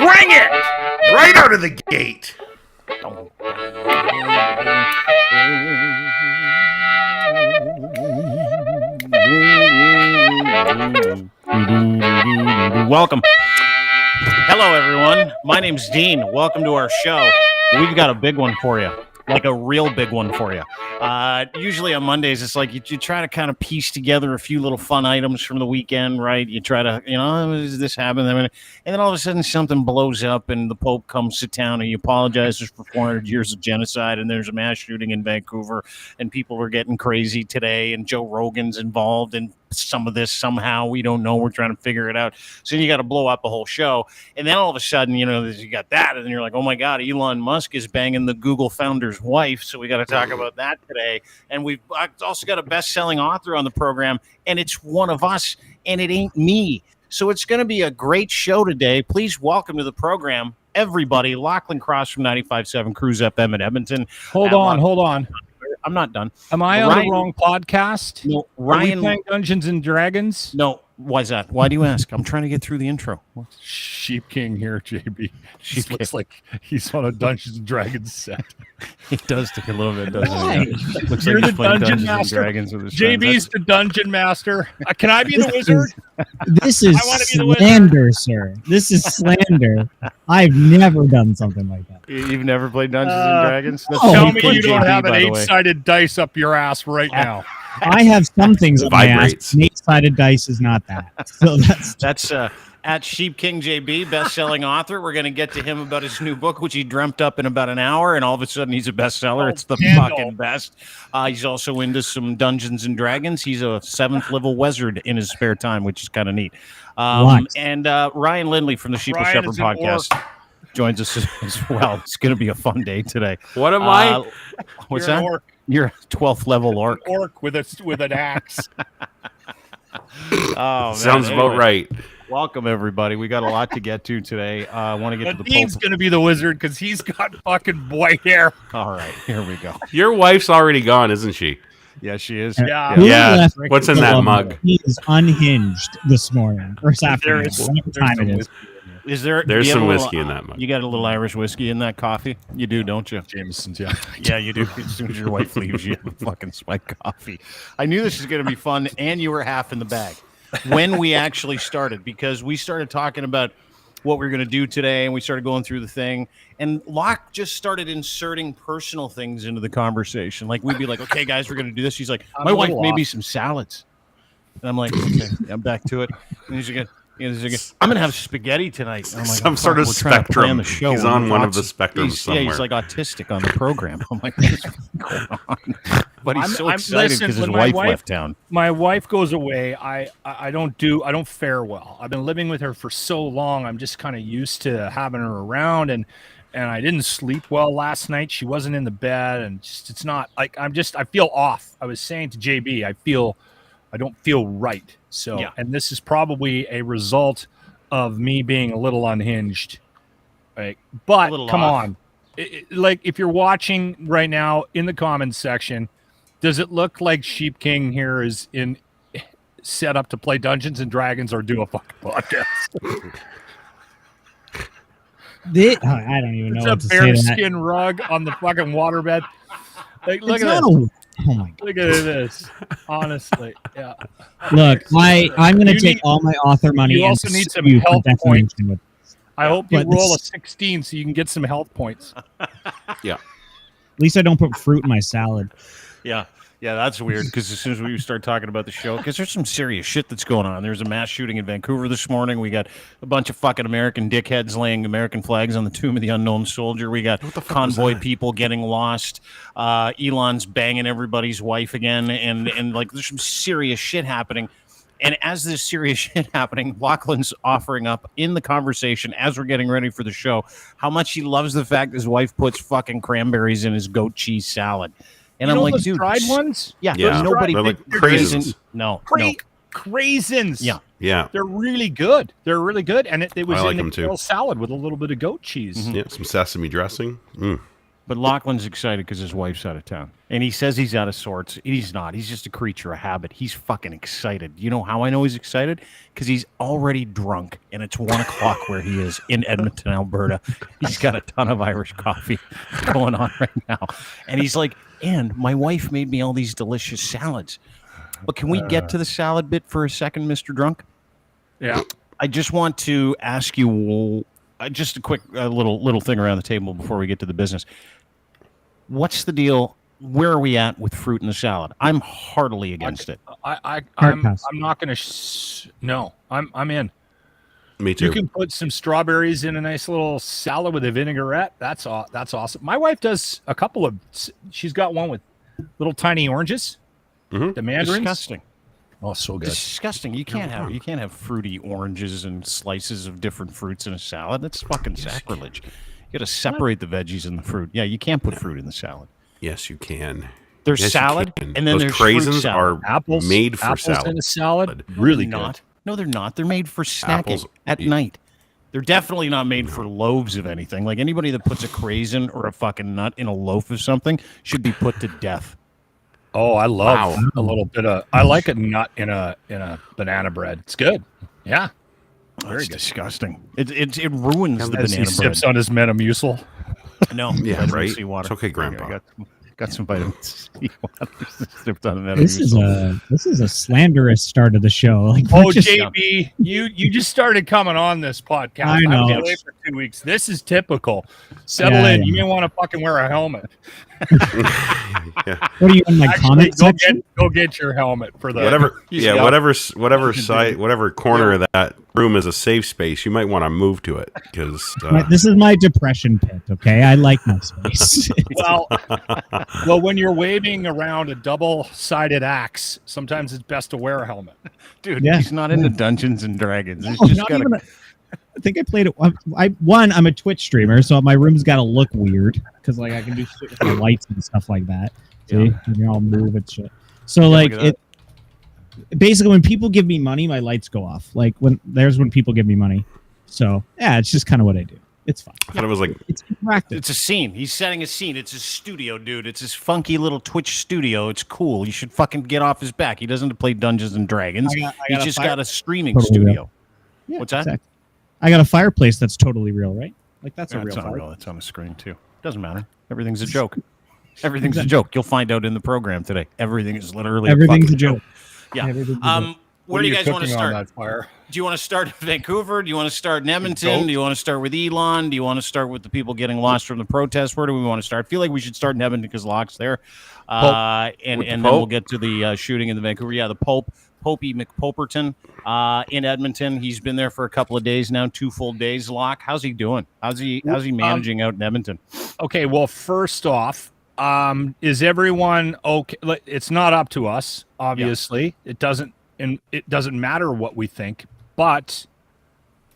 Bring it! Right out of the gate. Welcome. Hello, everyone. My name's Dean. Welcome to our show. We've got a big one for you, like a real big one for you. Usually on Mondays, it's like you try to kind of piece together a few little fun items from the weekend, right? You try to, this happened? And then all of a sudden something blows up and the Pope comes to town and he apologizes for 400 years of genocide and there's a mass shooting in Vancouver and people are getting crazy today and Joe Rogan's involved in some of this somehow. We don't know. We're trying to figure it out. So you got to blow up the whole show. And then all of a sudden, you got that. And then you're like, oh my God, Elon Musk is banging the Google founder's wife. So we got to talk about that today. And we've also got a best-selling author on the program. And it's one of us. And it ain't me. So it's going to be a great show today. Please welcome to the program, everybody. Lochlin Cross from 95.7 Cruise FM in Edmonton. Hold on. I'm not done. Am I on the wrong podcast? No, Ryan. Are we playing Dungeons and Dragons? No. Why's that? Why do you ask? I'm trying to get through the intro. Sheep King here, JB. Sheep looks like he's on a Dungeons and Dragons set. It does take a little bit, doesn't it? Looks You're like the he's playing Dungeon Dungeons and Master. Dragons with his JB's the Dungeon Master. Can I be the wizard? This is slander, sir. This is slander. I've never done something like that. You've never played Dungeons and Dragons? Tell me you don't have an 8-sided dice up your ass right now. I have some things up my ass. An 8-sided dice is not that. So that's at Sheep King JB, best-selling author. We're going to get to him about his new book, which he dreamt up in about an hour, and all of a sudden he's a bestseller. It's the fucking best. He's also into some Dungeons and Dragons. He's a 7th-level wizard in his spare time, which is kind of neat. And Ryan Lindley from the Sheeple Shepherd podcast joins us as well. It's going to be a fun day today. What am I? What's that? You're a 12th level orc. An orc with an axe. Oh, sounds about right. Welcome, everybody. We got a lot to get to today. I want to get to the Dean's going to be the wizard because he's got fucking white hair. All right, here we go. Your wife's already gone, isn't she? Yeah, she is. Yeah. What's in that mug? He is unhinged this morning or this afternoon. Whatever time it is. There's some whiskey in that mug. You got a little Irish whiskey in that coffee? You do, don't you? Jameson's, yeah. Yeah, you do. As soon as your wife leaves, you have a fucking spiked coffee. I knew this was going to be fun, and you were half in the bag when we actually started, because we started talking about what we were going to do today, and we started going through the thing, and Locke just started inserting personal things into the conversation. Like, we'd be like, okay, guys, we're going to do this. He's like, my wife, maybe some salads. And I'm like, okay, I'm back to it. And he's like, I'm going to have spaghetti tonight. I'm like, some sort of spectrum. The show. He's on one of the spectrums somewhere. Yeah, he's like autistic on the program. I'm like, what's going on? But he's so excited because his wife left town. My wife goes away. I don't fare well. I've been living with her for so long. I'm just kind of used to having her around, and I didn't sleep well last night. She wasn't in the bed, and it's not like I feel off. I was saying to JB, I don't feel right. So, yeah. And this is probably a result of me being a little unhinged. Right? But come on. Like, if you're watching right now in the comments section, does it look like Sheep King here is set up to play Dungeons and Dragons or do a fucking podcast? I don't even know what to say. It's a bearskin rug on the fucking waterbed. Like, look at this. Oh my God. Look at this. Honestly, yeah. Look, I'm going to take all my author money. You also need some health points. I hope you roll a 16 so you can get some health points. Yeah. At least I don't put fruit in my salad. Yeah. Yeah, that's weird because as soon as we start talking about the show, because there's some serious shit that's going on. There's a mass shooting in Vancouver this morning. We got a bunch of fucking American dickheads laying American flags on the tomb of the unknown soldier. We got convoy people getting lost. Elon's banging everybody's wife again. And like, there's some serious shit happening. And as this serious shit happening, Lachlan's offering up in the conversation as we're getting ready for the show how much he loves the fact his wife puts fucking cranberries in his goat cheese salad. And I'm like, dude, dried ones? Yeah. Nobody. They're like craisins. No. Craisins. Yeah. They're really good. And it was like in a kale salad with a little bit of goat cheese. Mm-hmm. Yeah, some sesame dressing. But Lochlin's excited because his wife's out of town. And he says he's out of sorts. He's not. He's just a creature of habit. He's fucking excited. You know how I know he's excited? Because he's already drunk, and it's 1 o'clock where he is in Edmonton, Alberta. He's got a ton of Irish coffee going on right now. And he's like, and my wife made me all these delicious salads. But can we get to the salad bit for a second, Mr. Drunk? Yeah. I just want to ask you just a quick little thing around the table before we get to the business. What's the deal? Where are we at with fruit in the salad? I'm heartily against it. I'm not going to. No, I'm in. Me too. You can put some strawberries in a nice little salad with a vinaigrette. That's awesome. My wife does a couple of. She's got one with little tiny oranges. Mm-hmm. The mandarins. Disgusting. Oh, so good. Disgusting. You can't have fruity oranges and slices of different fruits in a salad. That's fucking sacrilege. You got to separate the veggies and the fruit. Yeah, you can't put fruit in the salad. Yes, you can. There's Yes, salad, and then those there's craisins fruit salad. are made for apples salad. in a salad. No, Really they're good. not. No, they're not. They're made for snacking Apples- at night. They're definitely not made for loaves of anything. Like anybody that puts a craisin or a fucking nut in a loaf of something should be put to death. Oh, I love Wow. a little bit of. I like a nut in a banana bread. It's good. Yeah. Very disgusting. It ruins the As he banana bread. sips on his Metamucil. No, Yeah, vitamin right? C water. It's okay, Grandpa. I got some vitamin C water. Sipped on a This is Metamucil. a slanderous start of the show. Like, Oh, we're just- JB, you just started coming on this podcast. I know. was away for 2 weeks. This is typical. Settle Yeah, in. yeah. You may want to fucking wear a helmet. what are you in my Actually, comment section? go get your helmet for the whatever corner of that room is a safe space, you might want to move to it because This is my depression pit. Okay, I like my space. Well, when you're waving around a double-sided axe, sometimes it's best to wear a helmet. Dude, Yeah. he's not into Dungeons and Dragons. He's No, just not got even I think I played it. I'm a Twitch streamer, so my room's got to look weird because like I can do shit with the lights and stuff like that. See, Yeah. you can all move and shit. So like look at basically when people give me money, my lights go off. Like when people give me money. So yeah, it's just kind of what I do. It's fun. I thought it was like It's interactive. It's a scene. He's setting a scene. It's his studio, dude. It's his funky little Twitch studio. It's cool. You should fucking get off his back. He doesn't play Dungeons and Dragons. I He's got a just fire- got a streaming Totally studio. Yeah, What's that? exactly. I got a fireplace that's totally real, right? Like that's a real It's not fire. real. It's on the screen too. Doesn't matter. Everything's a joke. Everything's a joke. You'll find out in the program today. Everything is literally Everything's a a joke. Yeah. Everything's a joke. Where do you guys want to cooking on start? that fire? Do you want to start in Vancouver? Do you want to start in Edmonton? Goat. Do you want to start with Elon? Do you want to start with the people getting lost from the protests? Where do we want to start? I feel like we should start in Edmonton because Locke's there. And With the then Pope? we'll get to the shooting in the Vancouver. Yeah, the Pope, Popey McPoperstein in Edmonton. He's been there for a couple of days now, 2 full days. Locke, how's he doing? How's he managing out in Edmonton? Okay, well, first off, is everyone okay? It's not up to us, obviously. It doesn't matter what we think, but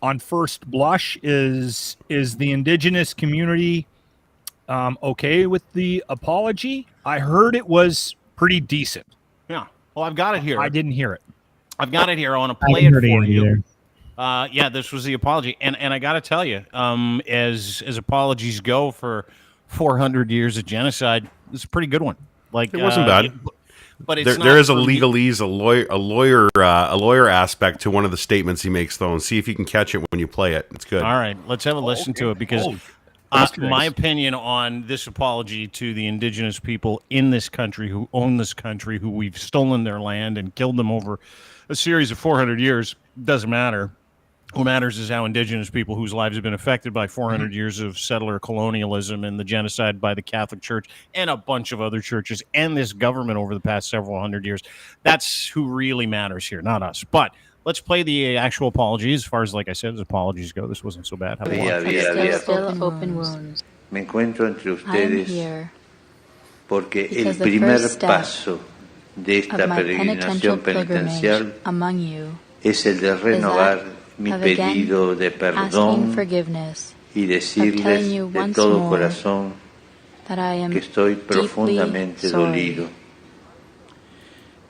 on first blush, is the Indigenous community okay with the apology? I heard it was pretty decent. Yeah. Well, I've got it here. I didn't hear it. I've got it here. I want to I play haven't it heard for it you. either. Yeah, this was the apology, and I got to tell you, as apologies go for 400 years of genocide, it's a pretty good one. Like it wasn't bad. But it's there is a for me- legalese, a lawyer aspect to one of the statements he makes, though, and see if you can catch it when you play it. It's good. All right, let's have a listen to it because my opinion on this apology to the Indigenous people in this country who own this country, who we've stolen their land and killed them over a series of 400 years, doesn't matter. What matters is how Indigenous people whose lives have been affected by 400 years of settler colonialism and the genocide by the Catholic Church and a bunch of other churches and this government over the past several hundred years. That's who really matters here, not us. But let's play the actual apology. As far as, like I said, as apologies go, this wasn't so bad. Have a watch. Still open wounds. Me encuentro entre I'm ustedes here porque el because the primer first step paso de esta of my penitential peregrinación penitencial pilgrimage among you es el de renovar mi of again pedido de asking perdón forgiveness, y telling decirles you de once todo more corazón that I am que estoy deeply profundamente sorry. dolido.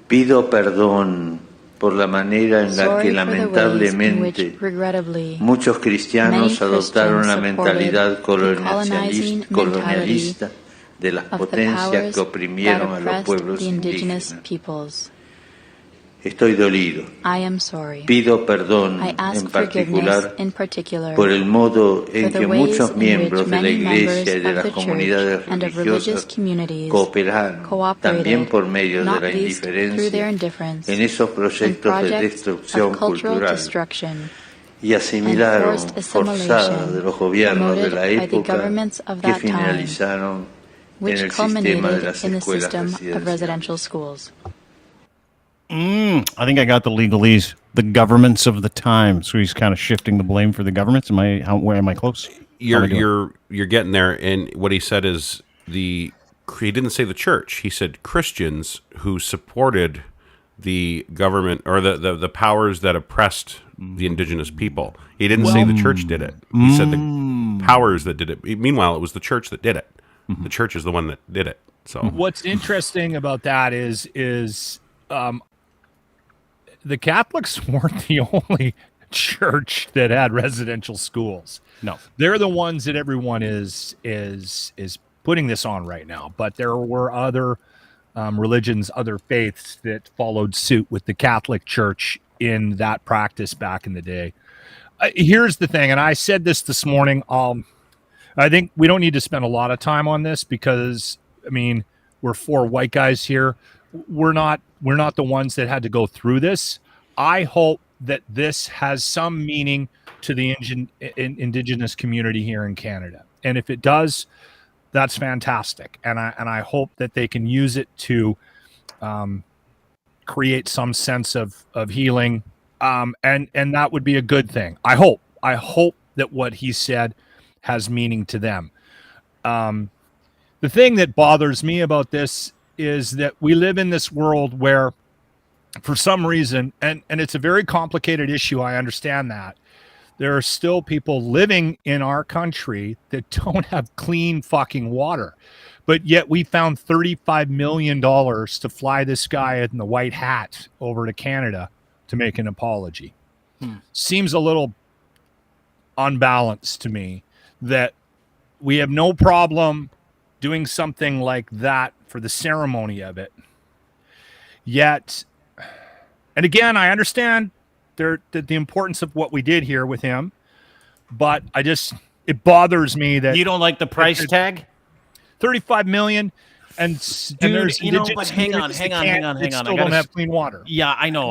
Pido perdón por la manera en la que sorry for the ways in which, lamentablemente regrettably, muchos cristianos many adoptaron la Christians mentalidad supported the colonizing colonialista de las of the potencias powers que that oprimieron a los oppressed pueblos the indigenous indígenas. peoples. Estoy dolido. I am sorry. Pido perdón I ask en forgiveness particular in particular por el modo for en the que ways muchos in which miembros de la many members Iglesia y de of las the church comunidades and of religious religiosas communities cooperaron, también cooperated, por medio de not la least through their indiferencia, indifference, en esos in proyectos de projects destrucción of cultural cultural destruction y asimilaron forced forzada de assimilation los gobiernos de promoted la by the época governments of que that time, finalizaron en which el sistema de culminated las in the escuelas system of residenciales. residential schools. I think I got the legalese. The governments of the time. So he's kind of shifting the blame for the governments. Where am I close? You're getting there. And what he said is he didn't say the church. He said Christians who supported the government or the powers that oppressed the indigenous people. He didn't say the church did it. He said the powers that did it. Meanwhile, it was the church that did it. The church is the one that did it. So What's interesting about that is the Catholics weren't the only church that had residential schools. No, They're the ones that everyone is putting this on right now. But there were other religions, other faiths that followed suit with the Catholic Church in that practice back in the day. Here's the thing, and I said this morning. I think we don't need to spend a lot of time on this because, I mean, we're four white guys here. We're not the ones that had to go through this. I hope that this has some meaning to the indigenous community here in Canada. And if it does, that's fantastic. And I hope that they can use it to create some sense of healing. And that would be a good thing. I hope that what he said has meaning to them. The thing that bothers me about this is that we live in this world where, for some reason, and it's a very complicated issue, I understand that, there are still people living in our country that don't have clean fucking water. But yet we found $35 million to fly this guy in the white hat over to Canada to make an apology. Seems a little unbalanced to me that we have no problem doing something like that for the ceremony of it. Yet, and again, I understand the importance of what we did here with him, but it bothers me that you don't like the price tag. 35 million, and there's but hang on. Still don't have clean water. Yeah, I know.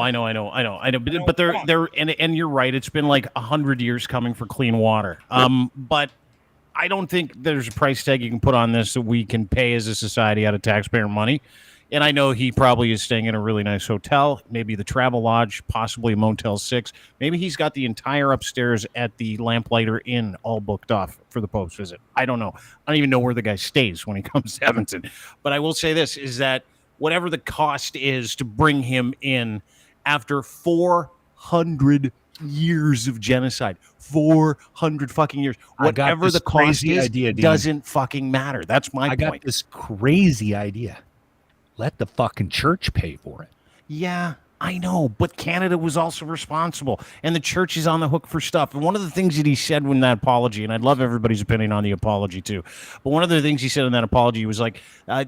But they're and you're right. It's been like 100 years coming for clean water. But I don't think there's a price tag you can put on this that we can pay as a society out of taxpayer money. And I know he probably is staying in a really nice hotel, maybe the Travel Lodge, possibly a Motel 6. Maybe he's got the entire upstairs at the Lamplighter Inn all booked off for the post visit. I don't know. I don't even know where the guy stays when he comes to Edmonton. But I will say this, is that whatever the cost is to bring him in after 400 years of genocide, 400 fucking years, whatever the cost is, doesn't fucking matter. That's my point. I got this crazy idea. Let the fucking church pay for it. Yeah, I know, but Canada was also responsible, and the church is on the hook for stuff. And one of the things that he said in that apology, and I'd love everybody's opinion on the apology too, but one of the things he said in that apology was like,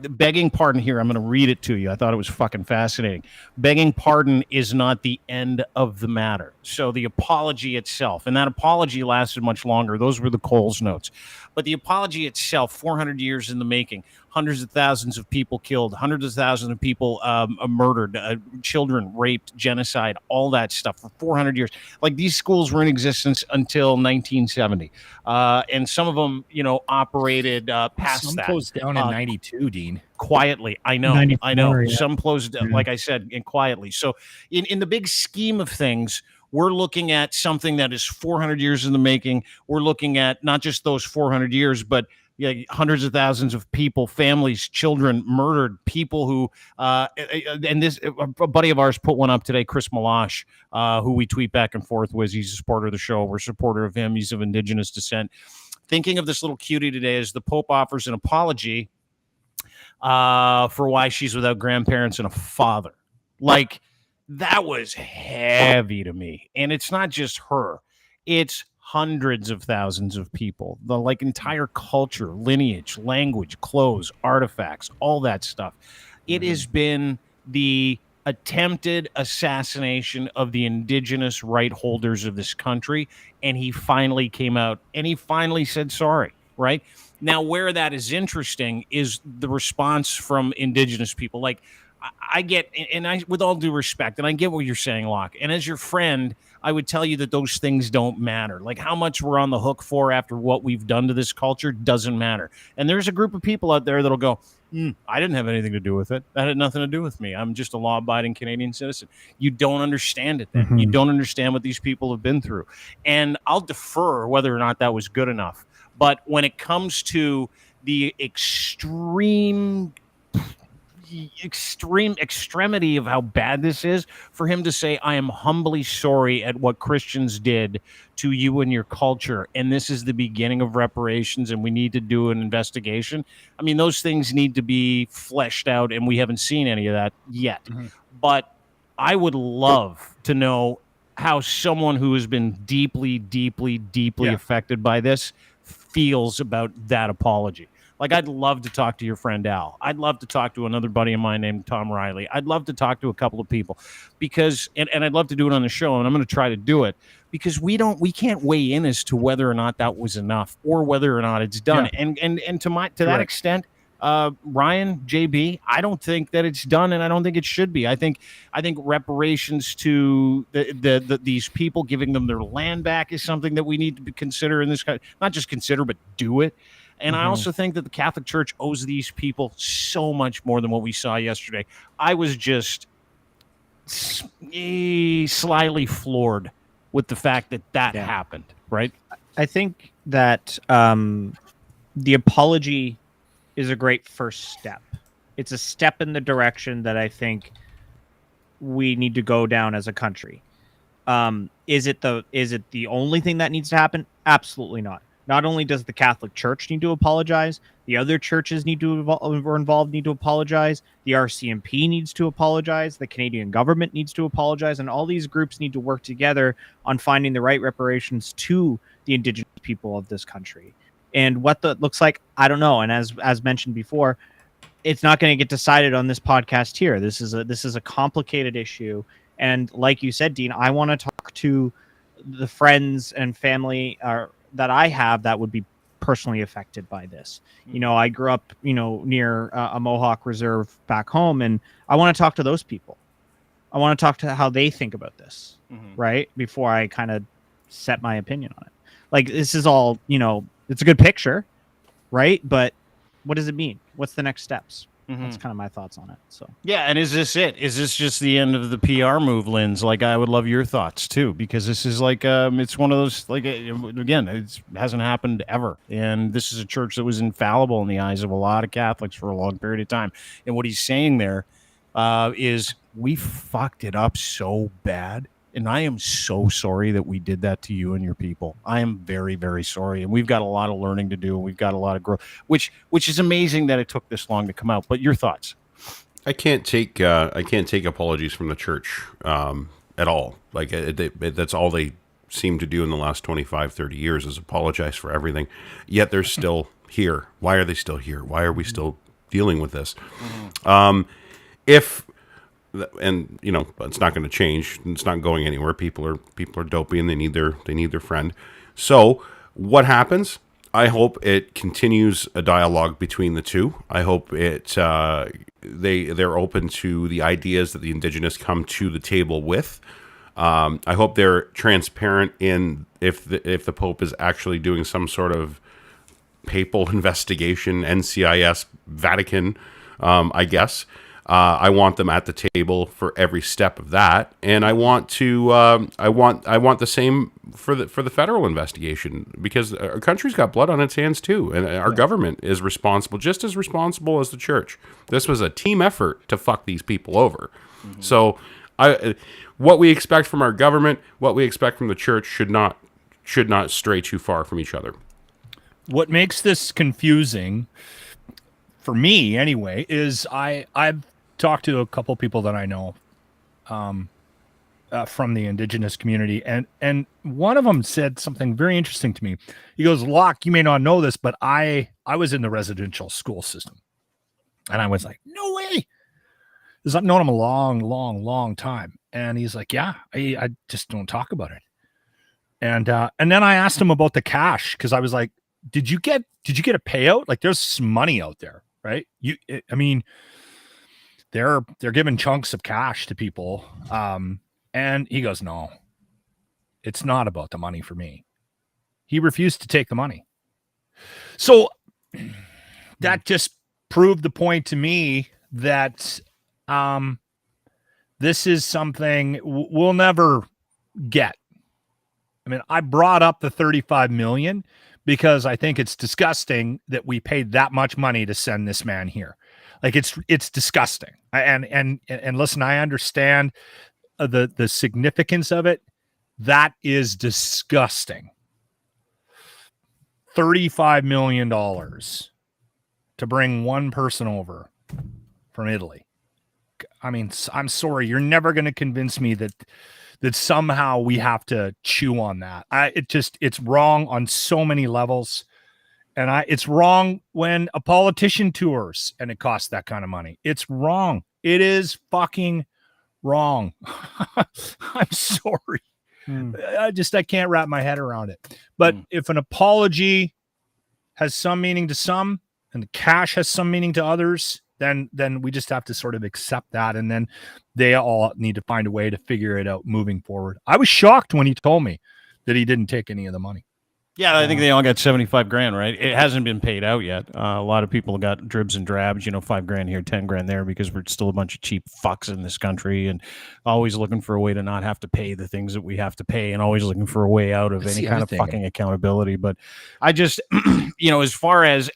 begging pardon here, I'm going to read it to you. I thought it was fucking fascinating. Begging pardon is not the end of the matter. So the apology itself, and that apology lasted much longer. Those were the Coles notes. But the apology itself, 400 years in the making, hundreds of thousands of people killed, hundreds of thousands of people murdered, children raped, genocide, all that stuff for 400 years. Like, these schools were in existence until 1970. And some of them, operated past some that. Some closed down in 92, Dean. Quietly. I know. Yeah. Some closed, like I said, and quietly. So in the big scheme of things, we're looking at something that is 400 years in the making. We're looking at not just those 400 years, but hundreds of thousands of people, families, children murdered, people who, and this, a buddy of ours put one up today, Chris Malash, who we tweet back and forth with. He's a supporter of the show. We're a supporter of him. He's of Indigenous descent. Thinking of this little cutie today as the Pope offers an apology for why she's without grandparents and a father. Like, That was heavy to me. And it's not just her. It's hundreds of thousands of people. The like entire culture, lineage, language, clothes, artifacts, all that stuff. It has been the attempted assassination of the indigenous right holders of this country, and he finally came out and he finally said sorry, right? Now, where that is interesting is the response from indigenous people. Like, I get, and I, with all due respect, and I get what you're saying, Locke. And as your friend, I would tell you that those things don't matter. Like how much we're on the hook for after what we've done to this culture doesn't matter. And there's a group of people out there that'll go, I didn't have anything to do with it. That had nothing to do with me. I'm just a law-abiding Canadian citizen. You don't understand it then. You don't understand what these people have been through. And I'll defer whether or not that was good enough. But when it comes to the extremity of how bad this is, for him to say, I am humbly sorry at what Christians did to you and your culture, and this is the beginning of reparations, and we need to do an investigation. I mean, those things need to be fleshed out, and we haven't seen any of that yet. But I would love to know how someone who has been deeply affected by this feels about that apology. Like, I'd love to talk to your friend Al. I'd love to talk to another buddy of mine named Tom Riley. I'd love to talk to a couple of people because, and I'd love to do it on the show, and I'm going to try to do it because we can't weigh in as to whether or not that was enough or whether or not it's done. Yeah. And to that extent, Ryan, JB, I don't think that it's done, and I don't think it should be. I think reparations to these people, giving them their land back, is something that we need to consider in this country. Not just consider, but do it. And I also think that the Catholic Church owes these people so much more than what we saw yesterday. I was just slyly floored with the fact that happened, right? I think that the apology is a great first step. It's a step in the direction that I think we need to go down as a country. Is it the only thing that needs to happen? Absolutely not. Not only does the Catholic Church need to apologize, the other churches need to involved need to apologize, the RCMP needs to apologize, the Canadian government needs to apologize, and all these groups need to work together on finding the right reparations to the Indigenous people of this country. And what that looks like, I don't know. And as mentioned before, it's not going to get decided on this podcast here. This is a complicated issue. And like you said, Dean, I want to talk to the friends and family that I have that would be personally affected by this. You know, I grew up, near a Mohawk reserve back home, and I want to talk to those people. I want to talk to how they think about this, right? Before I kind of set my opinion on it. Like, this is all, it's a good picture, right? But what does it mean? What's the next steps? That's kind of my thoughts on it. So yeah, and is this it? Is this just the end of the PR move, Linz? Like, I would love your thoughts too, because this is like it's one of those, like, again, it hasn't happened ever, and this is a church that was infallible in the eyes of a lot of Catholics for a long period of time. And what he's saying there is we fucked it up so bad. And I am so sorry that we did that to you and your people. I am very, very sorry. And we've got a lot of learning to do. And we've got a lot of growth, which is amazing that it took this long to come out. But your thoughts? I can't take apologies from the church at all. Like, that's all they seem to do in the last 25, 30 years is apologize for everything. Yet they're still here. Why are they still here? Why are we still dealing with this? And it's not going to change. It's not going anywhere. People are dopey, and they need their friend. So what happens? I hope it continues a dialogue between the two. I hope they're open to the ideas that the Indigenous come to the table with. I hope they're transparent in if the Pope is actually doing some sort of papal investigation, NCIS, Vatican, I guess. I want them at the table for every step of that, and I want the same for the federal investigation, because our country's got blood on its hands too, and our government is responsible, just as responsible as the church. This was a team effort to fuck these people over. So, what we expect from our government, what we expect from the church, should not stray too far from each other. What makes this confusing, for me anyway, is I've talked to a couple people that I know, from the Indigenous community, and one of them said something very interesting to me. He goes, "Locke, you may not know this, but I was in the residential school system," and I was like, "No way!" Because I've known him a long time, and he's like, "Yeah, I just don't talk about it." And then I asked him about the cash because I was like, "Did you get a payout? Like, there's some money out there, right? I mean, they're giving chunks of cash to people." And he goes, "No, it's not about the money for me." He refused to take the money. So that just proved the point to me that this is something we'll never get. I mean, I brought up the 35 million because I think it's disgusting that we paid that much money to send this man here. Like, it's disgusting. And listen, I understand the significance of it. That is disgusting. $35 million to bring one person over from Italy. I mean, I'm sorry, you're never going to convince me that somehow we have to chew on that. It's wrong on so many levels. And it's wrong when a politician tours and it costs that kind of money. It's wrong. It is fucking wrong. I'm sorry. I can't wrap my head around it. But if an apology has some meaning to some and the cash has some meaning to others, then we just have to sort of accept that. And then they all need to find a way to figure it out moving forward. I was shocked when he told me that he didn't take any of the money. Yeah, I think they all got 75 grand, right? It hasn't been paid out yet. A lot of people got dribs and drabs, 5 grand here, 10 grand there, because we're still a bunch of cheap fucks in this country and always looking for a way to not have to pay the things that we have to pay and always looking for a way out of any kind of fucking accountability. But I just, as far as,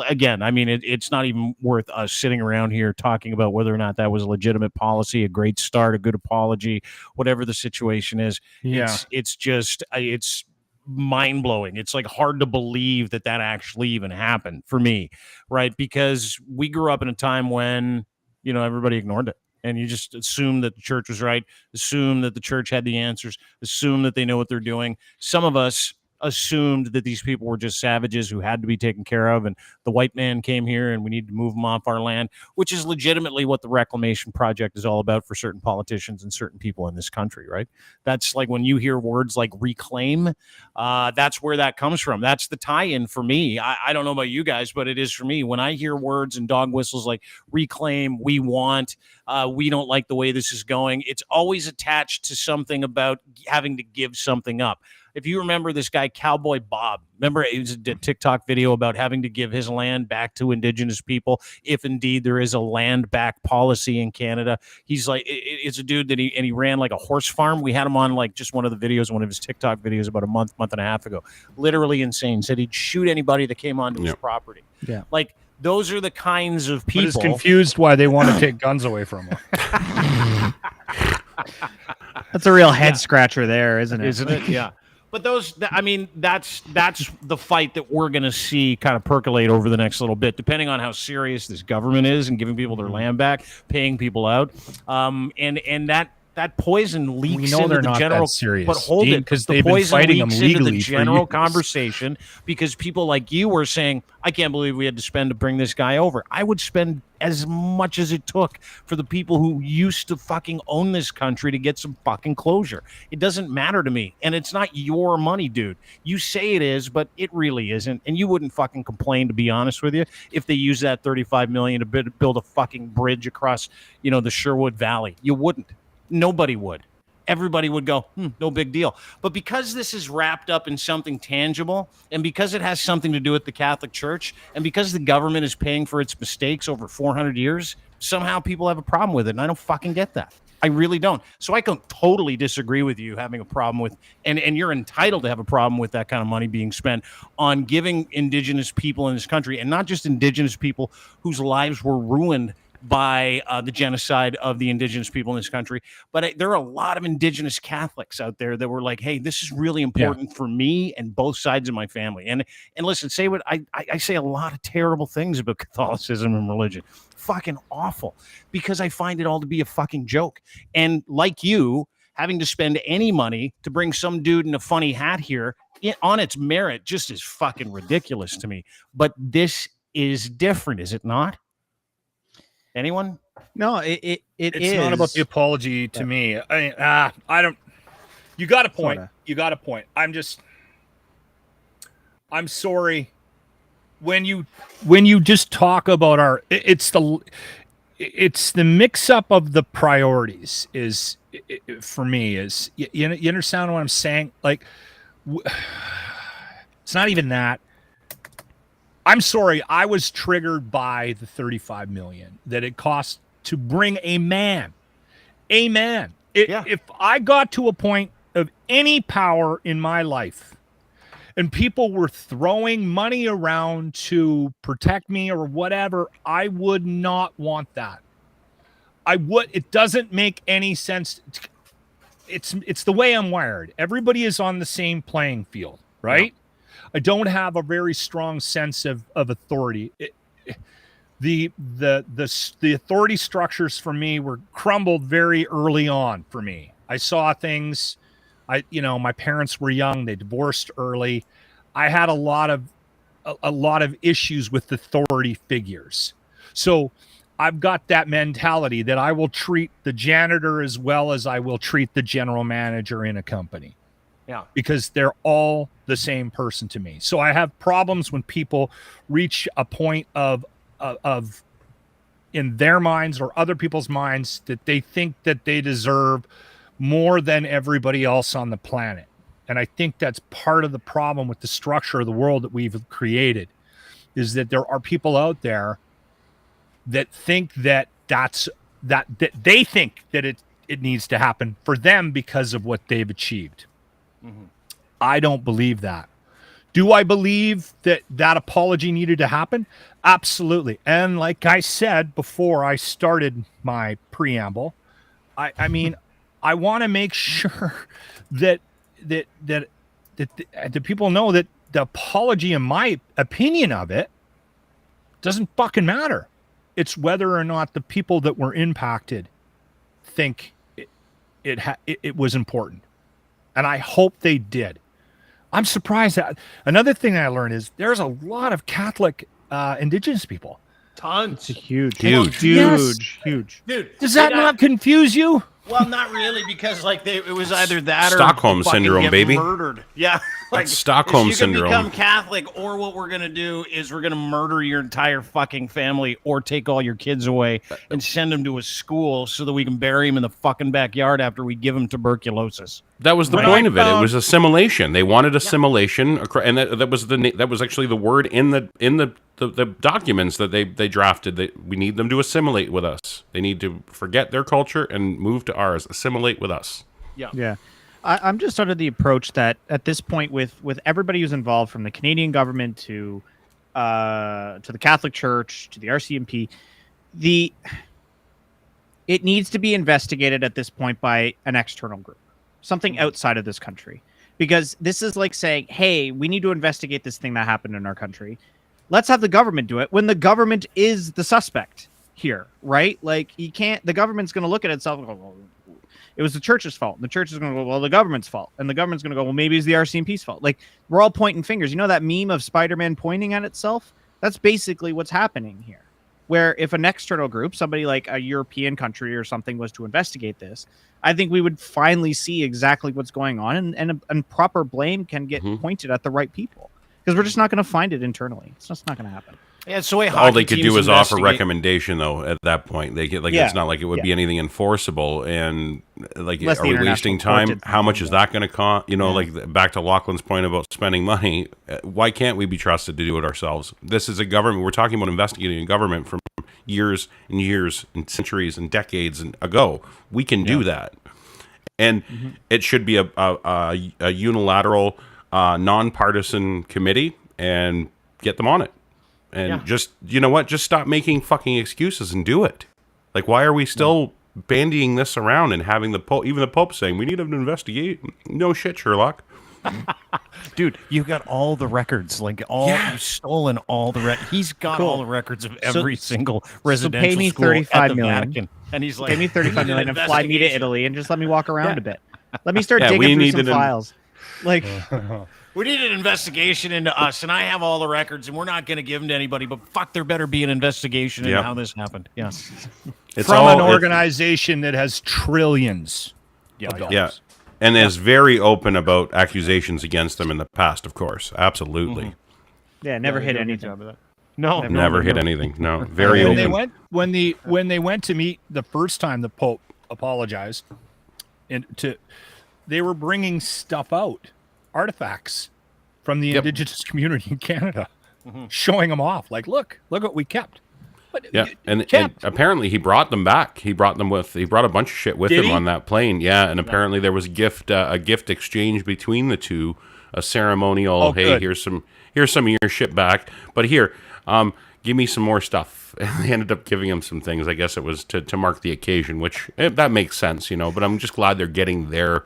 again, I mean, it's not even worth us sitting around here talking about whether or not that was a legitimate policy, a great start, a good apology, whatever the situation is. Yeah. It's mind-blowing. It's like hard to believe that actually even happened for me, right? Because we grew up in a time when everybody ignored it, and you just assumed that the church was right, assumed that the church had the answers, assumed that they know what they're doing. Some of us assumed that these people were just savages who had to be taken care of, and the white man came here and we need to move them off our land, which is legitimately what the Reclamation Project is all about for certain politicians and certain people in this country, right? That's like when you hear words like reclaim, that's where that comes from. That's the tie-in for me. I don't know about you guys, but it is for me. When I hear words and dog whistles like reclaim, we want, we don't like the way this is going, it's always attached to something about having to give something up. If you remember this guy, Cowboy Bob, remember it was a TikTok video about having to give his land back to Indigenous people if indeed there is a land back policy in Canada. He's like, it's a dude that he ran like a horse farm. We had him on like just one of the videos, one of his TikTok videos about a month and a half ago. Literally insane. Said he'd shoot anybody that came onto his property. Yeah. Like, those are the kinds of people. But is confused why they want to take guns away from him. That's a real head scratcher there, isn't it? Isn't it? Yeah. But that's the fight that we're going to see kind of percolate over the next little bit, depending on how serious this government is and giving people their land back, paying people out, and that poison leaks we know into they're the not general. That serious, but hold Dean, it, because the they've been poison fighting them leaks into legally the for general years. conversation because people like you were saying, "I can't believe we had to spend to bring this guy over." I would spend as much as it took for the people who used to fucking own this country to get some fucking closure. It doesn't matter to me, and it's not your money, dude. You say it is, but it really isn't, and you wouldn't fucking complain, to be honest with you, if they use that $35 million to build a fucking bridge across, the Sherwood Valley. You wouldn't. Nobody would. Everybody would go, no big deal. But because this is wrapped up in something tangible, and because it has something to do with the Catholic Church, and because the government is paying for its mistakes over 400 years, somehow people have a problem with it, and I don't fucking get that. I really don't. So I can totally disagree with you having a problem with, and you're entitled to have a problem with that kind of money being spent on giving Indigenous people in this country, and not just Indigenous people whose lives were ruined by the genocide of the Indigenous people in this country. But there are a lot of Indigenous Catholics out there that were like, hey, this is really important for me and both sides of my family. And listen, say what I say a lot of terrible things about Catholicism and religion. Fucking awful. Because I find it all to be a fucking joke. And like you, having to spend any money to bring some dude in a funny hat here on its merit just is fucking ridiculous to me. But this is different, is it not? Anyone? No, it's It's not about the apology to me. I don't. You got a point. Sorta. You got a point. I'm sorry. When you just talk about it's the mix up of the priorities is for me is you understand what I'm saying? Like, it's not even that. I'm sorry. I was triggered by the 35 million that it cost to bring a man. If I got to a point of any power in my life and people were throwing money around to protect me or whatever, I would not want that. It doesn't make any sense. It's the way I'm wired. Everybody is on the same playing field, right? Yeah. I don't have a very strong sense of authority. The authority structures for me were crumbled very early on for me. I saw things. My parents were young. They divorced early. I had a lot of issues with authority figures. So I've got that mentality that I will treat the janitor as well as I will treat the general manager in a company. Yeah. Because they're all the same person to me. So I have problems when people reach a point of in their minds or other people's minds that they think that they deserve more than everybody else on the planet. And I think that's part of the problem with the structure of the world that we've created, is that there are people out there that think that they think that it needs to happen for them because of what they've achieved. Mm-hmm. I don't believe that. Do I believe that apology needed to happen? Absolutely. And like I said before I started my preamble, I mean, I want to make sure that the people know that the apology, in my opinion of it, doesn't fucking matter. It's whether or not the people that were impacted think it was important. And I hope they did. I'm surprised that another thing I learned is there's a lot of Catholic Indigenous people. Tons. It's huge. Dude, does that not confuse you? Well, not really, because it was either that or Stockholm syndrome, baby. Murdered. Yeah, Stockholm syndrome. You can become Catholic, or what we're gonna do is we're gonna murder your entire fucking family, or take all your kids away and send them to a school so that we can bury them in the fucking backyard after we give them tuberculosis. That was the point of it. It was assimilation. They wanted assimilation, and that was actually the word in the documents that they drafted. That we need them to assimilate with us. They need to forget their culture and move to ours. Assimilate with us. Yeah. I'm just under the approach that at this point, with everybody who's involved, from the Canadian government to the Catholic Church to the RCMP, it needs to be investigated at this point by an external group, something outside of this country, because this is like saying, hey, we need to investigate this thing that happened in our country. Let's have the government do it when the government is the suspect here, right? Like, the government's going to look at itself and go, well, it was the church's fault. And the church is going to go, well, the government's fault. And the government's going to go, well, maybe it's the RCMP's fault. Like, we're all pointing fingers. You know that meme of Spider-Man pointing at itself? That's basically what's happening here. Where if an external group, somebody like a European country or something, was to investigate this, I think we would finally see exactly what's going on, and proper blame can get pointed at the right people. Because we're just not going to find it internally. It's just not going to happen. Yeah, it's the way all they could do is offer recommendation, though. At that point, they get it's not like it would be anything enforceable, and are we wasting time? How much is that going to cost? Back to Lochlin's point about spending money. Why can't we be trusted to do it ourselves? This is a government. We're talking about investigating a government from years and years and centuries and decades ago. We can do that, and it should be a unilateral, nonpartisan committee, and get them on it. And just stop making fucking excuses and do it. Like, why are we still bandying this around and having even the Pope saying we need to investigate? No shit, Sherlock. Dude, you got all the records. You've stolen all the records. He's got all the records of every single residential pay me school $35 at the million. Vatican. And he's like, pay me $35 million and fly me to Italy and just let me walk around a bit. Let me start Yeah, we digging through needed some an- files. Like, We need an investigation into us, and I have all the records, and we're not going to give them to anybody. But fuck, there better be an investigation into Yep. how this happened. Yeah, It's From all an it's- organization that has trillions of dollars. Yeah. And is very open about accusations against them in the past, of course. Absolutely. yeah, never hit They do a good anything. job of that. No, Never hit anything. No. Very when open. they went to meet the first time, the Pope apologized, they were bringing stuff out, artifacts from the Indigenous community in Canada, showing them off. Like, look what we kept. But Yeah, and apparently he brought them back. He brought a bunch of shit with Did him he? on that plane. Yeah, and apparently there was a gift exchange between the two, a ceremonial. Oh, hey, good. here's some of your shit back, but here, give me some more stuff. And they ended up giving him some things. I guess it was to mark the occasion, which that makes sense, But I'm just glad they're getting their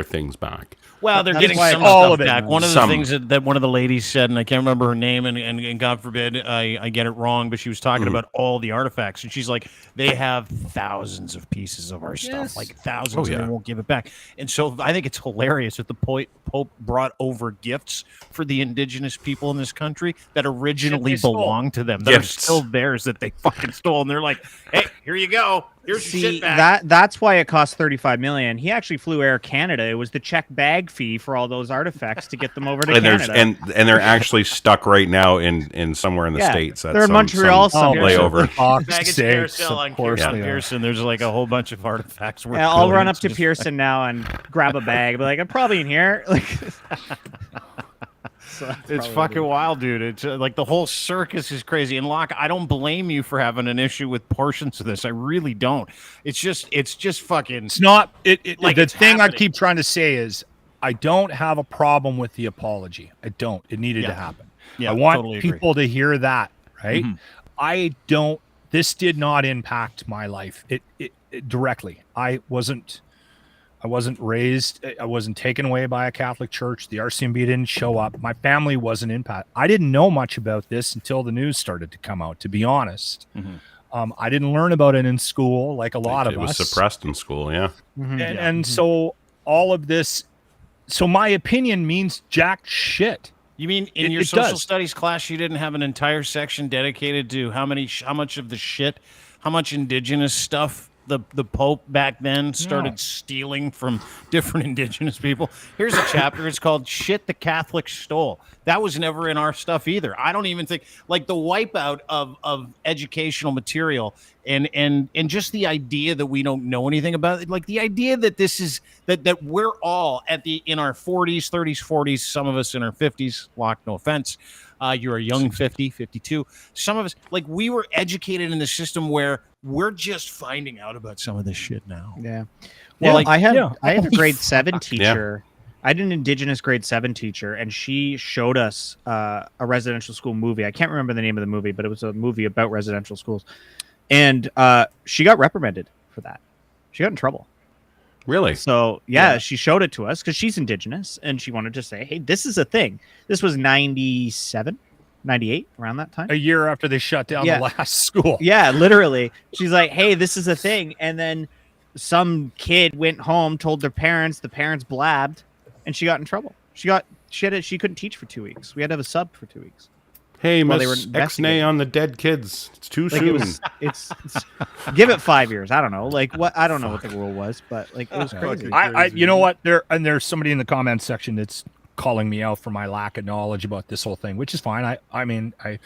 things back. Well, they're That's getting why some all stuff of it. back. One of the Some. things that one of the ladies said, and I can't remember her name, and God forbid I get it wrong, but she was talking about all the artifacts, and she's like, they have thousands of pieces of our stuff, like thousands, and they won't give it back. And so I think it's hilarious that the Pope brought over gifts for the Indigenous people in this country that originally they stole. belonged to them, that Gifts. are still theirs, that they fucking stole, and they're like, hey, here you go. Here's your See, shit back. that's why it cost $35 million. He actually flew Air Canada. It was the check bag fee for all those artifacts to get them over to And Canada. and they're actually stuck right now in somewhere in the states. At They're in Montreal some somewhere. layover. Fuck's Baggage sakes, carousel on of course they are. Pearson. There's like a whole bunch of artifacts. worth Yeah, I'll run billions. up to Just- Pearson now and grab a bag. Be like, I'm probably in here. Like, so that's It's probably fucking wild, dude. It's like the whole circus is crazy. And Locke, I don't blame you for having an issue with portions of this. I really don't. It's just fucking. It's not it Like the it's thing happening. I keep trying to say is I don't have a problem with the apology. I don't. It needed to Yeah. happen. Yeah, I want totally agree. people to hear that, right? Mhm. I don't this did not impact my life. It directly. I wasn't raised, I wasn't taken away by a Catholic church. The RCMB didn't show up. My family wasn't impacted. I didn't know much about this until the news started to come out, to be honest. I didn't learn about it in school like a lot of It was us. suppressed in school. Yeah. And so all of this, so my opinion means jack shit. You mean in your It social does. studies class, you didn't have an entire section dedicated to how much of the shit, how much indigenous stuff the Pope back then started stealing from different indigenous people? Here's a chapter. It's called "Shit the Catholics Stole." That was never in our stuff either. I don't even think like the wipeout of educational material and just the idea that we don't know anything about it. Like the idea that this is that we're all in our 40s, 30s, 40s, some of us in our 50s. Locke, no offense. You're a young 50, 52. Some of us, like, we were educated in the system where we're just finding out about some of this shit now. Yeah. Well, like- I had yeah. a grade 7 teacher. I had an Indigenous grade 7 teacher, and she showed us a residential school movie. I can't remember the name of the movie, but it was a movie about residential schools. And she got reprimanded for that. She got in trouble. Really? So, yeah, she showed it to us because she's Indigenous, and she wanted to say, hey, this is a thing. This was 97, 98, around that time. A year after they shut down Yeah. the last school. Yeah, literally. She's like, hey, this is a thing. And then some kid went home, told their parents, the parents blabbed, and she got in trouble. She couldn't teach for 2 weeks. We had to have a sub for 2 weeks. Hey, Well, they Miss were X-nay investigating. on the dead kids. It's too Like soon. it's give it 5 years. I don't know. Like what I don't know what the rule was, but like it was crazy. I you know what? There's somebody in the comments section that's calling me out for my lack of knowledge about this whole thing, which is fine. I mean, I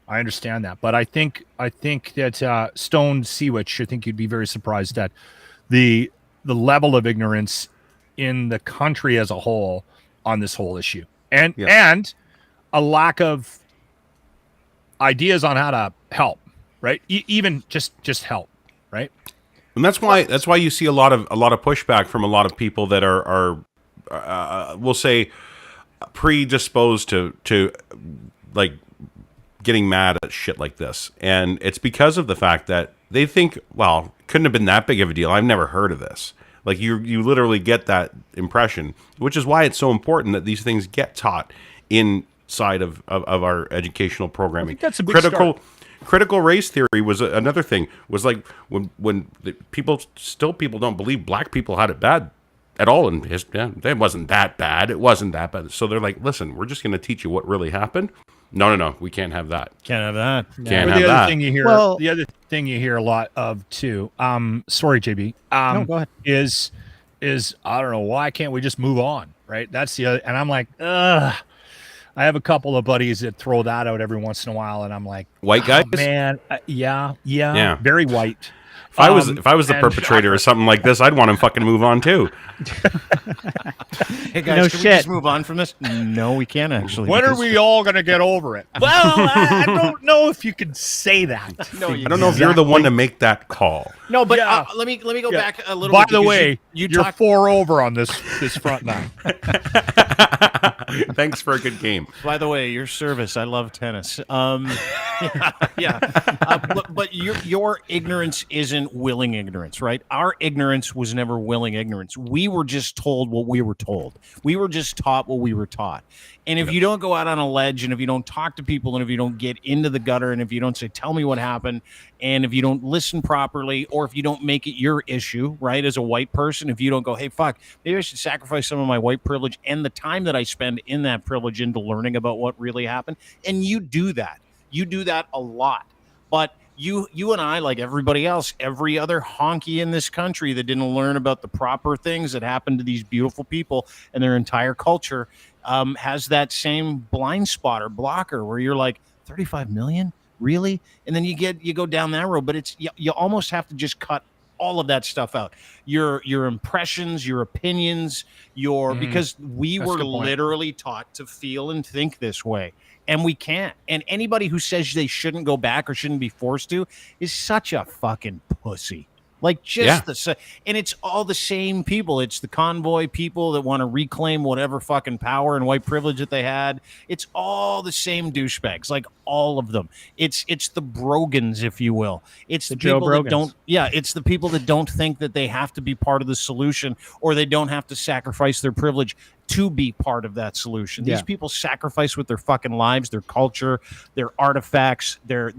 understand that, but I think that Stone Seawitch, I think you'd be very surprised at the level of ignorance in the country as a whole on this whole issue, and a lack of ideas on how to help, right? Even just help, right? And that's why you see a lot of pushback from a lot of people that are we'll say predisposed to like getting mad at shit like this, and it's because of the fact that they think, well, couldn't have been that big of a deal. I've never heard of this. Like you literally get that impression, which is why it's so important that these things get taught inside of our educational programming. I think that's a big start. Critical race theory was another thing. Was like when people don't believe black people had it bad at all in history. Yeah, it wasn't that bad. It wasn't that bad. So they're like, listen, we're just going to teach you what really happened. No, we can't have that. Can't have that. Can't Or have the other that. thing you hear, Well- the other thing you hear a lot of too. Sorry, JB. No, go ahead. Is I don't know, why can't we just move on? Right. That's the other, and I'm like, ugh. I have a couple of buddies that throw that out every once in a while, and I'm like, White guys? man, yeah, Yeah. very white. If I was the and perpetrator or something like this, I'd want him fucking move on too. Hey guys, No can we shit. just move on from this? No, we can't actually. When are because- we all going to get over it? Well, I don't know if you can say that. No, I don't know if you're the one to make that call. No, but Yeah. let me go Yeah. back a little By bit. the because way, you you're talk. 4 over on this front now. Thanks for a good game. By the way, your service. I love tennis. Yeah. But your ignorance isn't willing ignorance, right? Our ignorance was never willing ignorance. We were just told what we were told. We were just taught what we were taught. And if you don't go out on a ledge, and if you don't talk to people, and if you don't get into the gutter, and if you don't say, "Tell me what happened," and if you don't listen properly, or if you don't make it your issue, right, as a white person, if you don't go, "Hey, fuck, maybe I should sacrifice some of my white privilege and the time that I spend in that privilege into learning about what really happened," and you do that. You do that a lot. But you and I, like everybody else, every other honky in this country that didn't learn about the proper things that happened to these beautiful people and their entire culture, has that same blind spot or blocker where you're like, 35 million? Really? And then you go down that road, but it's you almost have to just cut all of that stuff out. Your impressions, your opinions, because we That's a were good point. literally taught to feel and think this way. And we can't. And anybody who says they shouldn't go back or shouldn't be forced to is such a fucking pussy. Like and it's all the same people. It's the convoy people that want to reclaim whatever fucking power and white privilege that they had. It's all the same douchebags, like all of them. It's the Brogans, if you will. It's the Joe people that Brogans. don't. Yeah, it's the people that don't think that they have to be part of the solution, or they don't have to sacrifice their privilege to be part of that solution. Yeah. These people sacrifice with their fucking lives, their culture, their artifacts, their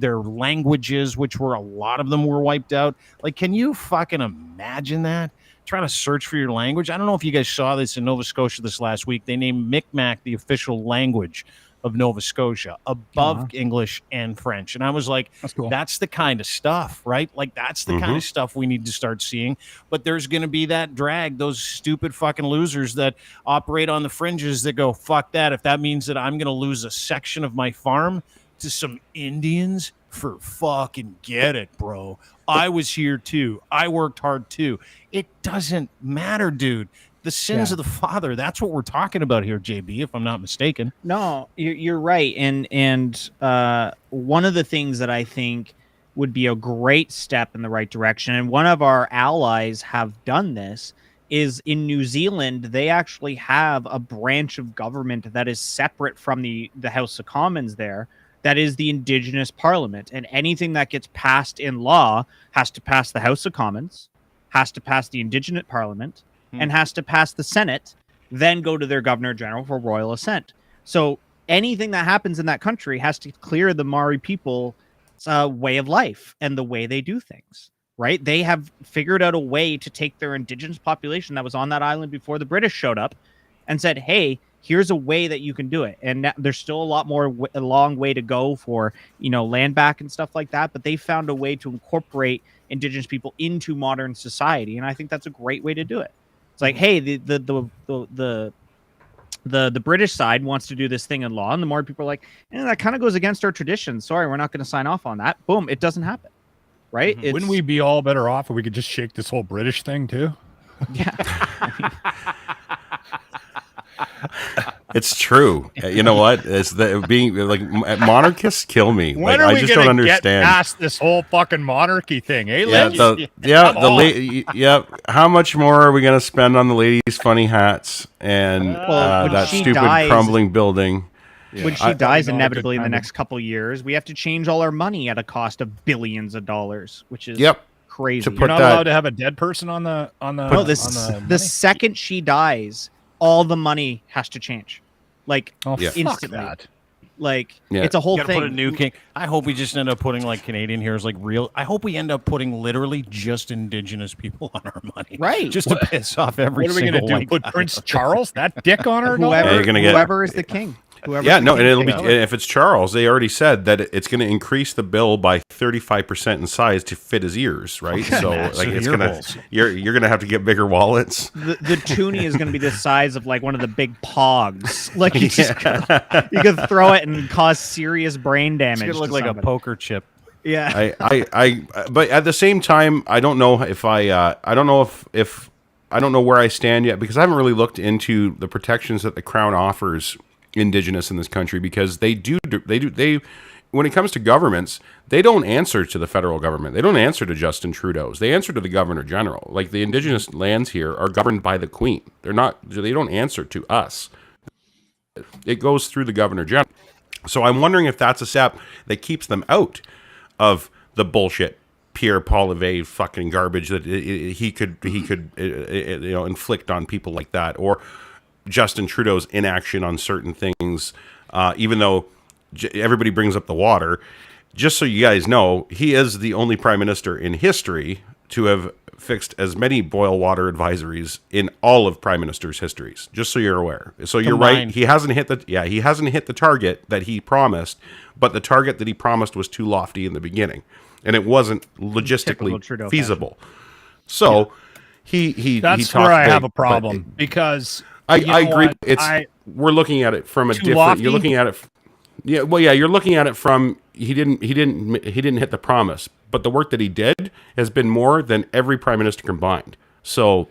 languages, which were a lot of them were wiped out. Like, can you fucking imagine that? Trying to search for your language. I don't know if you guys saw this in Nova Scotia this last week. They named Mi'kmaq the official language of Nova Scotia above English and French. And I was like, That's cool. that's the kind of stuff, right? Like, that's the kind of stuff we need to start seeing. But there's going to be that drag, those stupid fucking losers that operate on the fringes that go, fuck that. If that means that I'm going to lose a section of my farm to some Indians, for fucking get it, bro. I was here too. I worked hard too. It doesn't matter, dude. The sins of the father. That's what we're talking about here, JB, if I'm not mistaken. No, you're right. And one of the things that I think would be a great step in the right direction, and one of our allies have done this, is in New Zealand, they actually have a branch of government that is separate from the House of Commons there. That is the Indigenous Parliament. And anything that gets passed in law has to pass the House of Commons, has to pass the Indigenous Parliament, and has to pass the Senate, then go to their Governor General for royal assent. So anything that happens in that country has to clear the Maori people's way of life and the way they do things, right? They have figured out a way to take their Indigenous population that was on that island before the British showed up and said, hey, here's a way that you can do it. And there's still a long way to go for, land back and stuff like that. But they found a way to incorporate Indigenous people into modern society. And I think that's a great way to do it. It's like, hey, the British side wants to do this thing in law, and the more people are like, that kind of goes against our traditions. Sorry, we're not going to sign off on that. Boom, it doesn't happen, right? Wouldn't we be all better off if we could just shake this whole British thing too? Yeah. It's true. You know what? It's being like monarchists kill me. When Like, are I we just gonna don't get understand. past this whole fucking monarchy thing, eh? Yeah, Liz? How much more are we going to spend on the ladies' funny hats and when that she stupid dies- crumbling building? When she dies know, inevitably in the good next couple of years, we have to change all our money at a cost of billions of dollars, which is crazy. To You're put not that- allowed to have a dead person on the No, on the money? second she dies, all the money has to change, like Oh, Yeah. fuck instantly. that. Like Yeah. it's a whole Gotta thing. put a new king. I hope we just end up putting like Canadian heroes, like real. I hope we end up putting literally just Indigenous people on our money, Right. Just to piss off every What are we single gonna do? white Put guy. Prince Charles, that dick, on our whoever, Yeah, you're gonna get- whoever is the king. Whoever's Yeah, the no, king and it'll be takes over. if it's Charles. They already said that it's going to increase the bill by 35% in size to fit his ears, right? So Massive like it's ear gonna holes. you're gonna have to get bigger wallets. The toonie is going to be the size of like one of the big pogs. Like you just you could throw it and cause serious brain damage. It's gonna look to like a somebody. poker chip. Yeah. But at the same time, I don't know if I don't know if I don't know where I stand yet because I haven't really looked into the protections that the Crown offers Indigenous in this country because they when it comes to governments, they don't answer to the federal government. They don't answer to Justin Trudeau's. They answer to the Governor General. Like the Indigenous lands here are governed by the Queen. They don't answer to us. It goes through the Governor General. So I'm wondering if that's a step that keeps them out of the bullshit Pierre Poilievre fucking garbage that he could inflict on people like that, or Justin Trudeau's inaction on certain things, even though everybody brings up the water. Just so you guys know, he is the only prime minister in history to have fixed as many boil water advisories in all of prime ministers' histories. Just so you're aware. So you're right. He hasn't hit the target that he promised, but the target that he promised was too lofty in the beginning, and it wasn't logistically feasible. So he That's talked where I big, have a problem because I you know agree. what? We're looking at it from a different. lofty? You're looking at it. Yeah, well, yeah, you're looking at it from he didn't hit the promise, but the work that he did has been more than every prime minister combined. So,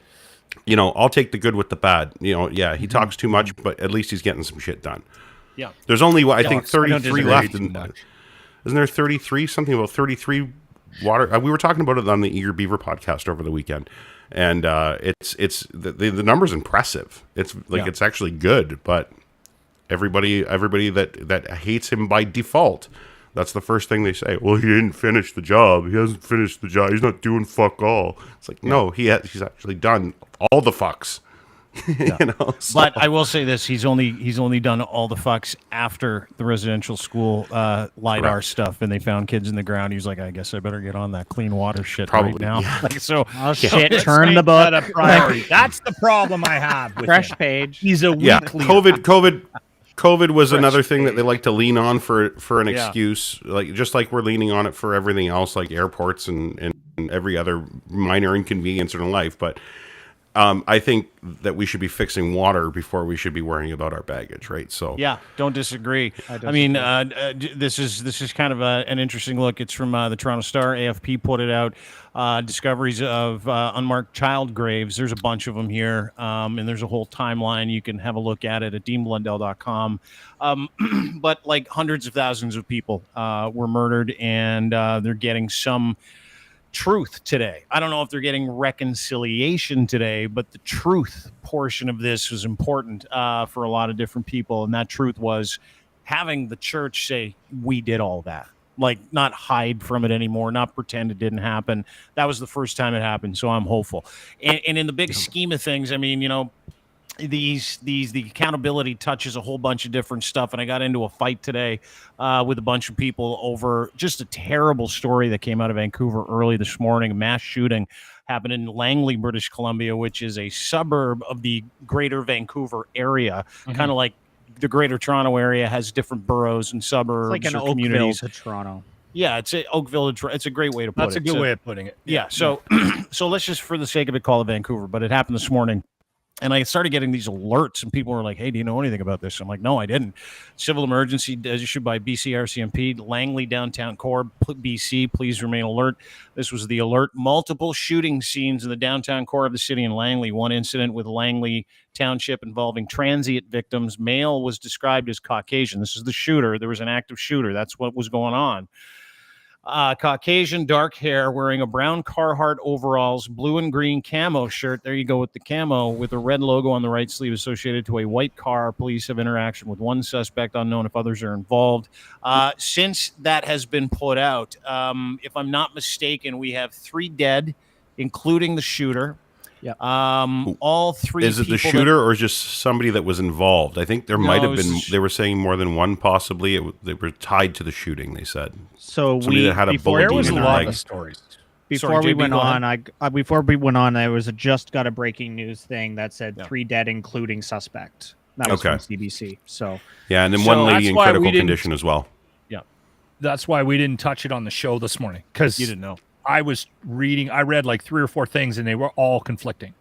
I'll take the good with the bad. Yeah, he talks too much, but at least he's getting some shit done. Yeah. There's only I think I don't 33 disagree left. too much. Isn't there 33? Something about 33 water. We were talking about it on the Eager Beaver podcast over the weekend, and it's the number's impressive. It's like it's actually good, but everybody that hates him by default, that's the first thing they say. Well, he didn't finish the job. He hasn't finished the job. He's not doing fuck all. It's like no, he's actually done all the fucks. So. But I will say this: he's only done all the fucks after the residential school LIDAR stuff, and they found kids in the ground. He was like, I guess I better get on that clean water shit right now. Yeah. Like so. Oh shit! Let's Turn make the book. that a priority. That's the problem I have with Fresh him. page. He's a Yeah, weak leader. COVID was another thing that they like to lean on for an Yeah. excuse, like just like we're leaning on it for everything else, like airports and every other minor inconvenience in life. But I think that we should be fixing water before we should be worrying about our baggage, right? So Yeah, don't disagree. I mean, this is kind of an interesting look. It's from the Toronto Star. AFP put it out. Discoveries of unmarked child graves. There's a bunch of them here, and there's a whole timeline. You can have a look at it at deanblundell.com. But like hundreds of thousands of people were murdered, and they're getting some truth today. I don't know if they're getting reconciliation today, but the truth portion of this was important for a lot of different people. And that truth was having the church say, we did all that, like not hide from it anymore, not pretend it didn't happen. That was the first time it happened. So I'm hopeful. And in the big scheme of things, I mean, the accountability touches a whole bunch of different stuff, and I got into a fight today with a bunch of people over just a terrible story that came out of Vancouver early this morning. A mass shooting happened in Langley, British Columbia, which is a suburb of the greater Vancouver area, kind of like the greater Toronto area has different boroughs and suburbs, It's like an or Oakville communities. to Toronto. Yeah, it's Oakville. It's a great way to put it. That's a good way of putting it. Yeah. So, so let's just, for the sake of it, call it Vancouver. But it happened this morning. And I started getting these alerts, and people were like, hey, do you know anything about this? I'm like, no, I didn't. Civil emergency issued by BC RCMP, Langley Downtown Core, BC, please remain alert. This was the alert. Multiple shooting scenes in the downtown core of the city in Langley. One incident with Langley Township involving transient victims. Male was described as Caucasian. This is the shooter. There was an active shooter. That's what was going on. Caucasian, dark hair, wearing a brown Carhartt overalls, blue and green camo shirt. There you go with the camo, with a red logo on the right sleeve associated to a white car. Police have interaction with one suspect, unknown if others are involved. Since that has been put out, if I'm not mistaken, we have 3 dead, including the shooter. All three. Is it the shooter or just somebody that was involved? I think there might have been. They were saying more than one, possibly. They were tied to the shooting. They said. So somebody that had a bullet There was a in their lot leg. of stories. Before we went on, I was just got a breaking news thing that said 3 dead, including suspect. That was from CBC. So yeah, and then one lady in critical condition as well. Yeah, that's why we didn't touch it on the show this morning, because you didn't know. I read like 3 or 4 things and they were all conflicting.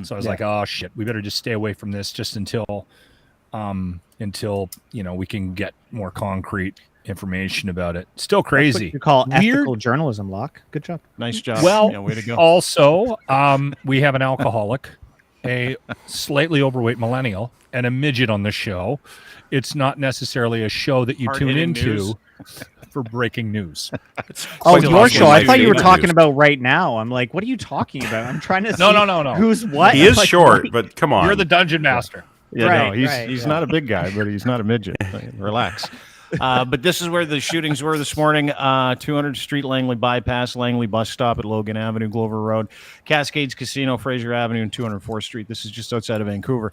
So I was like, oh shit, we better just stay away from this just until we can get more concrete information about it. Still crazy. You call ethical journalism, Locke. Good job. Nice job. Well, way to go. Also, we have an alcoholic, a slightly overweight millennial, and a midget on the show. It's not necessarily a show that you tune into for breaking news. Oh, your show. I thought you were talking about right now. I'm like, what are you talking about? I'm trying to see No. who's what. He is short, but come on. You're the dungeon master. Yeah, he's not a big guy, but he's not a midget. Relax. But this is where the shootings were this morning. 200th Street, Langley Bypass, Langley Bus Stop at Logan Avenue, Glover Road, Cascades Casino, Fraser Avenue, and 204th Street. This is just outside of Vancouver.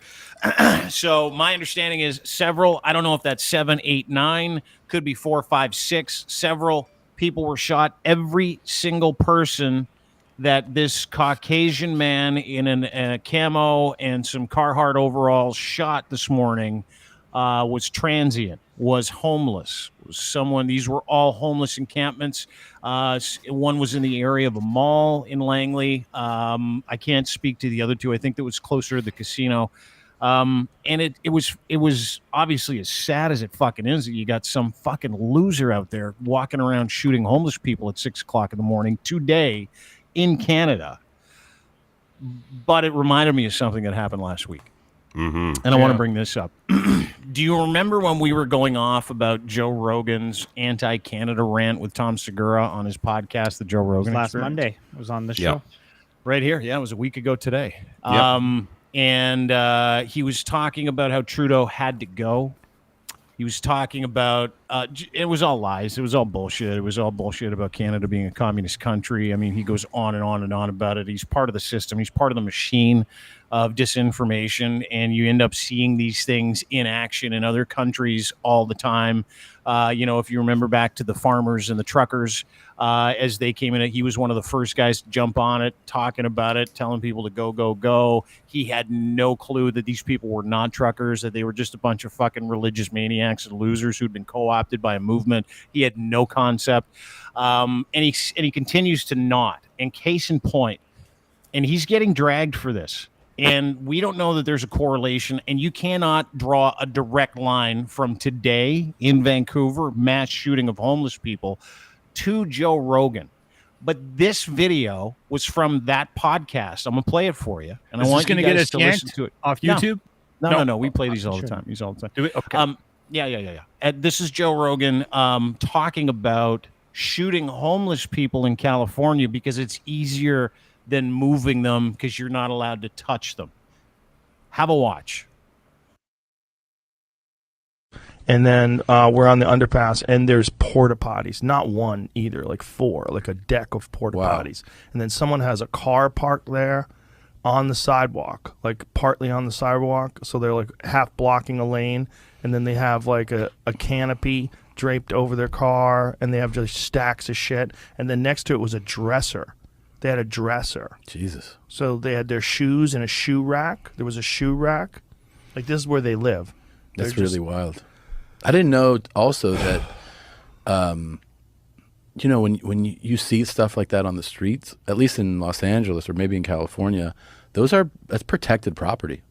So my understanding is several, I don't know if that's 7, 8, 9, could be 4, 5, 6. Several people were shot. Every single person that this Caucasian man in a camo and some Carhartt overalls shot this morning was transient, was homeless, was someone. These were all homeless encampments. One was in the area of a mall in Langley. I can't speak to the other two. I think that was closer to the casino. And it was obviously as sad as it fucking is that you got some fucking loser out there walking around shooting homeless people at 6 o'clock in the morning today in Canada. But it reminded me of something that happened last week. And I want to bring this up. Do you remember when we were going off about Joe Rogan's anti-Canada rant with Tom Segura on his podcast, the Joe Rogan last Experience? Monday? It was on the show. Right here. Yeah, it was a week ago today. Yep. And he was talking about how Trudeau had to go. He was talking about, it was all lies. It was all bullshit. It was all bullshit about Canada being a communist country. I mean, he goes on and on and on about it. He's part of the system. He's part of the machine of disinformation. And you end up seeing these things in action in other countries all the time. If you remember back to the farmers and the truckers, as they came in, he was one of the first guys to jump on it, talking about it, telling people to go, go, go. He had no clue that these people were not truckers, that they were just a bunch of fucking religious maniacs and losers who'd been co-opted by a movement. He had no concept. And he continues to not. And case in point, and he's getting dragged for this. And we don't know that there's a correlation, and you cannot draw a direct line from today in Vancouver, mass shooting of homeless people, to Joe Rogan. But this video was from that podcast. I'm going to play it for you. And I want you guys to listen to it. Off YouTube? No. We play these all the time. Do we? Okay. Yeah. This is Joe Rogan talking about shooting homeless people in California because it's easier than moving them because you're not allowed to touch them. Have a watch. And then we're on the underpass, and there's porta potties. Not one either, like 4, like a deck of porta potties. And then someone has a car parked there on the sidewalk, like partly on the sidewalk. So they're like half blocking a lane. And then they have like a canopy draped over their car, and they have just stacks of shit. And then next to it was a dresser. They had a dresser. Jesus. So they had their shoes in a shoe rack. There was a shoe rack. Like, this is where they live. That's really wild. I didn't know also that, when you see stuff like that on the streets, at least in Los Angeles or maybe in California, that's protected property,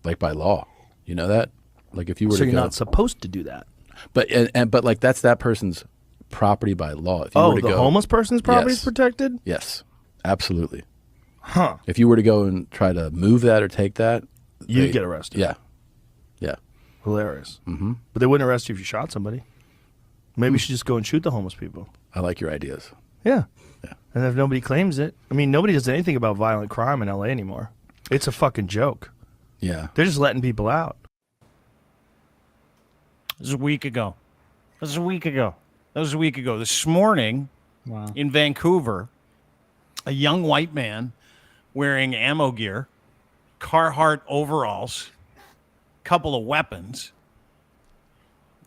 like by law. You know that? Like if you were so you're not supposed to do that. But like that's that person's property by law. If you were to the go, homeless person's property is protected? Yes, absolutely. Huh. If you were to go and try to move that or take that, you'd get arrested. Yeah. Hilarious. Mm-hmm. But they wouldn't arrest you if you shot somebody. Maybe you should just go and shoot the homeless people. I like your ideas. Yeah. And if nobody claims it, I mean, nobody does anything about violent crime in LA anymore. It's a fucking joke. Yeah. They're just letting people out. This was a week ago. This morning in Vancouver, a young white man wearing ammo gear, Carhartt overalls, couple of weapons,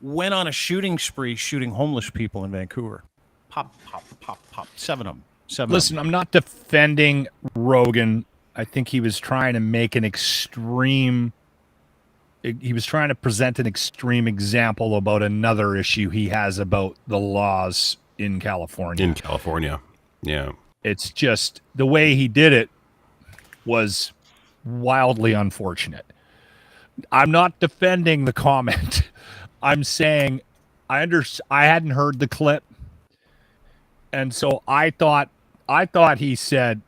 went on a shooting spree shooting homeless people in Vancouver. Pop, pop, pop, pop. 7 of them. Listen, I'm not defending Rogan. I think he was trying to make an extreme. He was trying to present an extreme example about another issue he has about the laws in California. In California, yeah. It's just the way he did it was wildly unfortunate. I'm not defending the comment. I'm saying I hadn't heard the clip, and so I thought he said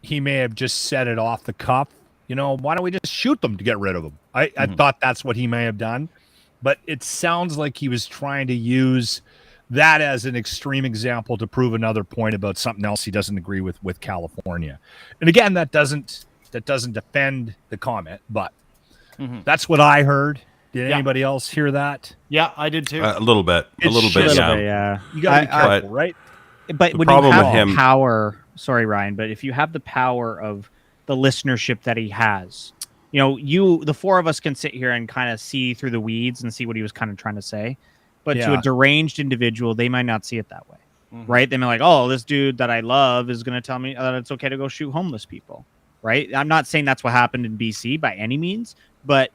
he may have just said it off the cuff. You know, why don't we just shoot them to get rid of them? I thought that's what he may have done, but it sounds like he was trying to use that as an extreme example to prove another point about something else he doesn't agree with California. And again, that doesn't defend the comment, but that's what I heard. Did anybody else hear that? Yeah, I did too. A little bit. Yeah. You got to be careful, right? But when you have power, sorry, Ryan, but if you have the power of the listenership that he has, you know, the four of us can sit here and kind of see through the weeds and see what he was kind of trying to say. But to a deranged individual, they might not see it that way, right? They may be like, oh, this dude that I love is going to tell me that it's okay to go shoot homeless people, right? I'm not saying that's what happened in BC by any means, but,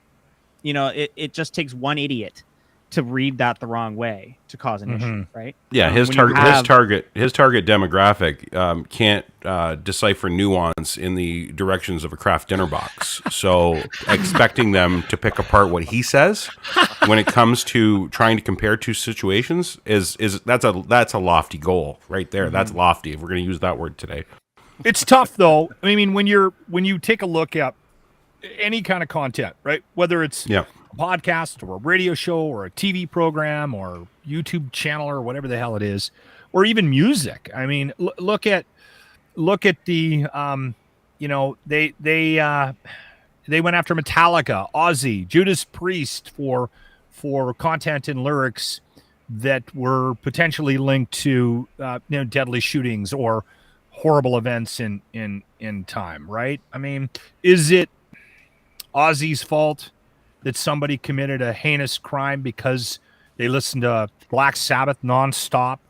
you know, it just takes one idiot to read that the wrong way to cause an issue, right? Yeah, his target demographic can't decipher nuance in the directions of a Kraft dinner box. So expecting them to pick apart what he says when it comes to trying to compare two situations is that's a lofty goal right there. That's lofty if we're going to use that word today. It's tough though. I mean, when you take a look at any kind of content, right? Whether it's a podcast or a radio show or a TV program or YouTube channel or whatever the hell it is, or even music. I mean, look at the you know, they went after Metallica, Ozzy, Judas Priest for content and lyrics that were potentially linked to deadly shootings or horrible events in time, right? I mean, is it Ozzy's fault that somebody committed a heinous crime because they listened to Black Sabbath nonstop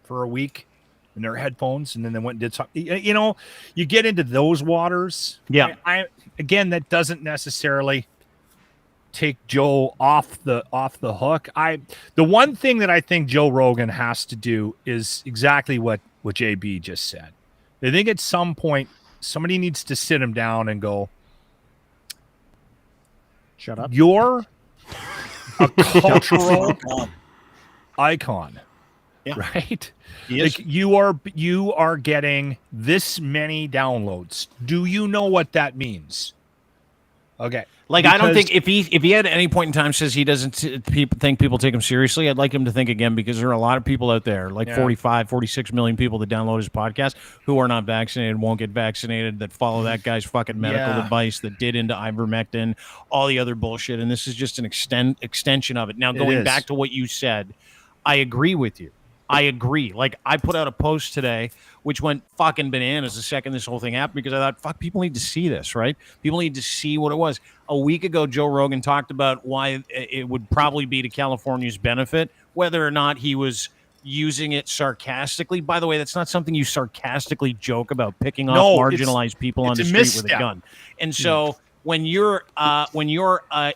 for a week in their headphones and then they went and did something? You know, you get into those waters. Yeah. Again, that doesn't necessarily take Joe off the hook. The one thing that I think Joe Rogan has to do is exactly what JB just said. I think at some point somebody needs to sit him down and go, shut up. You're a cultural icon, right? Like you are getting this many downloads. Do you know what that means? Okay. Like, I don't think if he had at any point in time says he doesn't think people take him seriously, I'd like him to think again, because there are a lot of people out there, like 45, 46 million people that download his podcast who are not vaccinated, won't get vaccinated, that follow that guy's fucking medical advice, that did into ivermectin, all the other bullshit. And this is just an extension of it. Now, going back to what you said, I agree with you. I agree. Like, I put out a post today which went fucking bananas the second this whole thing happened, because I thought, fuck, people need to see this, right? People need to see what it was. A week ago, Joe Rogan talked about why it would probably be to California's benefit, whether or not he was using it sarcastically. By the way, that's not something you sarcastically joke about, picking off marginalized people on the street with a gun. And so when you're an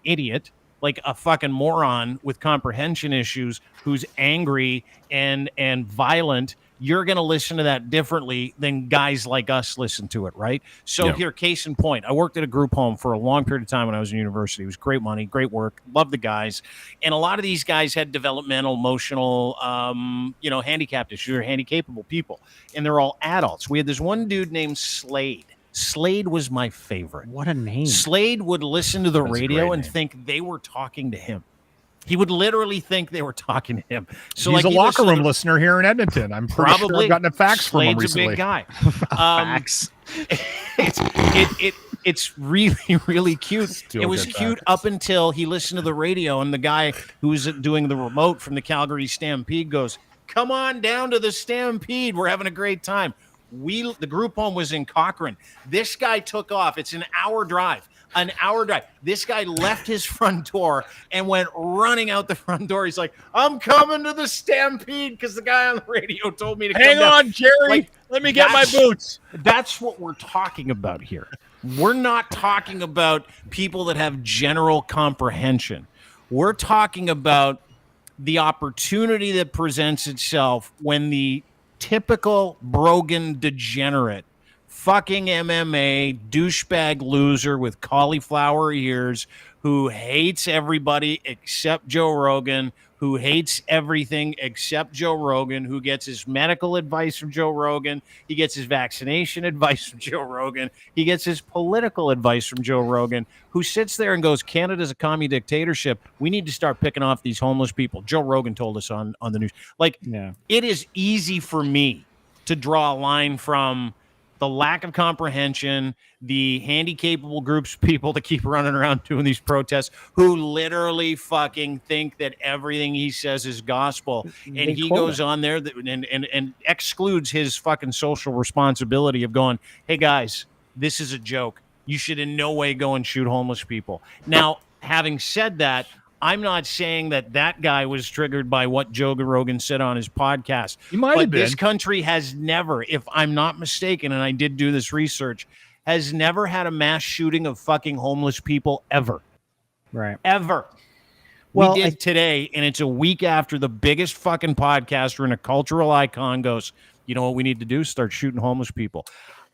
idiot, like a fucking moron with comprehension issues, who's angry and violent, you're going to listen to that differently than guys like us listen to it, right? So here, case in point, I worked at a group home for a long period of time when I was in university. It was great money, great work, loved the guys. And a lot of these guys had developmental, emotional, handicapped issues, or handy-capable people. And they're all adults. We had this one dude named Slade. Slade was my favorite. What a name. Slade would listen to the radio and think they were talking to him. He would literally think they were talking to him. So he's a locker room listener here in Edmonton. I'm pretty sure I've gotten a fax from him recently. Slade's a big guy. Fax. It's really, really cute. It was cute up until he listened to the radio, and the guy who was doing the remote from the Calgary Stampede goes, "Come on down to the Stampede. We're having a great time." The group home was in Cochrane. This guy took off. It's an hour drive. This guy left his front door and went running out the front door. He's like, I'm coming to the stampede because the guy on the radio told me to Hang come down. on, Jerry. Let me get my boots. That's what we're talking about here. We're not talking about people that have general comprehension. We're talking about the opportunity that presents itself when the typical Brogan degenerate, fucking MMA douchebag loser with cauliflower ears who hates everybody except Joe Rogan, who hates everything except Joe Rogan, who gets his medical advice from Joe Rogan, he gets his vaccination advice from Joe Rogan, he gets his political advice from Joe Rogan, who sits there and goes, Canada's a commie dictatorship. We need to start picking off these homeless people. Joe Rogan told us on the news. Like, It is easy for me to draw a line from the lack of comprehension, the handy-capable groups of people that keep running around doing these protests who literally fucking think that everything he says is gospel. And he goes on there and excludes his fucking social responsibility of going, hey, guys, this is a joke. You should in no way go and shoot homeless people. Now, having said that, I'm not saying that guy was triggered by what Joe Rogan said on his podcast. He might have been. This country has never, if I'm not mistaken, and I did do this research, has never had a mass shooting of fucking homeless people ever. Right. Ever. Well, we did today, and it's a week after the biggest fucking podcaster and a cultural icon goes, you know what we need to do? Start shooting homeless people.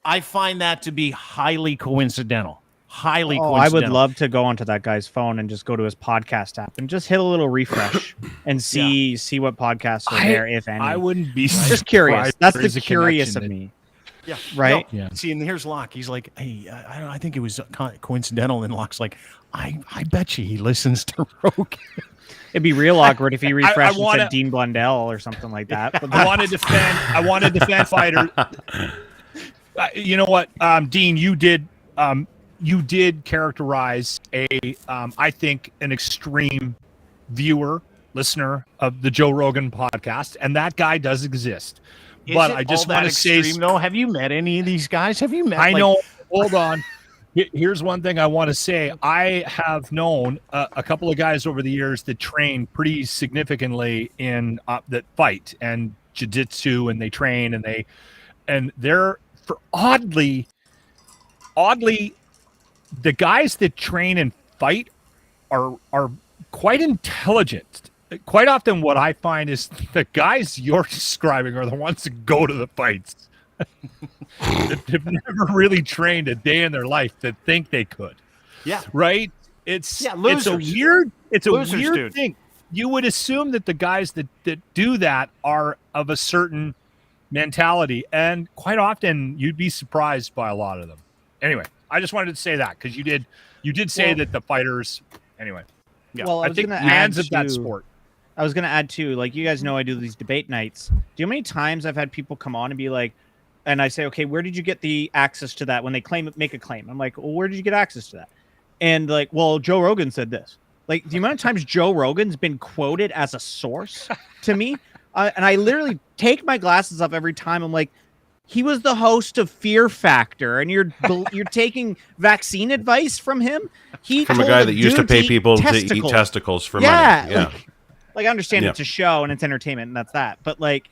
I find that to be highly coincidental. Highly coincidental. I would love to go onto that guy's phone and just go to his podcast app and just hit a little refresh and see what podcasts are there, if any. I wouldn't be just curious. That's the curious of me. Yeah. Right? No. Yeah. See, and here's Locke. He's like, hey, I think it was coincidental. And Locke's like, I bet you he listens to Rogan. It'd be real awkward if he refreshed and said Dean Blundell or something like that. But I want to defend fighters. You know what, Dean, you did characterize I think, an extreme listener of the Joe Rogan podcast, and that guy does exist. But I just want to say, though, have you met any of these guys? Have you met? I know. Hold on. Here's one thing I want to say. I have known a couple of guys over the years that train pretty significantly in that fight and jiu-jitsu, and they train and they're for oddly, the guys that train and fight are quite intelligent. Quite often what I find is the guys you're describing are the ones that go to the fights. They've never really trained a day in their life that think they could. Yeah. Right? It's a weird thing. You would assume that the guys that do that are of a certain mentality, and quite often you'd be surprised by a lot of them. Anyway, I just wanted to say that because you did say that the fighters. Anyway, yeah. Well, I think man's of that sport. I was going to add too, like, you guys know I do these debate nights. Do you know how many times I've had people come on and be like, and I say, okay, where did you get the access to that? When they make a claim, I'm like, well, where did you get access to that? And like, well, Joe Rogan said this. Like, the amount of times Joe Rogan's been quoted as a source to me, and I literally take my glasses off every time. I'm like, he was the host of Fear Factor, and you're taking vaccine advice from him. From a guy that used to pay people to eat testicles for money. Yeah. Like, I understand it's a show and it's entertainment and that's that. But like,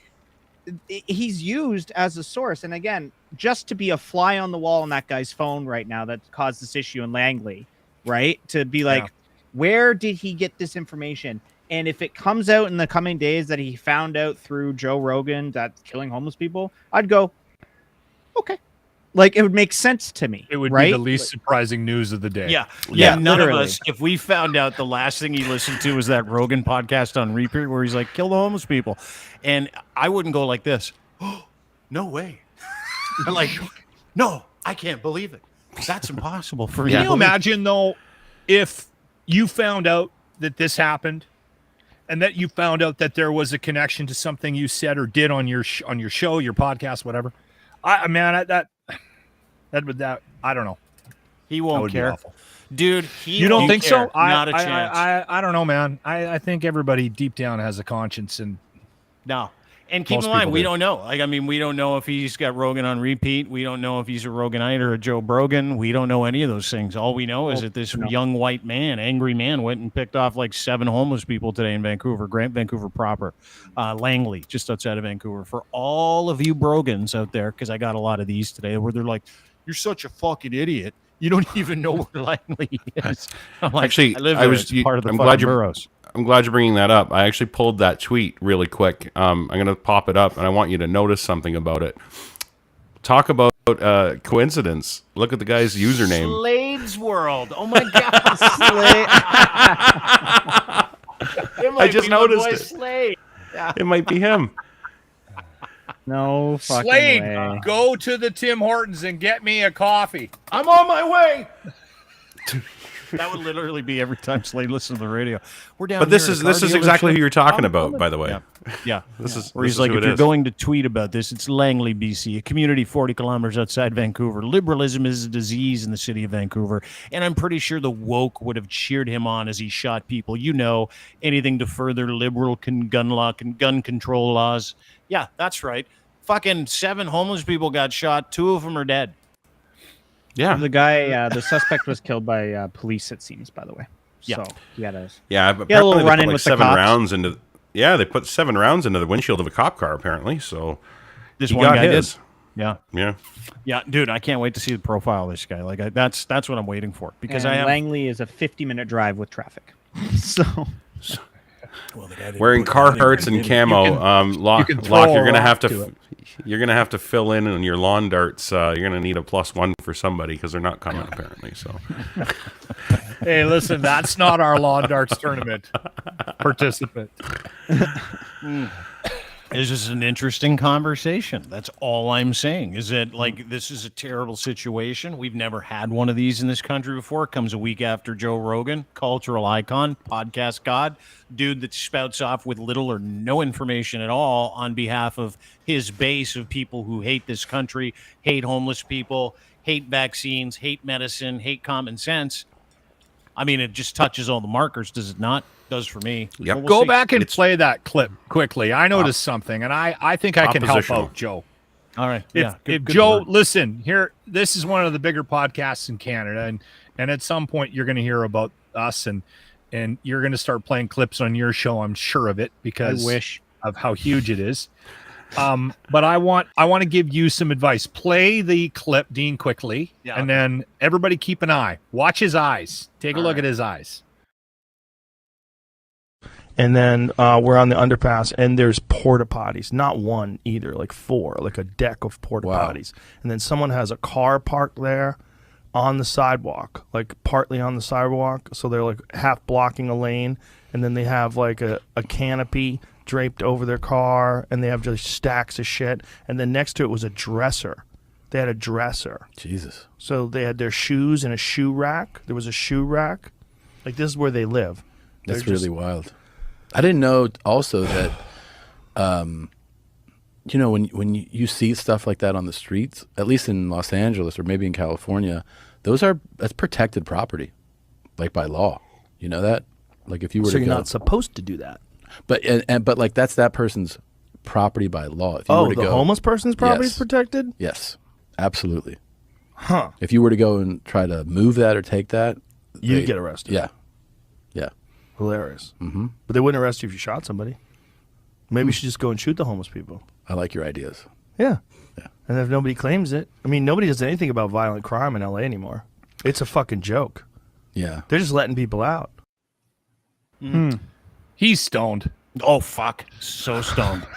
he's used as a source. And again, just to be a fly on the wall on that guy's phone right now that caused this issue in Langley, right? To be like, where did he get this information? And if it comes out in the coming days that he found out through Joe Rogan that's killing homeless people, I'd go, okay. Like, it would make sense to me. It would be the least surprising news of the day. Yeah. None of us, if we found out the last thing he listened to was that Rogan podcast on repeat where he's like, kill the homeless people. And I wouldn't go like this. Oh, no way. Like, no, I can't believe it. That's impossible for me. Can you imagine, though, if you found out that this happened and that you found out that there was a connection to something you said or did on your show, your podcast, whatever? I don't know. He won't care, dude. You don't think so? Not a chance. I don't know, man. I think everybody deep down has a conscience, and no. And keep Most in mind, people we do. don't know. Like, I mean, we don't know if he's got Rogan on repeat. We don't know if he's a Roganite or a Joe Brogan. We don't know any of those things. All we know is that this young white man, angry man, went and picked off like 7 homeless people today in Vancouver, Vancouver proper, Langley, just outside of Vancouver. For all of you Brogans out there, because I got a lot of these today, where they're like, "You're such a fucking idiot. You don't even know where Langley is." I'm like, Actually, I live I there. was. It's part of the I'm fucking glad you're. boroughs. I'm glad you're bringing that up. I actually pulled that tweet really quick. I'm going to pop it up, and I want you to notice something about it. Talk about coincidence. Look at the guy's username. Slade's World. Oh my god. I just noticed it. Slade. Yeah. It might be him. No fucking Slade, way. go to the Tim Hortons and get me a coffee. I'm on my way. That would literally be every time Slade listens to the radio. We're down. But this here is at a car this is dealership. exactly who you're talking about, by the way. Yeah. This is Where this he's is like, who if it you're is. going to tweet about this, it's Langley, BC, a community 40 kilometers outside Vancouver. Liberalism is a disease in the city of Vancouver, and I'm pretty sure the woke would have cheered him on as he shot people. You know, anything to further liberal gun law and gun control laws. Yeah, that's right. Fucking 7 homeless people got shot. 2 of them are dead. Yeah. The guy, the suspect was killed by police, it seems, by the way. Yeah. So he had a Yeah, but he had a little apparently they run-in put like with the 7 cops. rounds into. Yeah, they put 7 rounds into the windshield of a cop car, apparently. So This he one got guy his. did. Yeah. Yeah. Yeah, dude, I can't wait to see the profile of this guy. Like, that's what I'm waiting for because and I have. Langley is a 50-minute drive with traffic. So Well, the guy didn't Wearing put it on there, Carhartts and did he? camo. Lock, can throw you're a gonna have rock to. to it. You're gonna have to fill in on your lawn darts. You're gonna need a +1 for somebody because they're not coming apparently. So Hey, listen, that's not our lawn darts tournament participant. This is an interesting conversation. That's all I'm saying. Is that like this is a terrible situation. We've never had one of these in this country before. It comes a week after Joe Rogan, cultural icon, podcast god, dude that spouts off with little or no information at all on behalf of his base of people who hate this country, hate homeless people, hate vaccines, hate medicine, hate common sense. I mean, it just touches all the markers, does it not? Does for me. Yep. But we'll Go see. back and play that clip quickly. I noticed something, and I think I can help Oppositional. out Joe. All right. If, Yeah. if good Joe, word. listen here, this is one of the bigger podcasts in Canada, and at some point you're going to hear about us, and you're going to start playing clips on your show. I'm sure of it because of how huge it is. But I want to give you some advice. Play the clip, Dean, quickly, and then everybody keep an eye. Watch his eyes. Take a look at his eyes. And then we're on the underpass, and there's porta potties. Not one either, like 4, like a deck of porta potties. And then someone has a car parked there on the sidewalk, like partly on the sidewalk. So they're like half blocking a lane. And then they have like a canopy draped over their car, and they have just stacks of shit. And then next to it was a dresser. They had a dresser. Jesus. So they had their shoes in a shoe rack. There was a shoe rack. Like, this is where they live. That's They're really wild. I didn't know also that, you know, when you see stuff like that on the streets, at least in Los Angeles or maybe in California, that's protected property, like by law. You know that? Like if you were So to you're go, not supposed to do that. but but like that's that person's property by law. If you were to the go, homeless person's property is Yes. protected? Yes, absolutely. Huh. If you were to go and try to move that or take that, You'd get arrested. Yeah, yeah. Hilarious. Mm-hmm. But they wouldn't arrest you if you shot somebody. Maybe you should just go and shoot the homeless people. I like your ideas. Yeah. Yeah. And if nobody claims it, I mean, nobody does anything about violent crime in LA anymore. It's a fucking joke. Yeah. They're just letting people out. He's stoned. Oh fuck! So stoned.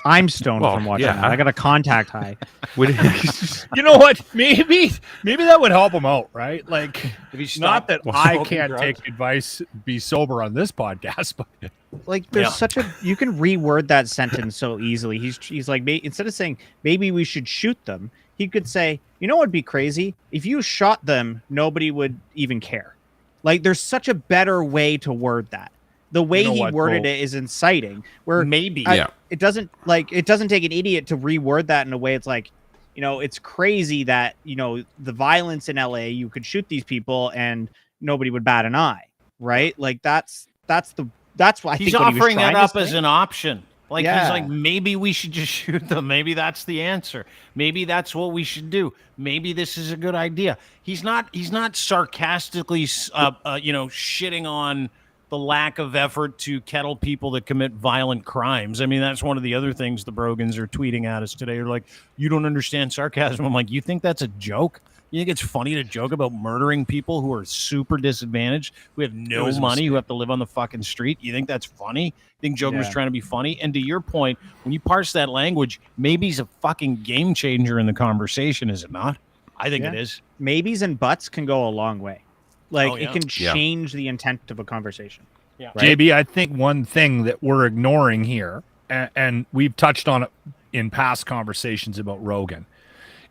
I'm stoned Well, from watching yeah. that. I got a contact high. You know what? Maybe that would help him out, right? Like, If he not stopped that I smoking can't drugs. take advice, be sober on this podcast, but Like there's Yeah. such a you can reword that sentence so easily. He's like instead of saying maybe we should shoot them, he could say, you know what would be crazy? If you shot them, nobody would even care. Like there's such a better way to word that. The way You know he what, worded Cole? it is inciting. Where Maybe. it doesn't take an idiot to reword that in a way. It's like, you know, it's crazy that, you know, the violence in LA, you could shoot these people and nobody would bat an eye, right? Like that's why I He's think what he was offering that trying to up as say. an option. Like Yeah. he's like, maybe we should just shoot them. Maybe that's the answer. Maybe that's what we should do. Maybe this is a good idea. He's not sarcastically, shitting on the lack of effort to kettle people that commit violent crimes. I mean, that's one of the other things the Brogans are tweeting at us today. They're like, you don't understand sarcasm. I'm like, you think that's a joke? You think it's funny to joke about murdering people who are super disadvantaged, who have no money, who have to live on the fucking street? You think that's funny? You think Joker was trying to be funny? And to your point, when you parse that language, maybe he's a fucking game changer in the conversation, is it not? I think it is. Maybes and buts can go a long way. Like, it can Yeah. change the intent of a conversation. Yeah. Right? JB, I think one thing that we're ignoring here, and we've touched on it in past conversations about Rogan,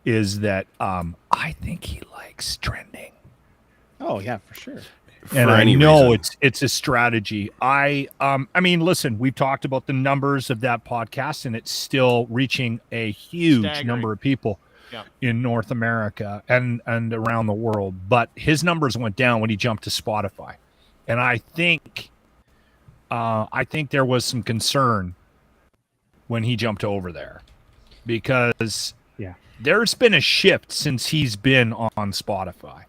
is that I think he likes trending. Oh, yeah, for sure. And For I any know reason. it's a strategy. I mean, listen, we've talked about the numbers of that podcast, and it's still reaching a huge Staggering. number of people Yeah. in North America and around the world. But his numbers went down when he jumped to Spotify, and I think there was some concern when he jumped over there, because there's been a shift since he's been on Spotify.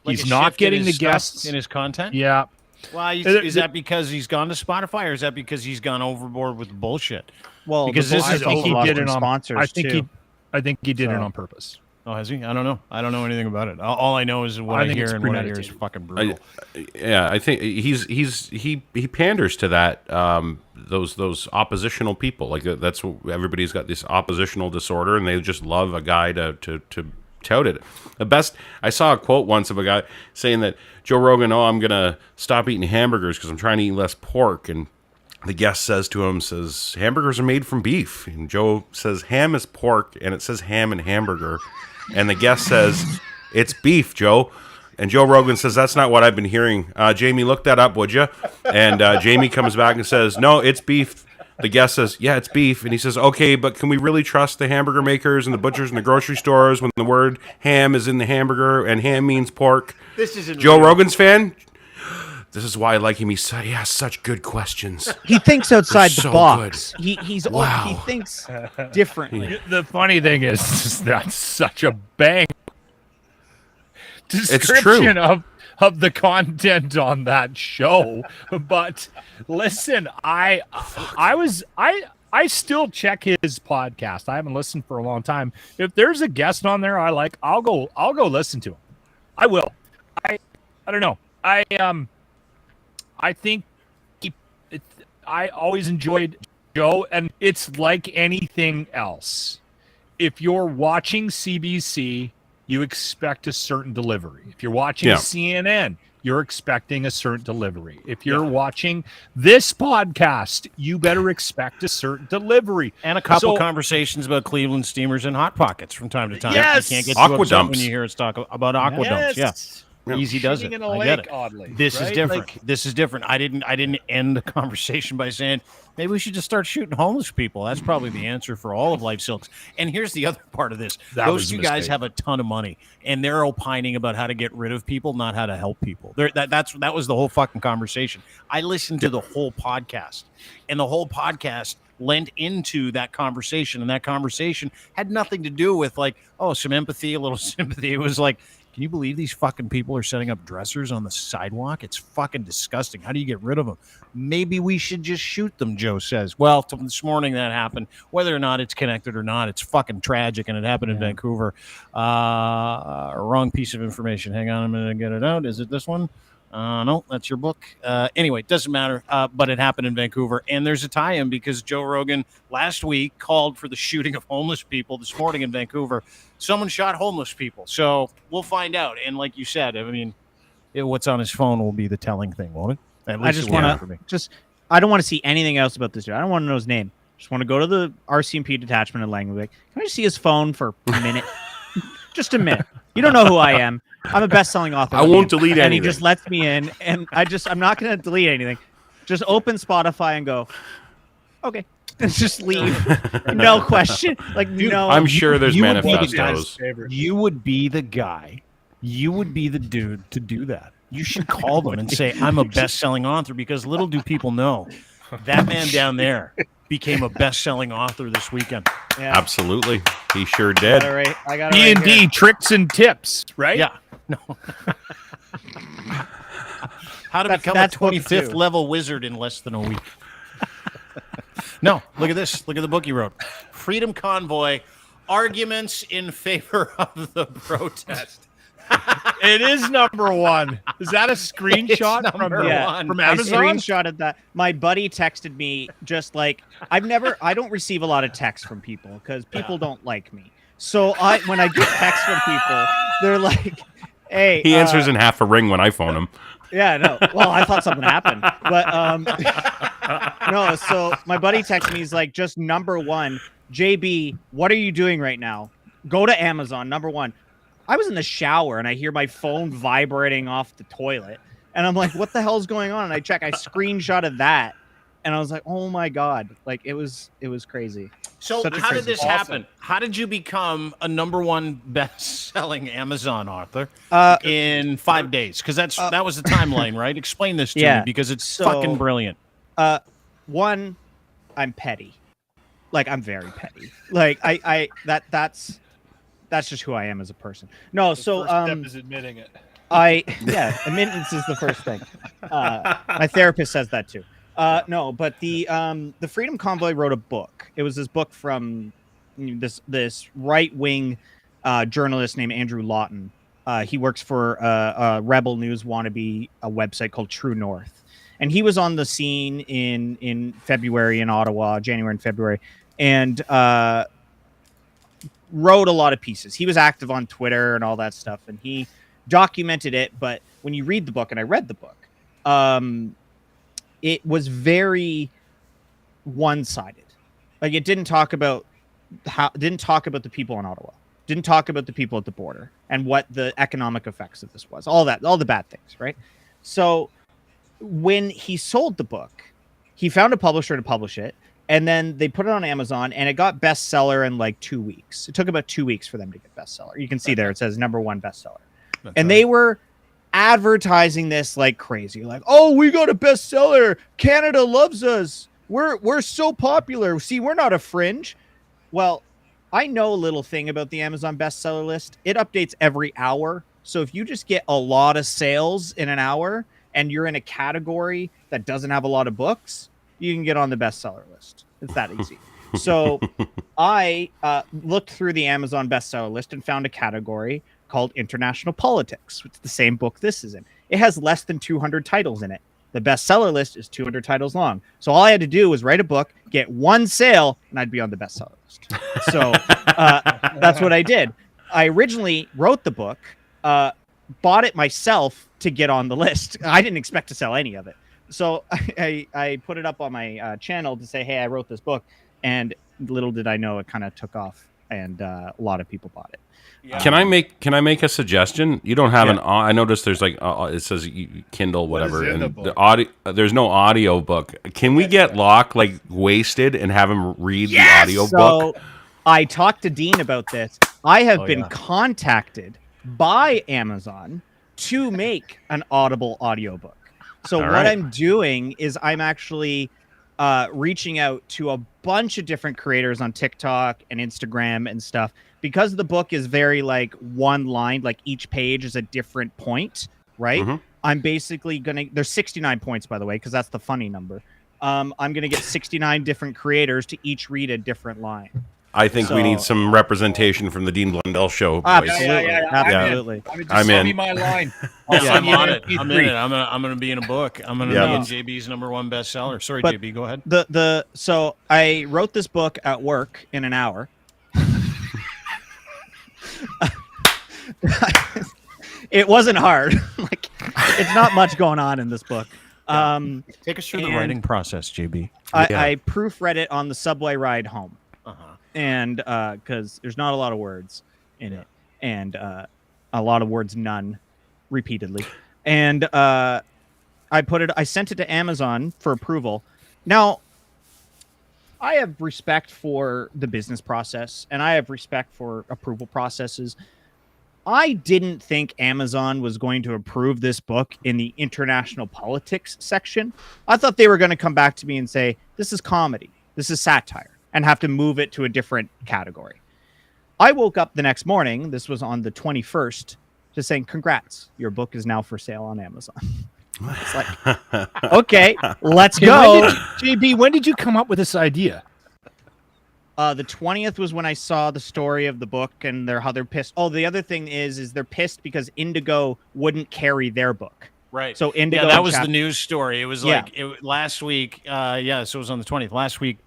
Like He's a not shift in getting the his stuff, guests in his content. Yeah. Well, is that because he's gone to Spotify, or is that because he's gone overboard with bullshit? Well, because the this bullshit is also he lost did some it on sponsors I think too. I think he did it So- on purpose. Oh, has he? I don't know. I don't know anything about it. All I know is what I I think hear, it's and what I hear is premeditated. fucking brutal. I think he panders to that those oppositional people. Like that's what everybody's got, this oppositional disorder, and they just love a guy to tout it. The best, I saw a quote once of a guy saying that Joe Rogan, I'm gonna stop eating hamburgers because I'm trying to eat less pork, and the guest says to him, hamburgers are made from beef, and Joe says ham is pork, and it says ham and hamburger, and the guest says it's beef, Joe. And Joe Rogan says, that's not what I've been hearing. Jamie, look that up, would you? And Jamie comes back and says, no, it's beef. The guest says, yeah, it's beef. And he says, okay, but can we really trust the hamburger makers and the butchers in the grocery stores when the word ham is in the hamburger and ham means pork? This isn't Joe real. Rogan's fan? This is why I like him. He asks such good questions. He thinks outside the so box. good. He Wow. thinks differently. The funny thing is that's such a bang true. description of the content on that show. But listen, I still check his podcast. I haven't listened for a long time. If there's a guest on there I like, I'll go listen to him. I will. I don't know. I think I always enjoyed Joe, and it's like anything else. If you're watching CBC, you expect a certain delivery. If you're watching CNN, you're expecting a certain delivery. If you're watching this podcast, you better expect a certain delivery. And a couple conversations about Cleveland steamers and hot pockets from time to time. Yes! You can't get Aqua too upset when dumps. you hear us talk about aqua dumps. Yeah. Easy does it. Shitting in a I get lake, it. oddly, This is right? different. Like- This is different. I didn't end the conversation by saying maybe we should just start shooting homeless people. That's probably the answer for all of life's ilks. And here's the other part of this. That Those was a two guys mistake. have a ton of money, and they're opining about how to get rid of people, not how to help people. That was the whole fucking conversation. I listened to the whole podcast, and the whole podcast lent into that conversation, and that conversation had nothing to do with like, oh, some empathy, a little sympathy. It was like, can you believe these fucking people are setting up dressers on the sidewalk? It's fucking disgusting. How do you get rid of them? Maybe we should just shoot them, Joe says. Well, this morning that happened. Whether or not it's connected or not, it's fucking tragic, and it happened in Vancouver. Wrong piece of information. Hang on, I'm going to get it out. Is it this one? No, that's your book. Anyway, it doesn't matter, but it happened in Vancouver. And there's a tie-in because Joe Rogan last week called for the shooting of homeless people. This morning in Vancouver, someone shot homeless people. So we'll find out. And like you said, I mean, what's on his phone will be the telling thing, won't it? At least I just it will want for me. to I don't want to see anything else about this dude. I don't want to know his name. Just want to go to the RCMP detachment in Langley. Like, can I just see his phone for a minute? Just a minute. You don't know who I am. I'm a best-selling author. I won't delete and anything. he just lets me in, and I'm not going to delete anything. Just open Spotify and go, okay. And just leave. No question. Like, no. I'm sure there's you would be the manifestos. You would be the guy. You would be the dude to do that. You should call them and say, I'm a best-selling author, because little do people know That man down there became a best-selling author this weekend. Yeah. Absolutely. He sure did. I got it right D&D here. tricks and tips, right? Yeah. No. How to become a that's book 25th two. level wizard in less than a week. No, look at this. Look at the book he wrote. Freedom Convoy, Arguments in Favor of the Protest. It is number one. Is that a screenshot It's number one. from I Amazon? screenshotted that. My buddy texted me just like I don't receive a lot of texts from people because people don't like me. So when I get texts from people, they're like, "Hey," He answers in half a ring when I phone him. Yeah, no. Well, I thought something happened, but no. So my buddy texted me. He's like, "Just number one, JB, what are you doing right now? Go to Amazon. Number one." I was in the shower and I hear my phone vibrating off the toilet, and I'm like, "What the hell's going on?" And I screenshotted that, and I was like, "Oh my god!" Like it was crazy. So Such a how did crazy this awesome. happen? How did you become a number one best-selling Amazon author in 5 days? Because that was the timeline, right? Explain this to me because it's fucking brilliant. One, I'm petty. Like I'm very petty. Like that's just who I am as a person. No, so First step is admitting it. admittance is the first thing. My therapist says that too. No, but the Freedom Convoy wrote a book. It was this book from this right-wing journalist named Andrew Lawton. He works for a Rebel News wannabe, a website called True North. And he was on the scene in February in Ottawa, January and February, and wrote a lot of pieces. He was active on Twitter and all that stuff, and he documented it. But when you read the book, and I read the book, it was very one-sided. Like it didn't talk about the people in Ottawa, didn't talk about the people at the border and what the economic effects of this was. All the bad things, right? So when he sold the book, he found a publisher to publish it, and then they put it on Amazon, and it got bestseller in like 2 weeks. It took about 2 weeks for them to get bestseller. You can see there it says number one bestseller, and they were advertising this like crazy, like, "Oh, we got a bestseller! Canada loves us. We're so popular. See, we're not a fringe." Well, I know a little thing about the Amazon bestseller list. It updates every hour. So if you just get a lot of sales in an hour and you're in a category that doesn't have a lot of books, you can get on the bestseller list. It's that easy. So I looked through the Amazon bestseller list and found a category called International Politics, which is the same book this is in. It has less than 200 titles in it. The bestseller list is 200 titles long. So all I had to do was write a book, get one sale, and I'd be on the bestseller list. So that's what I did. I originally wrote the book, bought it myself to get on the list. I didn't expect to sell any of it. So I put it up on my channel to say, "Hey, I wrote this book." And little did I know it kind of took off, and a lot of people bought it. Yeah. Can I make a suggestion? You don't have I noticed there's like it says Kindle whatever, What is in and the the book? audio. There's no audio book. Can we get Locke like wasted and have him read the audio book? So I talked to Dean about this. I have been contacted by Amazon to make an Audible audiobook. So All what right. I'm doing is I'm actually reaching out to a bunch of different creators on TikTok and Instagram and stuff, because the book is very like one line, like each page is a different point, right? Mm-hmm. I'm basically there's 69 points, by the way, because that's the funny number. I'm gonna get 69 different creators to each read a different line. I think we need some representation from the Dean Blundell show. Boys. Absolutely, absolutely. I'm Send me in. my line. I'm on it. MP3. I'm in it. I'm gonna be in a book. I'm gonna be in JB's number one bestseller. Sorry, But JB, go ahead. So I wrote this book at work in an hour. It wasn't hard. Like it's not much going on in this book. Take us through the writing process, JB. I proofread it on the subway ride home. And because there's not a lot of words in it, and a lot of words none repeatedly, and I sent it to Amazon for approval. Now I have respect for the business process, and I have respect for approval processes. I didn't think Amazon was going to approve this book in the international politics section. I thought they were going to come back to me and say, this is comedy, this is satire, and have to move it to a different category. I woke up the next morning, this was on the 21st, just saying, congrats, your book is now for sale on Amazon. It's like, okay, let's go. JB, when did you come up with this idea? The 20th was when I saw the story of the book and how they're pissed. Oh, the other thing is they're pissed because Indigo wouldn't carry their book. Right. So Indigo. Yeah, that was the news story. It was Yeah. like last week. So it was on the 20th. Last week,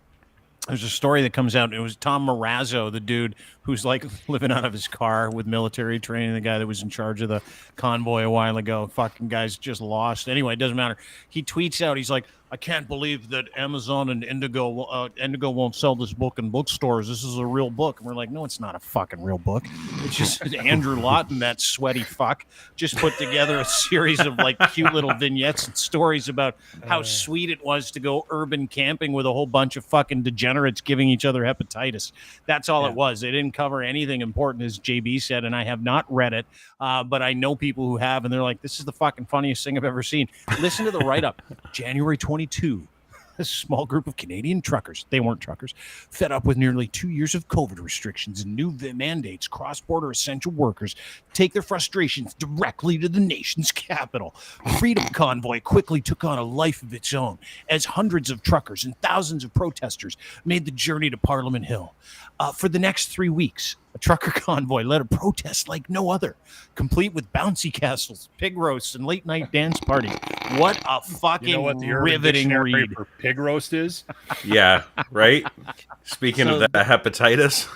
there's a story that comes out. It was Tom Marazzo, the dude who's like living out of his car with military training, the guy that was in charge of the convoy a while ago. Fucking guy's just lost. Anyway, it doesn't matter. He tweets out, he's like, I can't believe that Amazon and Indigo won't sell this book in bookstores. This is a real book. And we're like, no, it's not a fucking real book. It's just Andrew Lawton, that sweaty fuck, just put together a series of like cute little vignettes and stories about how sweet it was to go urban camping with a whole bunch of fucking degenerates giving each other hepatitis. That's all it was. They didn't cover anything important, as JB said, and I have not read it, but I know people who have, and they're like, this is the fucking funniest thing I've ever seen. Listen to the write-up. January 22, a small group of Canadian truckers, they weren't truckers, fed up with nearly 2 years of COVID restrictions and new mandates, cross-border essential workers take their frustrations directly to the nation's capital. Freedom Convoy quickly took on a life of its own as hundreds of truckers and thousands of protesters made the journey to Parliament Hill. For the next 3 weeks, a trucker convoy led a protest like no other, complete with bouncy castles, pig roasts, and late-night dance parties. What a fucking You know what the Urban riveting Dictionary read. for pig roast is? Yeah, right. Speaking of the hepatitis,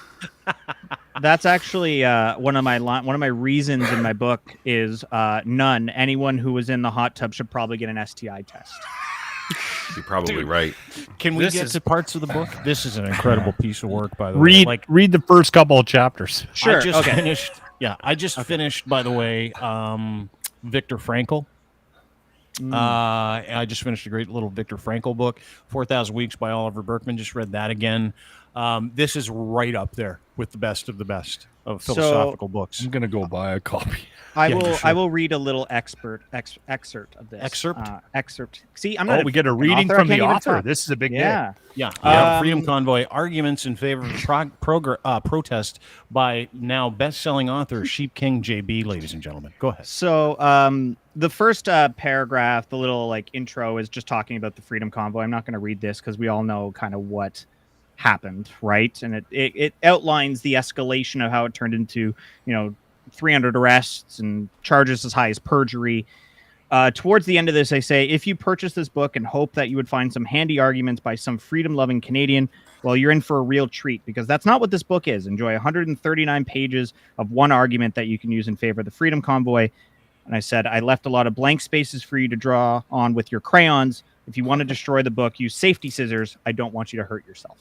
That's actually one of my reasons in my book is none. Anyone who was in the hot tub should probably get an STI test. you're probably right. Can we This get is- to parts of the book? This is an incredible piece of work, by the way. Read the first couple of chapters. Sure. I just okay. finished. Yeah, I just finished. By the way, Viktor Frankl. I just finished a great little Viktor Frankl book, 4,000 Weeks by Oliver Berkman. Just read that again. This is right up there with the best of philosophical books. I'm gonna go buy a copy. I Yeah, will. you should. I will read a little excerpt of this. Excerpt. See, I'm not. We get a fucking reading author. I from the can't even author. talk. This is a big Yeah. Yeah, Freedom Convoy, arguments in favor of protest by now best-selling author Sheep King JB, ladies and gentlemen. Go ahead. So the first paragraph, the little like intro, is just talking about the Freedom Convoy. I'm not going to read this because we all know kind of what happened, right? And it outlines the escalation of how it turned into 300 arrests and charges as high as perjury. Towards the end of this, I say, if you purchase this book and hope that you would find some handy arguments by some freedom-loving Canadian, well, you're in for a real treat, because that's not what this book is. Enjoy 139 pages of one argument that you can use in favor of the Freedom Convoy. And I said, I left a lot of blank spaces for you to draw on with your crayons. If you want to destroy the book, use safety scissors. I don't want you to hurt yourself.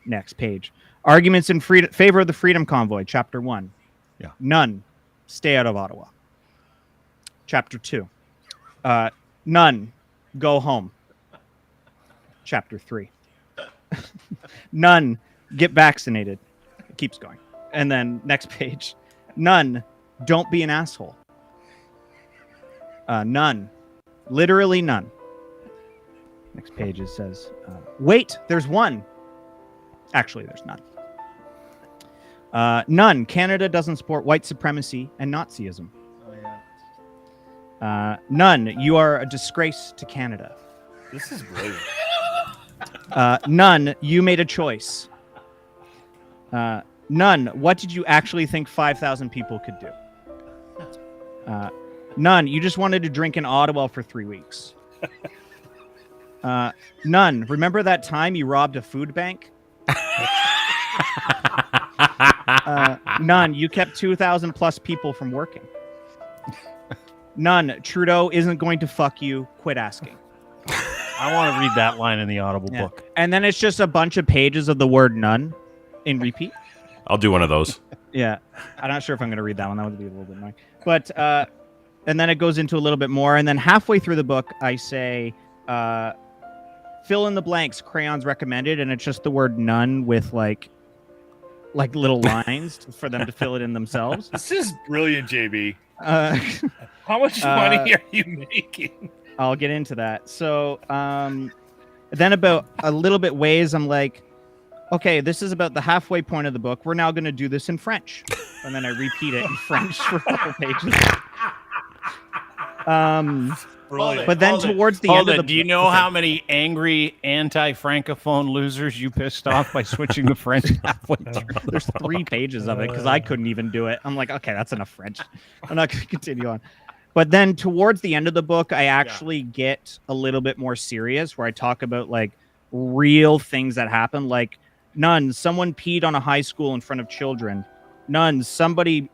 Next page. Arguments in favor of the Freedom Convoy, Chapter 1. Yeah. None. Stay out of Ottawa. Chapter 2. None. Go home. Chapter 3. None. Get vaccinated. It keeps going. And then next page. None. Don't be an asshole. None. Literally none. Next page it says, wait, there's one. Actually, there's none. None. Canada doesn't support white supremacy and Nazism. None. You are a disgrace to Canada. This is brilliant. None. You made a choice. None. What did you actually think 5,000 people could do? None. You just wanted to drink in Ottawa for 3 weeks. None. Remember that time you robbed a food bank? None. You kept 2,000 plus people from working. None. Trudeau isn't going to fuck you. Quit asking. I want to read that line in the Audible book. And then it's just a bunch of pages of the word none in repeat. I'll do one of those. Yeah. I'm not sure if I'm going to read that one. That would be a little bit annoying. But, and then it goes into a little bit more. And then halfway through the book, I say, fill in the blanks, crayons recommended. And it's just the word none with like like little lines for them to fill it in themselves. This is brilliant, JB. Uh, How much money are you making? I'll get into that. So then about a little bit ways, I'm like, okay, this is about the halfway point of the book. We're now going to do this in French. And then I repeat it in French for a couple pages. But then towards the end of the do you know how many angry anti-francophone losers you pissed off by switching to French halfway through? There's 3 pages of it because I couldn't even do it. I'm like, okay, that's enough French. I'm not going to continue on. But then towards the end of the book, I actually get a little bit more serious where I talk about like real things that happen. Like someone peed on a high school in front of children. Somebody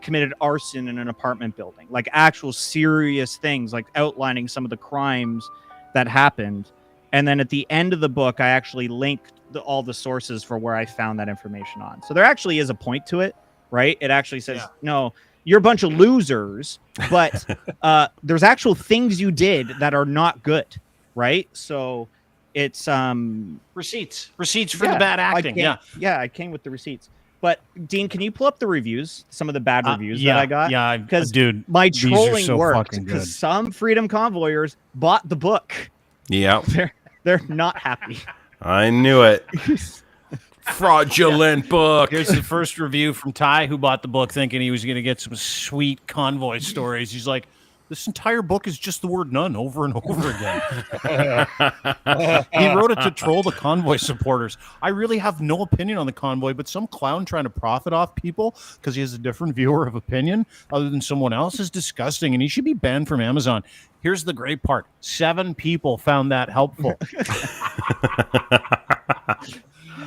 committed arson in an apartment building. Like actual serious things, like outlining some of the crimes that happened. And then at the end of the book, I actually linked all the sources for where I found that information on. So there actually is a point to it, right? It actually says, no, you're a bunch of losers, but there's actual things you did that are not good, right? So it's receipts for the bad acting. I came with the receipts. But Dean, can you pull up the reviews? Some of the bad reviews that I got. Yeah, because dude, my these are trolling so worked fucking because good. some freedom convoyers bought the book. Yeah, they're not happy. I knew it. Fraudulent book. Here's the first review from Ty, who bought the book thinking he was going to get some sweet convoy stories. He's like, this entire book is just the word none over and over again. He wrote it to troll the convoy supporters. I really have no opinion on the convoy, but some clown trying to profit off people because he has a different viewer of opinion other than someone else is disgusting, and he should be banned from Amazon. Here's the great part. 7 people found that helpful.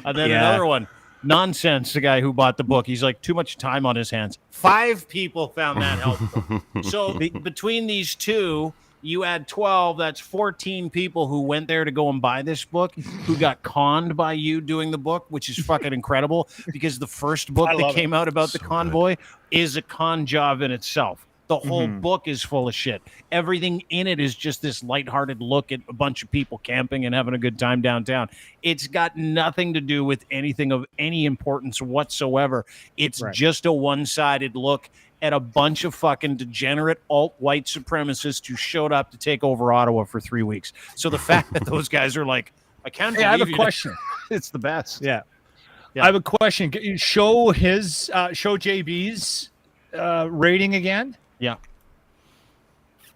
And then another one. Nonsense, the guy who bought the book. He's like, too much time on his hands. 5 people found that helpful. So between these two, you add 12. That's 14 people who went there to go and buy this book, who got conned by you doing the book, which is fucking incredible because the first book that came out about the convoy is a con job in itself. The whole book is full of shit. Everything in it is just this lighthearted look at a bunch of people camping and having a good time downtown. It's got nothing to do with anything of any importance whatsoever. It's just a one-sided look at a bunch of fucking degenerate alt-white supremacists who showed up to take over Ottawa for 3 weeks. So the fact that those guys are like, I can't believe I have a question. It's the best. Yeah. I have a question. Can you show JB's rating again? Yeah.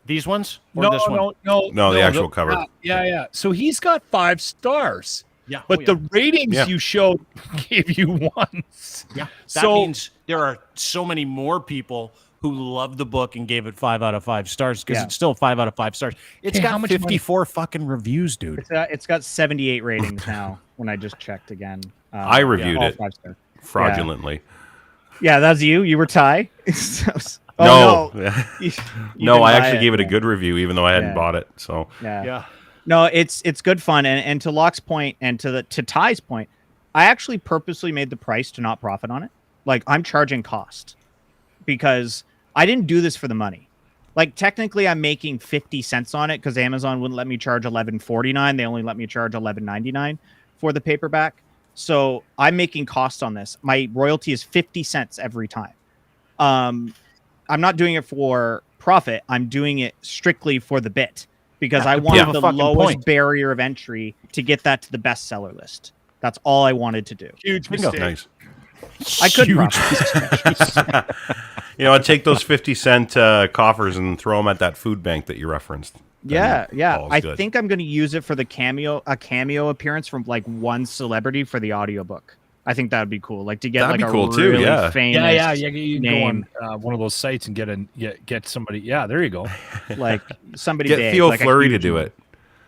These ones? Or No, this one? No, the actual cover. Yeah. So he's got 5 stars. Yeah. But the ratings you showed gave you 1s. Yeah. That means there are so many more people who loved the book and gave it 5 out of 5 stars because it's still 5 out of 5 stars. It's got 54 fucking reviews, dude. It's got 78 ratings now when I just checked again. I reviewed it 5 stars. fraudulently. Yeah, that's you. You were Ty. No, no, I actually gave it a good review, even though I hadn't bought it. So no, it's good fun, and to Locke's point, and to Ty's point, I actually purposely made the price to not profit on it. Like I'm charging cost because I didn't do this for the money. Like technically, I'm making 50 cents on it because Amazon wouldn't let me charge $11.49. They only let me charge $11.99 for the paperback. So I'm making cost on this. My royalty is 50 cents every time. I'm not doing it for profit. I'm doing it strictly for the bit because I wanted the lowest barrier of entry to get that to the bestseller list. That's all I wanted to do. Huge mistake. Nice. I could profit. I'd take those 50-cent coffers and throw them at that food bank that you referenced. Yeah. I think I'm going to use it for a cameo appearance from like one celebrity for the audiobook. I think that would be cool. Like to get That'd like be cool a too, really yeah. famous You can go on one of those sites and get somebody. Yeah, there you go. Like somebody Get big, Theo like Fleury to do it.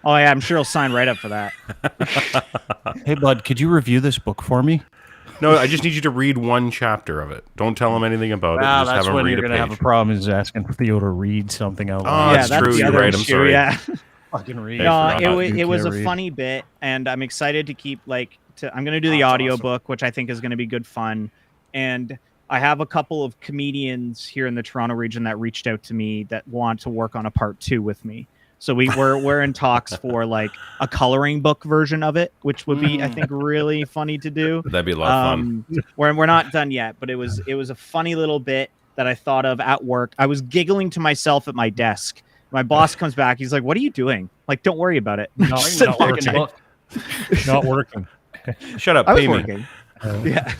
Oh yeah, I'm sure he'll sign right up for that. Hey bud, could you review this book for me? No, I just need you to read one chapter of it. Don't tell him anything about it. Just That's have him when read you're a going to page. have a problem is asking for Theo to read something out Oh, loud. that's true. You're right. I'm sorry. Yeah. Fucking read. No, it was a funny bit, and I'm excited to keep I'm going to do the audiobook, which I think is going to be good fun. And I have a couple of comedians here in the Toronto region that reached out to me that want to work on a part 2 with me. So we're in talks for like a coloring book version of it, which would be I think really funny to do. That'd be a lot of fun. We're not done yet, but it was a funny little bit that I thought of at work. I was giggling to myself at my desk. My boss comes back. He's like, "What are you doing? Like, don't worry about it." Not working. Not working. Shut up, I was pay me. working. Yeah.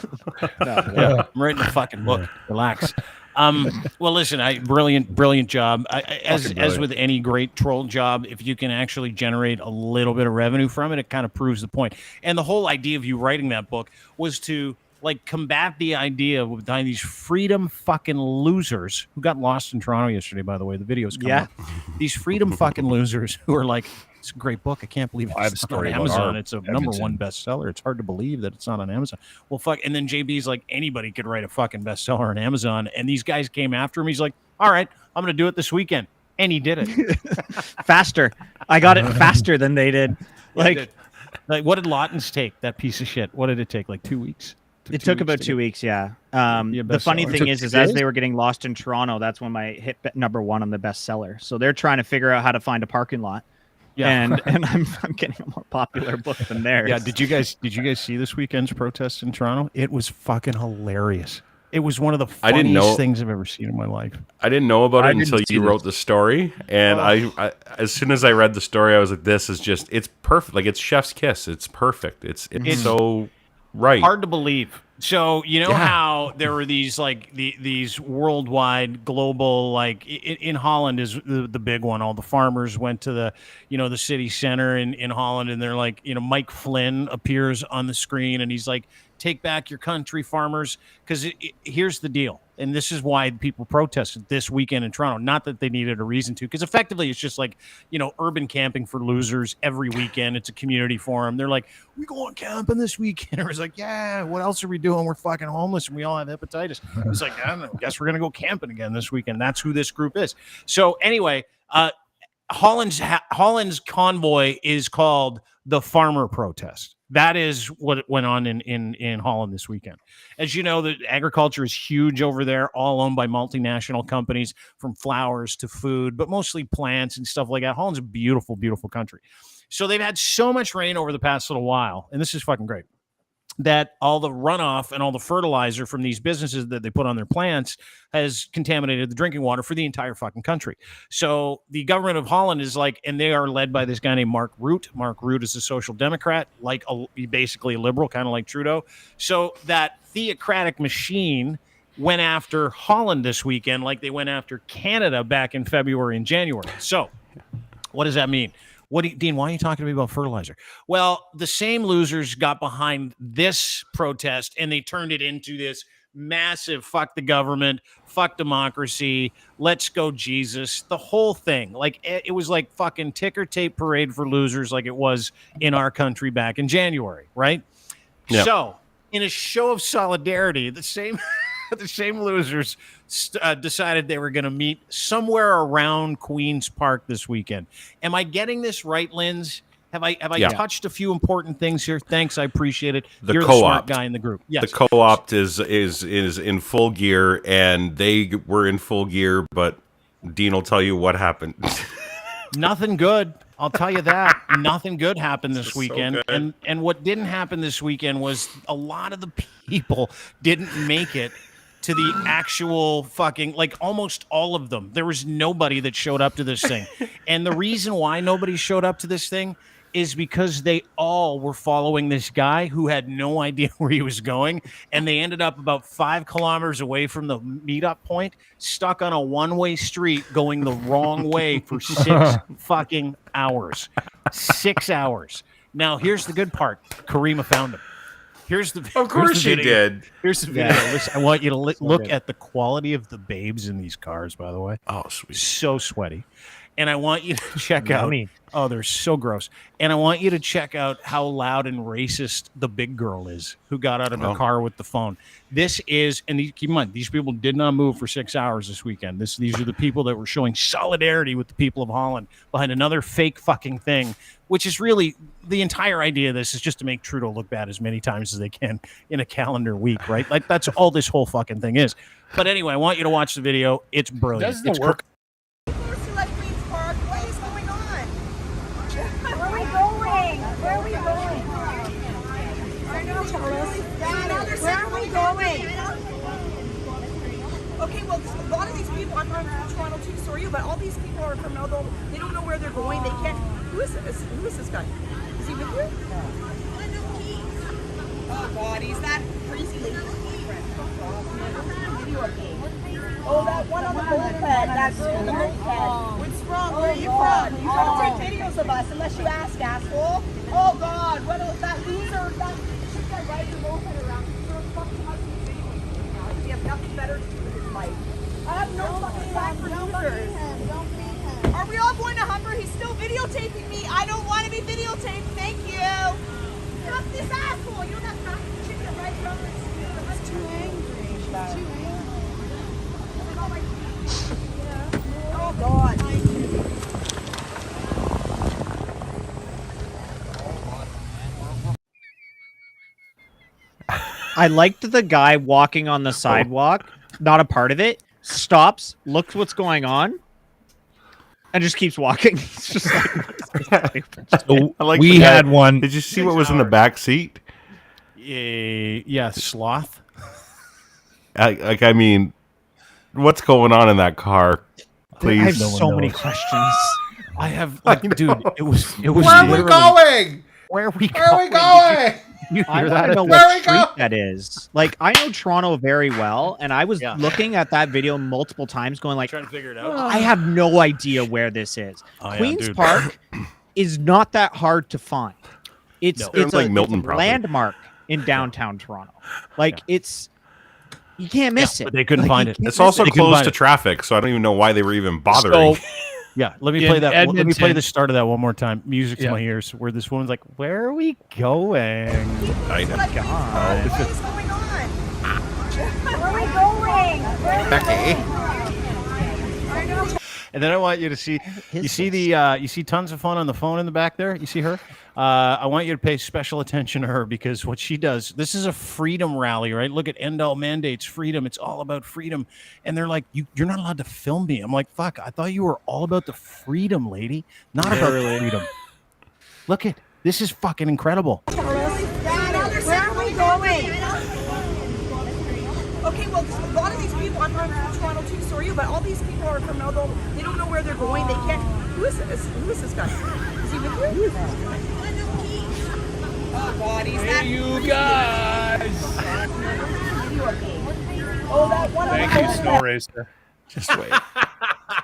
Yeah, I'm writing a fucking book. Relax. Well, listen, brilliant job. As with any great troll job, if you can actually generate a little bit of revenue from it, it kind of proves the point. And the whole idea of you writing that book was to like combat the idea of behind these freedom fucking losers who got lost in Toronto yesterday. By the way, the video's coming up. These freedom fucking losers who are like, it's a great book. I can't believe it's not on Amazon. It's a #1 bestseller. It's hard to believe that it's not on Amazon. Well, fuck. And then JB's like, anybody could write a fucking bestseller on Amazon. And these guys came after him. He's like, all right, I'm going to do it this weekend. And he did it. Faster. I got it faster than they did. Like, what did Lawton's take? That piece of shit. What did it take? Like 2 weeks? It took about 2 weeks, yeah. The funny thing is as they were getting lost in Toronto, that's when my hit #1 on the bestseller. So they're trying to figure out how to find a parking lot. Yeah, and I'm getting a more popular book than theirs. Yeah, did you guys see this weekend's protests in Toronto? It was fucking hilarious. It was one of the funniest things I've ever seen in my life. I didn't know about it until you wrote the story, and I as soon as I read the story, I was like, "This is it's perfect. Like it's chef's kiss. It's perfect. It's so right. Hard to believe." So you know how there were these like these worldwide global like in Holland is the big one. All the farmers went to the city center in Holland, and they're like Mike Flynn appears on the screen, and he's like, "Take back your country, farmers," because here's the deal, and this is why people protested this weekend in Toronto. Not that they needed a reason to, because effectively it's just like urban camping for losers every weekend. It's a community forum. They're like, "We going camping this weekend?" Or it's like, "Yeah, what else are we doing? We're fucking homeless and we all have hepatitis." It's like, I don't know. Guess we're gonna go camping again this weekend. That's who this group is. So anyway, Holland's convoy is called the Farmer Protest. That is what went on in Holland this weekend. As you know, the agriculture is huge over there, all owned by multinational companies, from flowers to food, but mostly plants and stuff like that. Holland's a beautiful, beautiful country. So they've had so much rain over the past little while, and this is fucking great, that all the runoff and all the fertilizer from these businesses that they put on their plants has contaminated the drinking water for the entire fucking country. So the government of Holland is like, and they are led by this guy named Mark Rutte. Mark Rutte is a social democrat, like basically a liberal, kind of like Trudeau. So that theocratic machine went after Holland this weekend like they went after Canada back in February and January. So what does that mean? Dean, why are you talking to me about fertilizer? Well, the same losers got behind this protest and they turned it into this massive fuck the government, fuck democracy, let's go Jesus, the whole thing. Like it was like fucking ticker tape parade for losers like it was in our country back in January, right? Yep. So in a show of solidarity, the same losers decided they were going to meet somewhere around Queen's Park this weekend. Am I getting this right, Linz? Have I touched a few important things here? Thanks, I appreciate it. You're the smart guy in the group. Yes. The co-opt is in full gear, and they were in full gear, but Dean will tell you what happened. Nothing good. I'll tell you that. Nothing good happened this weekend. So and what didn't happen this weekend was a lot of the people didn't make it to the actual fucking, like almost all of them. There was nobody that showed up to this thing. And the reason why nobody showed up to this thing is because they all were following this guy who had no idea where he was going. And they ended up about 5 kilometers away from the meetup point, stuck on a one-way street going the wrong way for 6 fucking hours. 6 hours. Now, here's the good part. Karima found him. Of course she did. Here's the video. Listen, I want you to look at the quality of the babes in these cars, by the way. Oh, sweet. So sweaty. And I want you to check out. Oh, they're so gross. And I want you to check out how loud and racist the big girl is who got out of her car with the phone. This is, and keep in mind, these people did not move for 6 hours this weekend. These are the people that were showing solidarity with the people of Holland behind another fake fucking thing, which is really the entire idea of this is just to make Trudeau look bad as many times as they can in a calendar week, right? Like that's all this whole fucking thing is. But anyway, I want you to watch the video. It's brilliant. Doesn't it's work. these people, I'm from Toronto too, so are you, but all these people are from Melbourne. They don't know where they're going. They can't. Who is this? Who is this guy? Is he with you? Oh God, he's that crazy lady. Oh, that one on the moped, that girl on the moped. What's wrong? Where are you from? You don't take videos of us unless you ask, asshole. Oh God, what is that loser? That shit guy riding the moped around. You're fucking up these videos now. You have nothing better to do with his life. I have no fucking time for losers. Are we all going to Humber? He's still videotaping me. I don't want to be videotaped. Thank you. Fuck this asshole. You don't have time for shit that rides around this. She's too angry. She's too angry. Oh God. I liked the guy walking on the sidewalk, not a part of it, stops, looks what's going on, and just keeps walking. It's just like, So I like we the guy- had one. Did you see what was in the back seat? Yeah, sloth. I mean, what's going on in that car? I have Please. so many questions. I have, like, dude. It was. Where are we going? Where are we Where are we going? going? You I hear want to that? know Where what we go? street that is. Like, I know Toronto very well, and I was Yeah. looking at that video multiple times, going like, Trying to figure it out. I have no idea where this is. Oh, yeah, Queens dude. Park is not that hard to find. It's No. it's Like a, Milton, it's a probably. landmark in downtown Toronto. Like it's you can't miss it. But they couldn't Like, find you it. can't It's miss also They couldn't closed find to it. traffic, so I don't even know why they were even bothering. So Yeah, let me In play that. Let me play Edmonton- the start of that one more time. Music to Yeah. my ears. Where this woman's like, "Where are we going?" I know. What is going on? Where are we going? And then I want you to see. You see you see tons of fun on the phone in the back there. You see her. I want you to pay special attention to her because what she does. This is a freedom rally, right? Look at End All Mandates, freedom. It's all about freedom. And they're like, you're not allowed to film me. I'm like, fuck. I thought you were all about the freedom, lady, not about the freedom. Look at this is fucking incredible. Where are we going? Okay, well, a lot of these people, I'm from Toronto too, so are you, but all these people are from Melbourne. They don't know where they're going. They can't. Who is this? Who is this guy? Is he with you? Oh God, he's that. you guys. Oh, that one on the Thank you, moped. Snow Racer. Just wait.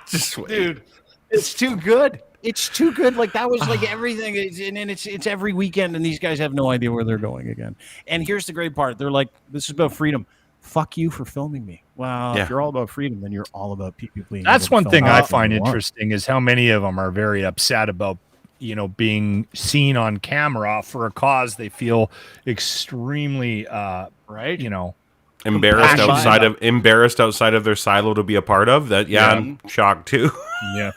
Just wait. Dude, it's too good. It's too good. Like that was like everything. And it's every weekend, and these guys have no idea where they're going again. And here's the great part: they're like, "This is about freedom." Fuck you for filming me. Well, Yeah. if you're all about freedom, then you're all about people being. That's able to one film thing I anything find they want. interesting is how many of them are very upset about, being seen on camera for a cause they feel extremely, right? Embarrassed outside of their silo to be a part of. That I'm shocked too. Yeah.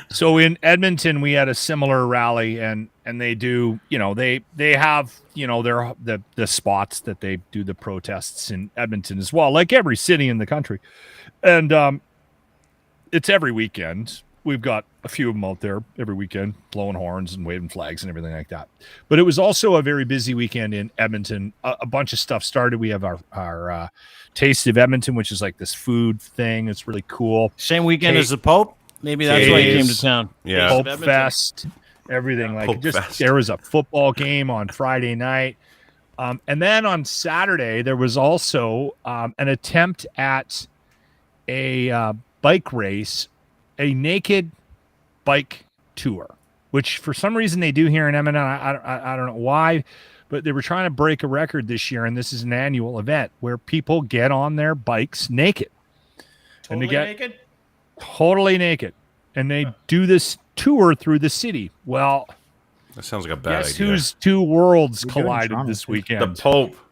So in Edmonton, we had a similar rally, and they do, they have, their the spots that they do the protests in Edmonton as well, like every city in the country, and it's every weekend. We've got a few of them out there every weekend, blowing horns and waving flags and everything like that. But it was also a very busy weekend in Edmonton. A bunch of stuff started. We have our Taste of Edmonton, which is like this food thing. It's really cool. Same weekend as the Pope. Maybe that's why he came to town. Yeah. Pope Fest, everything. Like Pope Fest. there was a football game on Friday night. And then on Saturday, there was also an attempt at a bike race, a naked bike tour, which for some reason they do here in Edmonton. I don't know why, but they were trying to break a record this year, and this is an annual event where people get on their bikes naked. And they get naked? totally naked, and they do this tour through the city. Well, That sounds like a bad guess idea. whose two worlds We're doing collided Toronto, this too. weekend?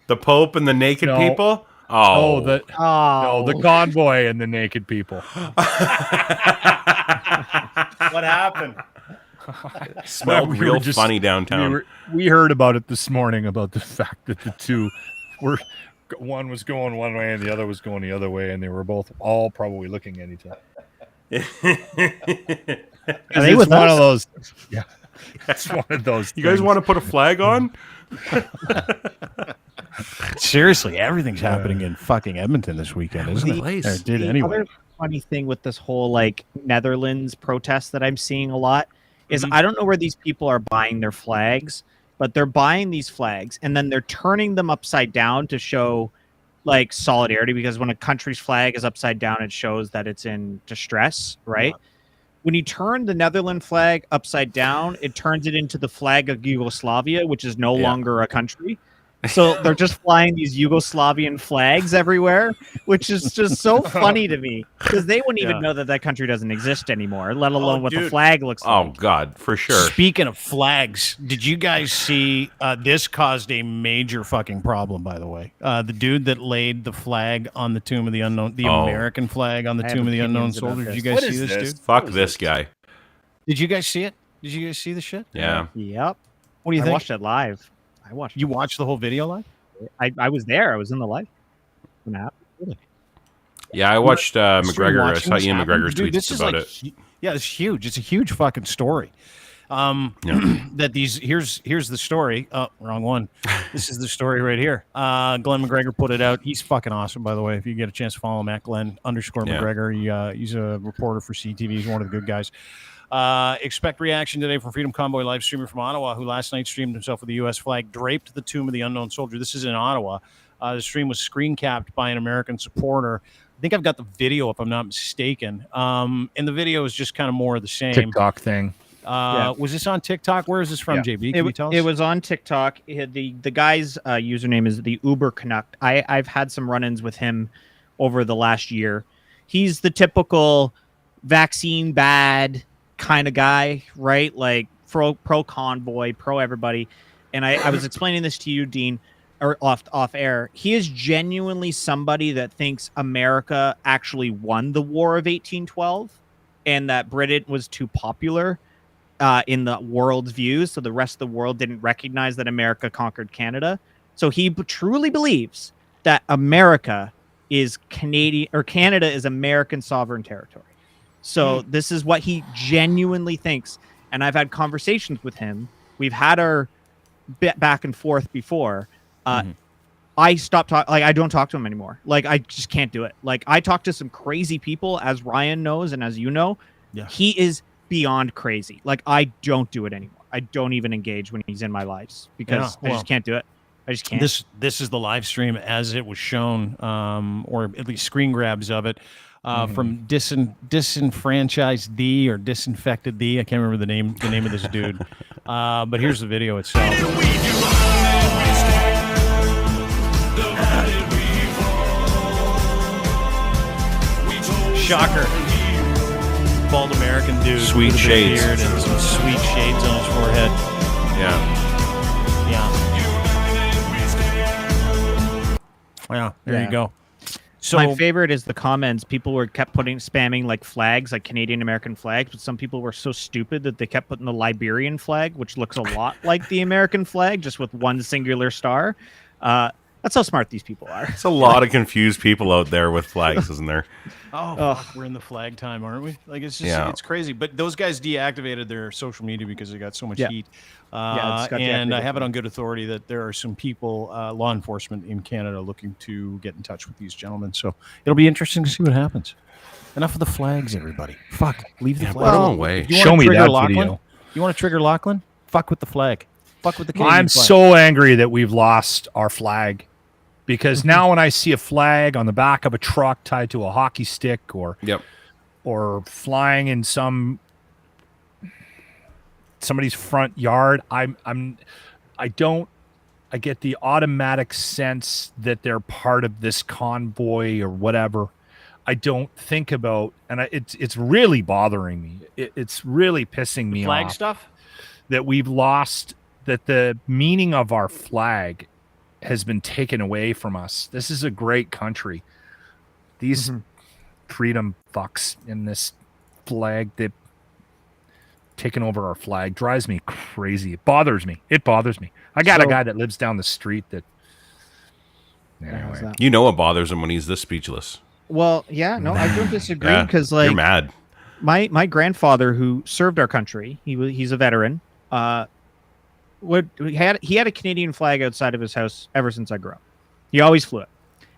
The Pope and the naked No. people. Oh, Oh, the convoy and the naked people. What happened? smelled We were real just- funny downtown. We heard about it this morning about the fact that the two were, one was going one way and the other was going the other way, and they were both all probably looking at each other. Are they It's with one us? of those. Yeah, it's one of those. You guys things. want to put a flag on? Seriously, everything's happening in fucking Edmonton this weekend, isn't it? Place. Or it did anyway. Other funny thing with this whole like Netherlands protest that I'm seeing a lot is I don't know where these people are buying their flags, but they're buying these flags and then they're turning them upside down to show like solidarity, because when a country's flag is upside down, it shows that it's in distress, right? Yeah. When you turn the Netherlands flag upside down, it turns it into the flag of Yugoslavia, which is no longer a country. So they're just flying these Yugoslavian flags everywhere, which is just so funny to me, because they wouldn't even know that that country doesn't exist anymore, let alone what the flag looks like. Oh, God, for sure. Speaking of flags, did you guys see this caused a major fucking problem, by the way? The dude that laid the flag on the Tomb of the Unknown, the American flag on the Tomb of the Unknown Soldier. Did you guys see this dude? Fuck this guy. Did you guys see it? Did you guys see the shit? Yeah. Yep. What do you think? I watched it live. You watched the whole video live? I was there. I was in the live. Really? Yeah, I watched McGregor. I saw Ian McGregor's tweets about it. Yeah, it's huge. It's a huge fucking story. That these here's the story. Oh, wrong one. This is the story right here. Glenn McGregor put it out. He's fucking awesome, by the way. If you get a chance to follow him at Glenn_McGregor, he's a reporter for CTV. He's one of the good guys. Expect reaction today from Freedom Convoy live streamer from Ottawa, who last night streamed himself with the U.S. flag draped to the Tomb of the Unknown Soldier. This is in Ottawa. The stream was screen capped by an American supporter. I think I've got the video, if I'm not mistaken. And the video is just kind of more of the same. TikTok thing. Was this on TikTok? Where is this from, JB? Can you tell us? It was on TikTok. The guy's username is the Uber Canuck. I've had some run-ins with him over the last year. He's the typical vaccine bad kind of guy, right? Like pro convoy, pro everybody. And I was explaining this to you, Dean, or off air. He is genuinely somebody that thinks America actually won the War of 1812 and that Britain was too popular in the world's views, so the rest of the world didn't recognize that America conquered Canada. So he truly believes that America is Canadian, or Canada is American sovereign territory. So this is what he genuinely thinks. And I've had conversations with him. We've had our bit back and forth before. I stopped talking. Like, I don't talk to him anymore. Like, I just can't do it. Like, I talk to some crazy people, as Ryan knows and as you know. Yeah. He is beyond crazy. Like, I don't do it anymore. I don't even engage when he's in my lives because I just can't do it. I just can't. This is the live stream as it was shown, or at least screen grabs of it. From disenfranchised D or disinfected D. I can't remember the name of this dude. But here's the video itself. Shocker. Bald American dude. Sweet shades. Beard and some sweet shades on his forehead. Yeah, there you go. So my favorite is the comments. People kept spamming like flags, like Canadian American flags, but some people were so stupid that they kept putting the Liberian flag, which looks a lot like the American flag, just with one singular star. That's how smart these people are. It's a lot of confused people out there with flags, isn't there? We're in the flag time, aren't we? Like, it's just it's crazy. But those guys deactivated their social media because they got so much heat. And I have it on good authority that there are some people, law enforcement in Canada, looking to get in touch with these gentlemen. So it'll be interesting to see what happens. Enough of the flags, everybody. Fuck, leave the flag away. Show me that video. You want to trigger Lochlin? Fuck with the flag. Fuck with the Canadian I'm flag. so angry that we've lost our flag. Because now when I see a flag on the back of a truck tied to a hockey stick or flying in somebody's front yard, I get the automatic sense that they're part of this convoy or whatever. I don't think about, and it's really bothering me. It's really pissing me off. Flag stuff? That we've lost, that the meaning of our flag has been taken away from us. This is a great country. These freedom fucks in this flag, they've taken over our flag, drives me crazy. It bothers me. I got a guy that lives down the street that... Anyway. You know what bothers him when he's this speechless. Well, yeah, no, I don't disagree because, like... You're mad. My grandfather, who served our country, he's a veteran, he had a Canadian flag outside of his house ever since I grew up. He always flew it.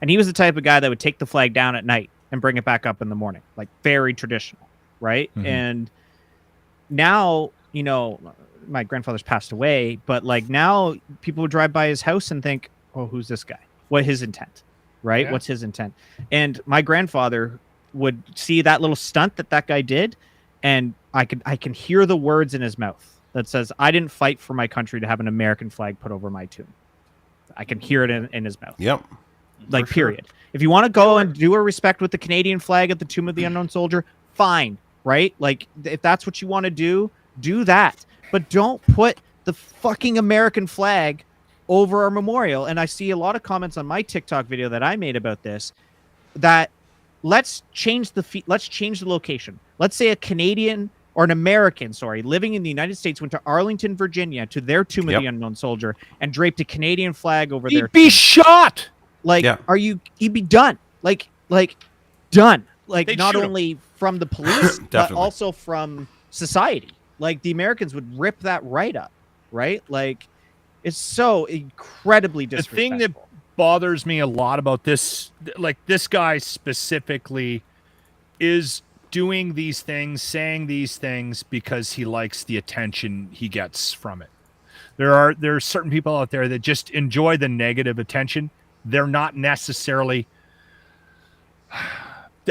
And he was the type of guy that would take the flag down at night and bring it back up in the morning, like very traditional, right? And now, my grandfather's passed away, but like now people would drive by his house and think, oh, who's this guy? What his intent, right? Yeah. What's his intent? And my grandfather would see that little stunt that guy did, and I can hear the words in his mouth that says, I didn't fight for my country to have an American flag put over my tomb. I can hear it in his mouth. Yep. Like, period. If you want to go and do a respect with the Canadian flag at the Tomb of the Unknown Soldier, fine, right? Like, if that's what you want to do that. But don't put the fucking American flag over our memorial. And I see a lot of comments on my TikTok video that I made about this, that let's change the location. Let's say a Canadian or an American, living in the United States went to Arlington, Virginia, to their Tomb of the Unknown Soldier and draped a Canadian flag over their He'd be shot. Like, he'd be done. Like done. Like, They'd not shoot him. only from the police, but also from society. Like, the Americans would rip that right up, right? Like, it's so incredibly disrespectful. The thing that bothers me a lot about this, like this guy specifically, is doing these things, saying these things because he likes the attention he gets from it. There are certain people out there that just enjoy the negative attention. They're not necessarily.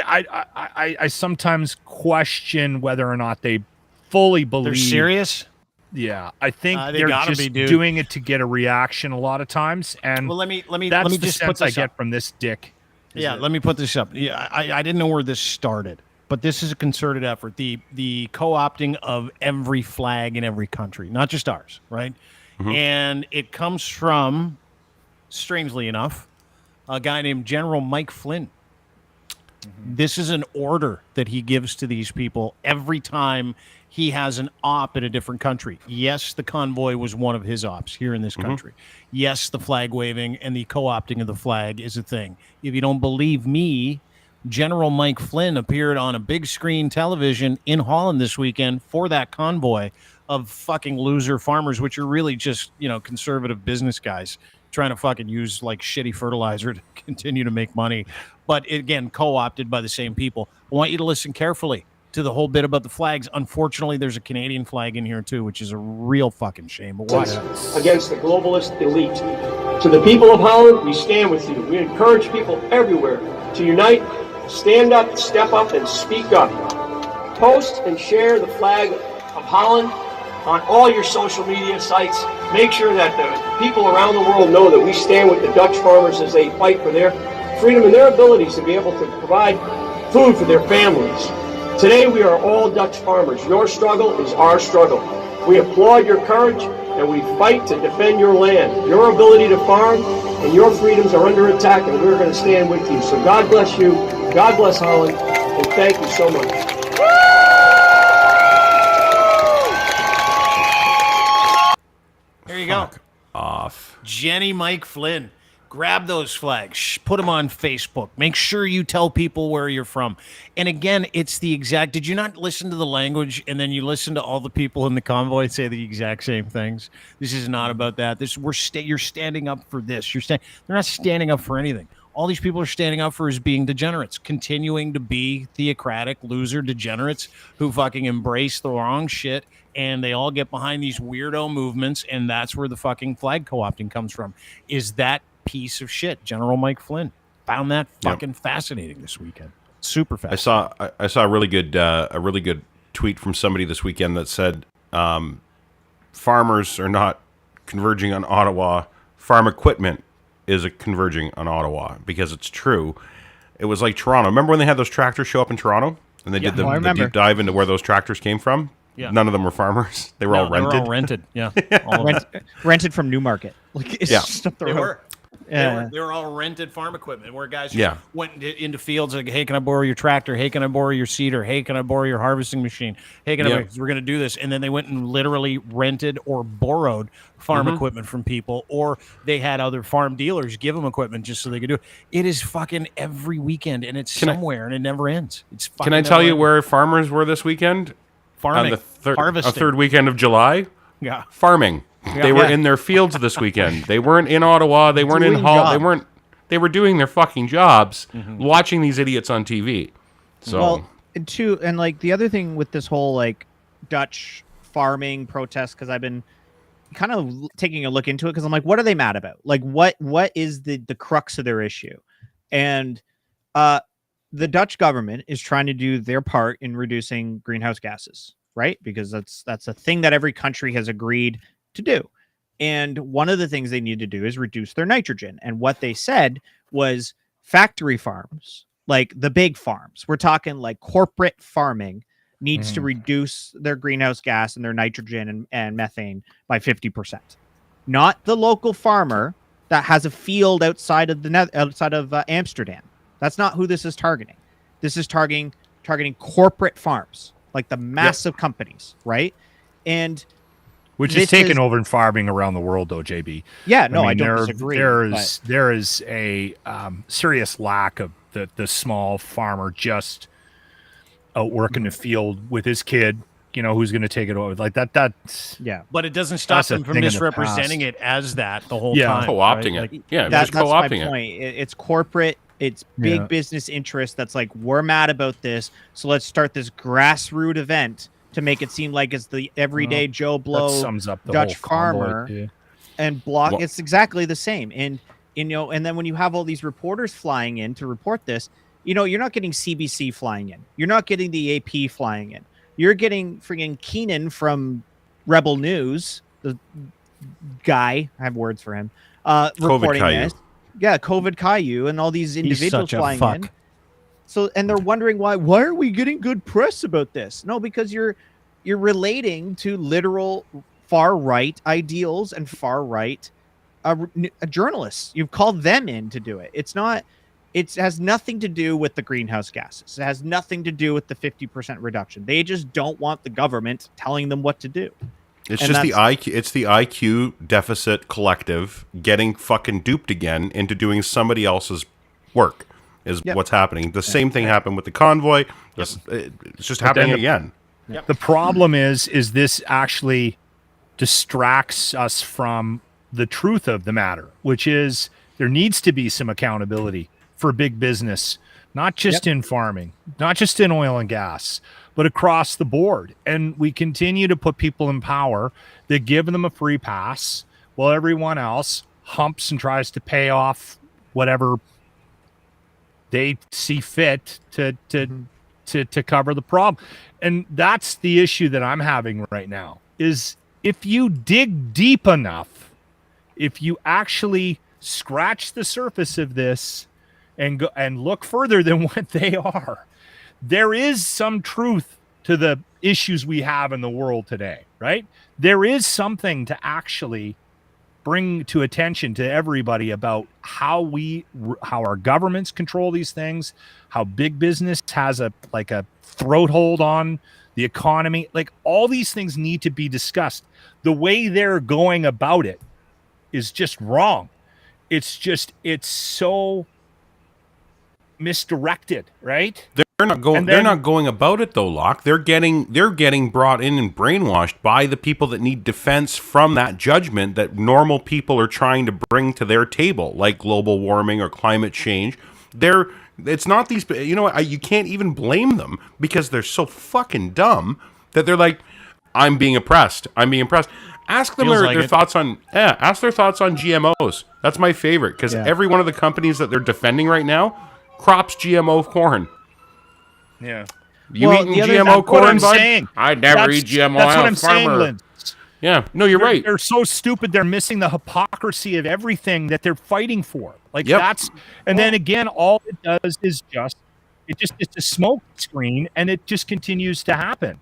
I sometimes question whether or not they fully believe. They're serious. Yeah, I think They they're gotta just be, dude. doing it to get a reaction a lot of times, and Well, let me that's the just sense put I this get up. from this dick. Yeah, let me put this up. Yeah, I didn't know where this started, but this is a concerted effort. The co-opting of every flag in every country, not just ours, right? And it comes from, strangely enough, a guy named General Mike Flynn. This is an order that he gives to these people every time he has an op in a different country. Yes, the convoy was one of his ops here in this country. Yes, the flag waving and the co-opting of the flag is a thing. If you don't believe me, General Mike Flynn appeared on a big screen television in Holland this weekend for that convoy of fucking loser farmers, which are really just, conservative business guys trying to fucking use like shitty fertilizer to continue to make money. But again, co-opted by the same people. I want you to listen carefully to the whole bit about the flags. Unfortunately, there's a Canadian flag in here too, which is a real fucking shame. But watch it. Against the globalist elite. To the people of Holland, we stand with you. We encourage people everywhere to unite, stand up, step up, and speak up. Post and share the flag of Holland on all your social media sites. Make sure that the people around the world know that we stand with the Dutch farmers as they fight for their freedom and their abilities to be able to provide food for their families. Today we are all Dutch farmers. Your struggle is our struggle. We applaud your courage and we fight to defend your land. Your ability to farm and your freedoms are under attack, and we're going to stand with you. So God bless you, God bless Holland, and thank you so much. There you go. Off. Jenny Mike Flynn. Grab those flags. Put them on Facebook. Make sure you tell people where you're from. And again, it's the exact... Did you not listen to the language and then you listen to all the people in the convoy say the exact same things? This is not about that. You're standing up for this. They're not standing up for anything. All these people are standing up for is being degenerates, continuing to be theocratic, loser degenerates who fucking embrace the wrong shit, and they all get behind these weirdo movements, and that's where the fucking flag co-opting comes from, is that piece of shit. General Mike Flynn. Found that fucking fascinating this weekend. Super fascinating. I saw a really good tweet from somebody this weekend that said farmers are not converging on Ottawa. Farm equipment is converging on Ottawa, because it's true. It was like Toronto. Remember when they had those tractors show up in Toronto and they did the deep dive into where those tractors came from? Yeah. None of them were farmers. They were all rented. They were all rented. Yeah. All of them. Rented from Newmarket. Like, it's just up the They road. were. Yeah. They were all rented farm equipment where guys just went into fields like, hey, can I borrow your tractor? Hey, can I borrow your seeder? Hey, can I borrow your harvesting machine? Hey, can I borrow, we're going to do this. And then they went and literally rented or borrowed farm equipment from people, or they had other farm dealers give them equipment just so they could do it. It is fucking every weekend, and it's somewhere, and it never ends. It's fucking Can I tell you where farmers were this weekend? Farming. On the Harvesting. third weekend of July? Yeah. Farming. They were in their fields this weekend. They weren't in Ottawa. They weren't in Hull. They They were doing their fucking jobs, watching these idiots on TV. So, well, and like the other thing with this whole like Dutch farming protest, because I've been kind of taking a look into it, because I'm like, what are they mad about? Like, what is the crux of their issue? And the Dutch government is trying to do their part in reducing greenhouse gases, right? Because that's a thing that every country has agreed to do. And one of the things they need to do is reduce their nitrogen. And what they said was factory farms, like the big farms, we're talking like corporate farming, needs to reduce their greenhouse gas and their nitrogen and methane by 50%. Not the local farmer that has a field outside of Amsterdam. That's not who this is targeting. This is targeting corporate farms, like the massive companies, right? And which is taken over in farming around the world, though, JB. Yeah, no, I don't disagree. There is a serious lack of the small farmer just out working the field with his kid, who's going to take it over. Like that's but it doesn't stop them from misrepresenting it as that the whole time. Co-opting right? it. That's my point. It's corporate. It's big business interest that's like, we're mad about this, so let's start this grassroots event to make it seem like it's the everyday Joe Blow sums up the Dutch whole farmer and block. It's exactly the same. And and then when you have all these reporters flying in to report this, you're not getting CBC flying in. You're not getting the AP flying in. You're getting friggin' Keenan from Rebel News, the guy, I have words for him, reporting this. Yeah, COVID Caillou and all these individuals flying in. So, and they're wondering why are we getting good press about this? No, because you're relating to literal far right ideals and far right journalists. You've called them in to do it. It has nothing to do with the greenhouse gases. It has nothing to do with the 50% reduction. They just don't want the government telling them what to do. It's just the IQ. It's the IQ deficit collective getting fucking duped again into doing somebody else's work. Is what's happening. The same thing happened with the convoy. It's just happening again. The problem is this actually distracts us from the truth of the matter, which is there needs to be some accountability for big business, not just in farming, not just in oil and gas, but across the board. And we continue to put people in power that give them a free pass while everyone else humps and tries to pay off whatever they see fit to cover the problem. And that's the issue that I'm having right now, is if you dig deep enough, if you actually scratch the surface of this and go and look further than what they are, there is some truth to the issues we have in the world today, right? There is something to actually bring to attention to everybody about how our governments control these things, how big business has a throat hold on the economy. Like, all these things need to be discussed. The way they're going about it is just wrong. It's so misdirected, right? They're not going about it though, Locke. They're getting brought in and brainwashed by the people that need defense from that judgment that normal people are trying to bring to their table, like global warming or climate change. It's not these. You can't even blame them because they're so fucking dumb that they're like, I'm being oppressed. Ask them their thoughts on ask their thoughts on GMOs. That's my favorite, because every one of the companies that they're defending right now crops GMO corn. Yeah. You eating GMO corn, bud? Saying. I'd never eat GMO. That's what I'm saying, Lynn. Yeah. No, you're right. They're so stupid. They're missing the hypocrisy of everything that they're fighting for. Then again, all it does is it's a smoke screen, and it just continues to happen.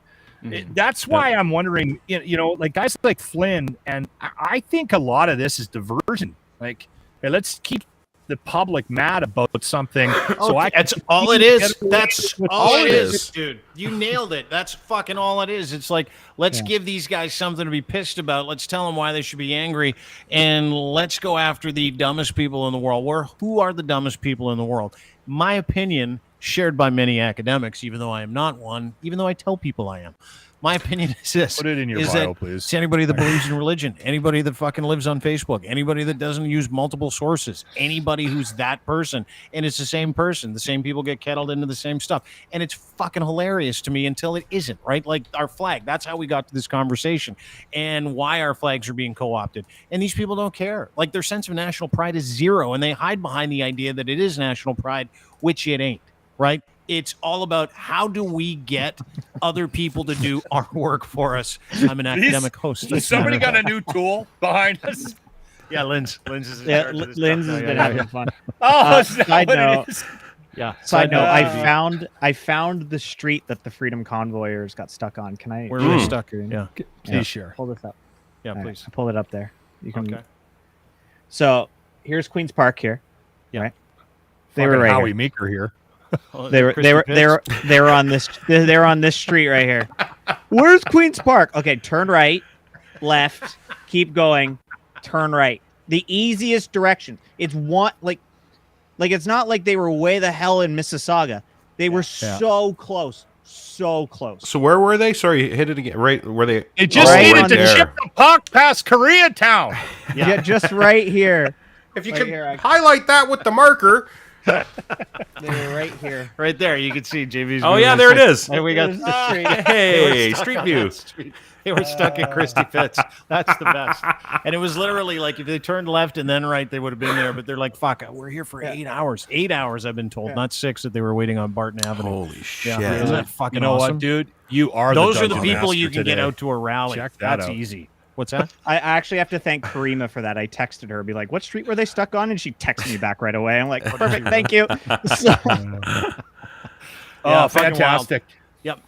That's why I'm wondering, like guys like Flynn, and I think a lot of this is diversion. Like, hey, let's keep the public mad about something. That's all it is. That's all it is, dude. You nailed it. That's fucking all it is. It's like, let's give these guys something to be pissed about. Let's tell them why they should be angry, and let's go after the dumbest people in the world. Who are the dumbest people in the world? My opinion, shared by many academics, even though I am not one, even though I tell people I am. My opinion is this. Put it in your is bio, that please. It's anybody that believes in religion, anybody that fucking lives on Facebook, anybody that doesn't use multiple sources, anybody who's that person. And it's the same person. The same people get kettled into the same stuff. And it's fucking hilarious to me until it isn't, right? Like our flag. That's how we got to this conversation and why our flags are being co-opted. And these people don't care. Like their sense of national pride is zero. And they hide behind the idea that it is national pride, which it ain't, right? It's all about how do we get other people to do our work for us. I'm an academic host. Somebody got a new tool behind us. Yeah, Lynn's is Lynn's has been having fun. Oh, side note. Yeah. Side note. I found the street that the Freedom Convoyers got stuck on. Can I? Where were they stuck? Yeah. Please share. Pull this up. Yeah, All please. I pulled it up there. You can. Okay. So here's Queens Park here. Yeah. Right. They were right Howie here. Meeker here. They were on this street right here. Where's Queens Park? Okay, turn right, left, keep going, turn right. The easiest direction. It's one like it's not like they were way the hell in Mississauga. They were so close. So close. So where were they? Sorry, hit it again. Right where they? It just right needed to there. chip the puck past Koreatown. Yeah, just right here. If you Right could here, highlight that with the marker. They were right here. Right there. You can see JV's. Oh yeah, there it is. And we got There's the street. Hey, Street View. They were stuck at Christie Fitz. That's the best. And it was literally like if they turned left and then right, they would have been there. But they're like, fuck, we're here for 8 hours. 8 hours, I've been told, not 6 that they were waiting on Barton Avenue. Holy shit. Yeah. Isn't that fucking You know awesome? what, dude? You are. Those the are the dungeon people you master can get today. out to a rally. Check that That's out. easy. What's that? I actually have to thank Karima for that. I texted her, be like, "What street were they stuck on?" And she texted me back right away. I'm like, "Perfect, thank you." So, Oh, fucking fantastic. Yep.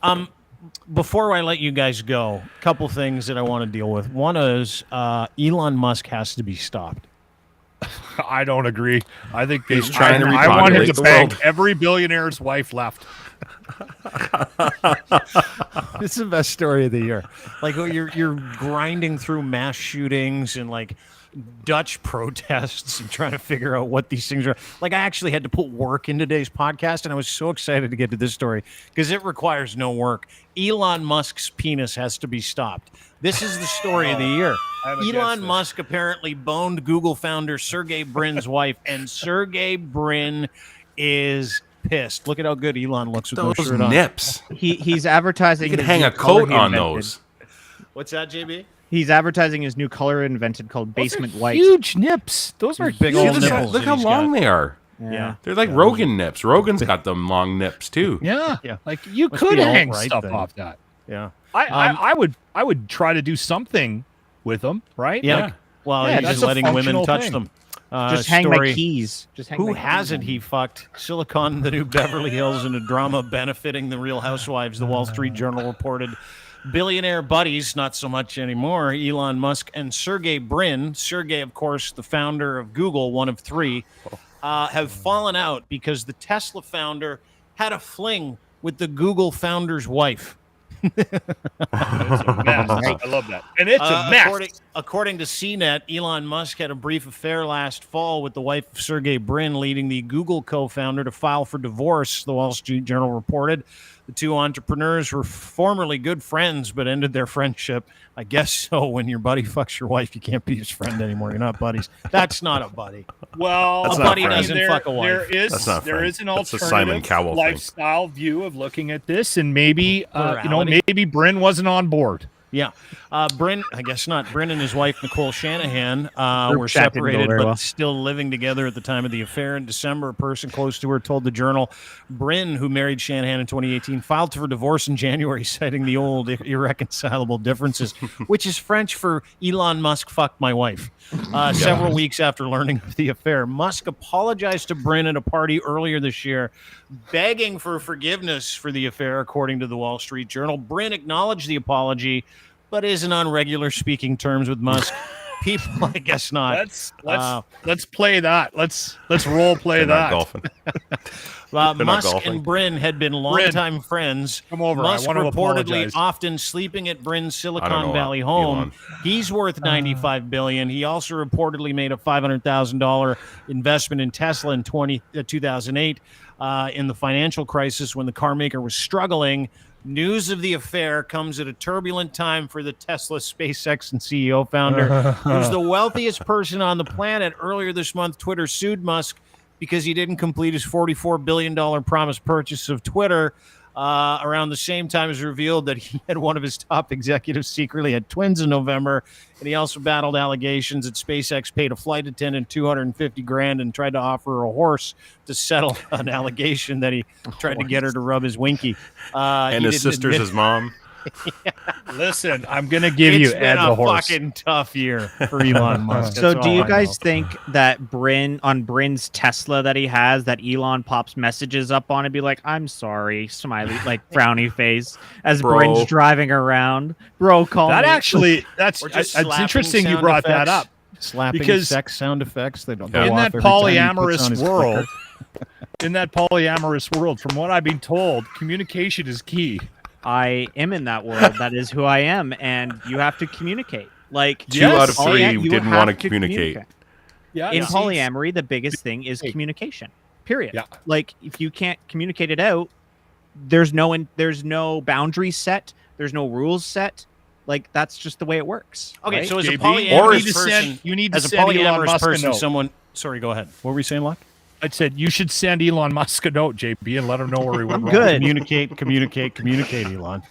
Before I let you guys go, a couple things that I want to deal with. One is Elon Musk has to be stopped. I don't agree. I think He's trying to I want him repopulate to the bang world. every billionaire's wife left. This is the best story of the year. Like you're grinding through mass shootings and like Dutch protests and trying to figure out what these things are. Like I actually had to put work in today's podcast, and I was so excited to get to this story because it requires no work. Elon Musk's penis has to be stopped. This is the story of the year. Elon Musk apparently boned Google founder Sergey Bryn's wife, and Sergey Bryn is pissed. Look at how good Elon looks with no Those shirt on. nips. he's advertising. You could his hang new a color coat he on invented. those. What's that, JB? He's advertising his new color invented called Basement White. Huge nips. Those are Big See, old look nipples. look how he's long got. they are. Yeah. They're like Rogan nips. Rogan's got them long nips too. Yeah. Yeah. Like you Must could be hang alt-right stuff then. off that. Yeah. I would try to do something with them, right? Yeah. Like, Well, Yeah, he's that's just a letting women functional touch thing. them. Just hang my Story. keys. Just hang Who my keys hasn't on he fucked? Silicon, the new Beverly Hills, in a drama benefiting the Real Housewives, the Wall Street Journal reported. Billionaire buddies, not so much anymore, Elon Musk and Sergey Bryn. Sergey, of course, the founder of Google, one of 3, have fallen out because the Tesla founder had a fling with the Google founder's wife. it's a mess. I love that. And it's a mess. According to CNET, Elon Musk had a brief affair last fall with the wife of Sergey Brin, leading the Google co-founder to file for divorce, the Wall Street Journal reported. The two entrepreneurs were formerly good friends, but ended their friendship. I guess so. When your buddy fucks your wife, you can't be his friend anymore. You're not buddies. That's not a buddy. Well, That's a not buddy friend. doesn't fuck a wife. That's not There friend. is an That's a Simon alternative Cowell thing. lifestyle view of looking at this, and maybe Plurality. maybe Bryn wasn't on board. Yeah. Bryn, I guess not. Bryn and his wife, Nicole Shanahan, were chat didn't go separated very but well. still living together at the time of the affair. In December, a person close to her told the Journal, Bryn, who married Shanahan in 2018, filed for divorce in January, citing the old irreconcilable differences, which is French for Elon Musk fucked my wife. Several weeks after learning of the affair, Musk apologized to Bryn at a party earlier this year, begging for forgiveness for the affair, according to the Wall Street Journal. Bryn acknowledged the apology, but isn't on regular speaking terms with Musk. People, I guess not. Let's play that. Let's role play They're not that. golfing. They're not Musk golfing. and Bryn had been longtime friends. Come over. Musk I want to reportedly apologize. often sleeping at Bryn's I don't Silicon know, Valley home. Elon. He's worth $95 billion. He also reportedly made a $500,000 investment in Tesla in 2008 in the financial crisis when the car maker was struggling. News of the affair comes at a turbulent time for the Tesla, SpaceX, and CEO founder, who's the wealthiest person on the planet. Earlier this month, Twitter sued Musk because he didn't complete his $44 billion promised purchase of Twitter. Around the same time, it was revealed that he had one of his top executives secretly had twins in November, and he also battled allegations that SpaceX paid a flight attendant $250,000 and tried to offer her a horse to settle an allegation that he tried to get her to rub his winky. And his sister's his mom. Listen, I'm gonna give you Ed the horse. It's been a fucking tough year for Elon Musk. So do you guys think that Bryn's Tesla that he has, that Elon pops messages up on and be like, I'm sorry, smiley, like frowny face, as Bryn's driving around? Bro, call me. That's interesting you brought that up. Slapping because sex sound effects. They don't go in off that every time he puts on polyamorous his world. clicker. In that polyamorous world, from what I've been told, communication is key. I am in that world. That is who I am, and you have to communicate. Like 2 out of 3 didn't want to communicate. Yeah, in polyamory, the biggest thing is communication. Period. Yeah. Like if you can't communicate it out, there's no boundaries set. There's no rules set. Like that's just the way it works. Okay, right? so as a JB, polyamorous person, you need to as a send Elon polyamorous Musk a person, note. someone. Sorry, go ahead. What were we saying, Locke? I said you should send Elon Musk a note, JP, and let him know where he went wrong. Good. Communicate, Elon.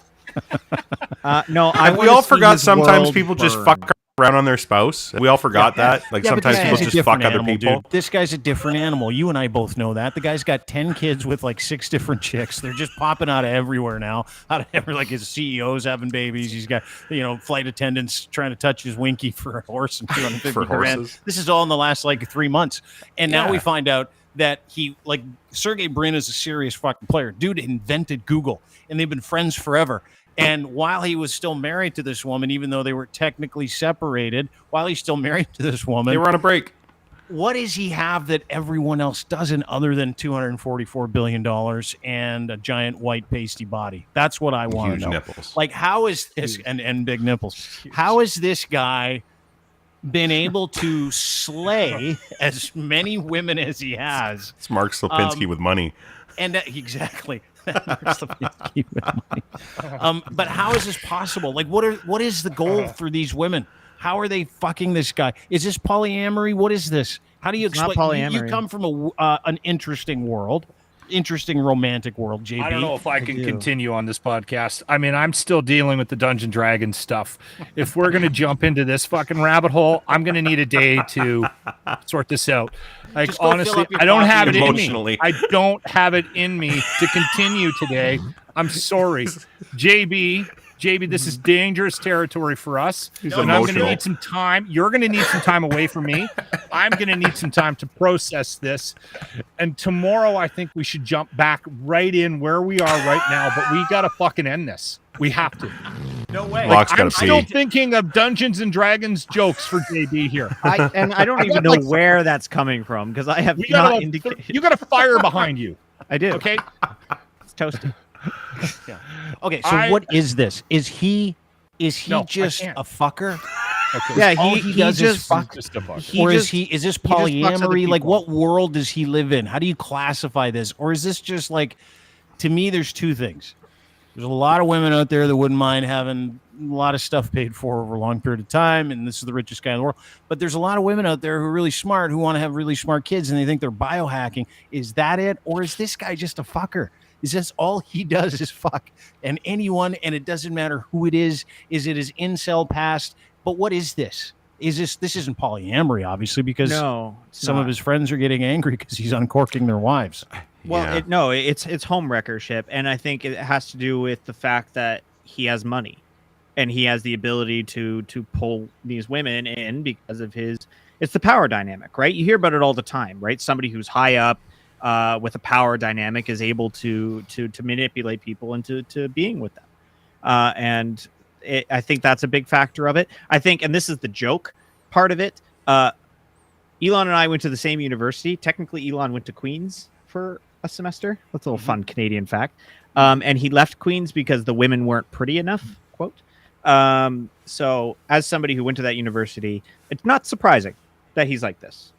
No, We all forgot sometimes people just fuck around on their spouse. We all forgot that. Like sometimes people just fuck other people. Dude. This guy's a different animal. You and I both know that. The guy's got 10 kids with like 6 different chicks. They're just popping out of everywhere now. Like his CEO's having babies. He's got, flight attendants trying to touch his winky for a horse and $250,000. This is all in the last like 3 months. And now we find out that Sergey Brin is a serious fucking player. Dude invented Google, and they've been friends forever. And while he was still married to this woman, even though they were technically separated, while he's still married to this woman, They were on a break. what does he have that everyone else doesn't other than $244 billion and a giant white pasty body? That's what I want to know. Nipples. Like, how is this, and big nipples, how is this guy been able to slay as many women as he has? It's Mark Slapinski with money. And exactly. But how is this possible? Like, what is the goal for these women? How are they fucking this guy? Is this polyamory? What is this? How do you explain? You come from an interesting world, interesting romantic world, JB. I don't know if I can continue on this podcast. I mean, I'm still dealing with the Dungeon Dragon stuff. If we're going to jump into this fucking rabbit hole, I'm going to need a day to sort this out. Like, honestly, I don't have it in me. I don't have it in me to continue today. I'm sorry. JB, this is dangerous territory for us. And I'm going to need some time. You're going to need some time away from me. I'm going to need some time to process this. And tomorrow, I think we should jump back right in where we are right now. But we got to fucking end this. We have to. No way. I'm still thinking of Dungeons and Dragons jokes for JB here. I don't even know where that's coming from because I have not indicated. You got a fire behind you. I do. Okay. It's toasty. Yeah. Okay, so what is this? Is he just a fucker? Okay. Yeah, he does is fuck. Just a fucker. Is this polyamory? Like, what world does he live in? How do you classify this? Or is this just like, to me, there's two things. There's a lot of women out there that wouldn't mind having a lot of stuff paid for over a long period of time, and this is the richest guy in the world. But there's a lot of women out there who are really smart, who want to have really smart kids, and they think they're biohacking. Is that it? Or is this guy just a fucker? Is this all he does is fuck? And anyone, and it doesn't matter who it is it his incel past? But what is this? This isn't polyamory, obviously, because some of his friends are getting angry because he's uncorking their wives. Well, it's home wreckership, and I think it has to do with the fact that he has money, and he has the ability to pull these women in because of it's the power dynamic, right? You hear about it all the time, right? Somebody who's high up with a power dynamic is able to manipulate people into being with them, and I think that's a big factor of it. I think, and this is the joke part of it. Elon and I went to the same university. Technically, Elon went to Queen's for a semester. That's a little fun Canadian fact. And he left Queen's because the women weren't pretty enough, quote. So as somebody who went to that university, it's not surprising that he's like this.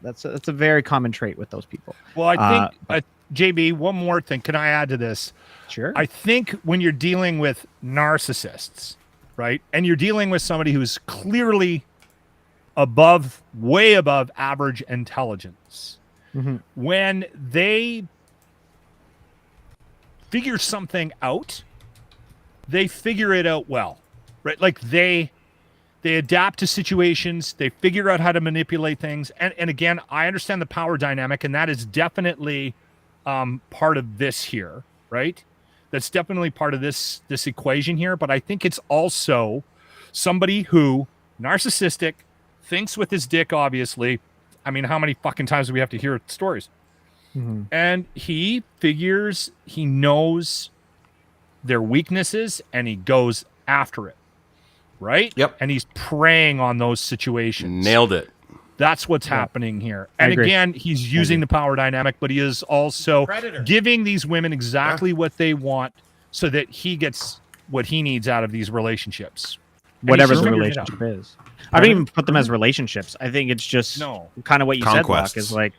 That's a very common trait with those people. Well, I think JB, one more thing. Can I add to this? Sure. I think when you're dealing with narcissists, right, and you're dealing with somebody who's clearly way above average intelligence, when they figure something out, they figure it out well, right? Like they adapt to situations, they figure out how to manipulate things. And again, I understand the power dynamic, and that is definitely part of this here, right? That's definitely part of this equation here. But I think it's also somebody who, narcissistic, thinks with his dick, obviously. I mean, how many fucking times do we have to hear stories? And he figures he knows their weaknesses and he goes after it, right? Yep. And he's preying on those situations. Nailed it. That's what's happening here. And again, he's using the power dynamic, but he is also giving these women exactly what they want so that he gets what he needs out of these relationships. Whatever the relationship is. I don't even put them as relationships. I think it's just kind of what you said, Locke, is like,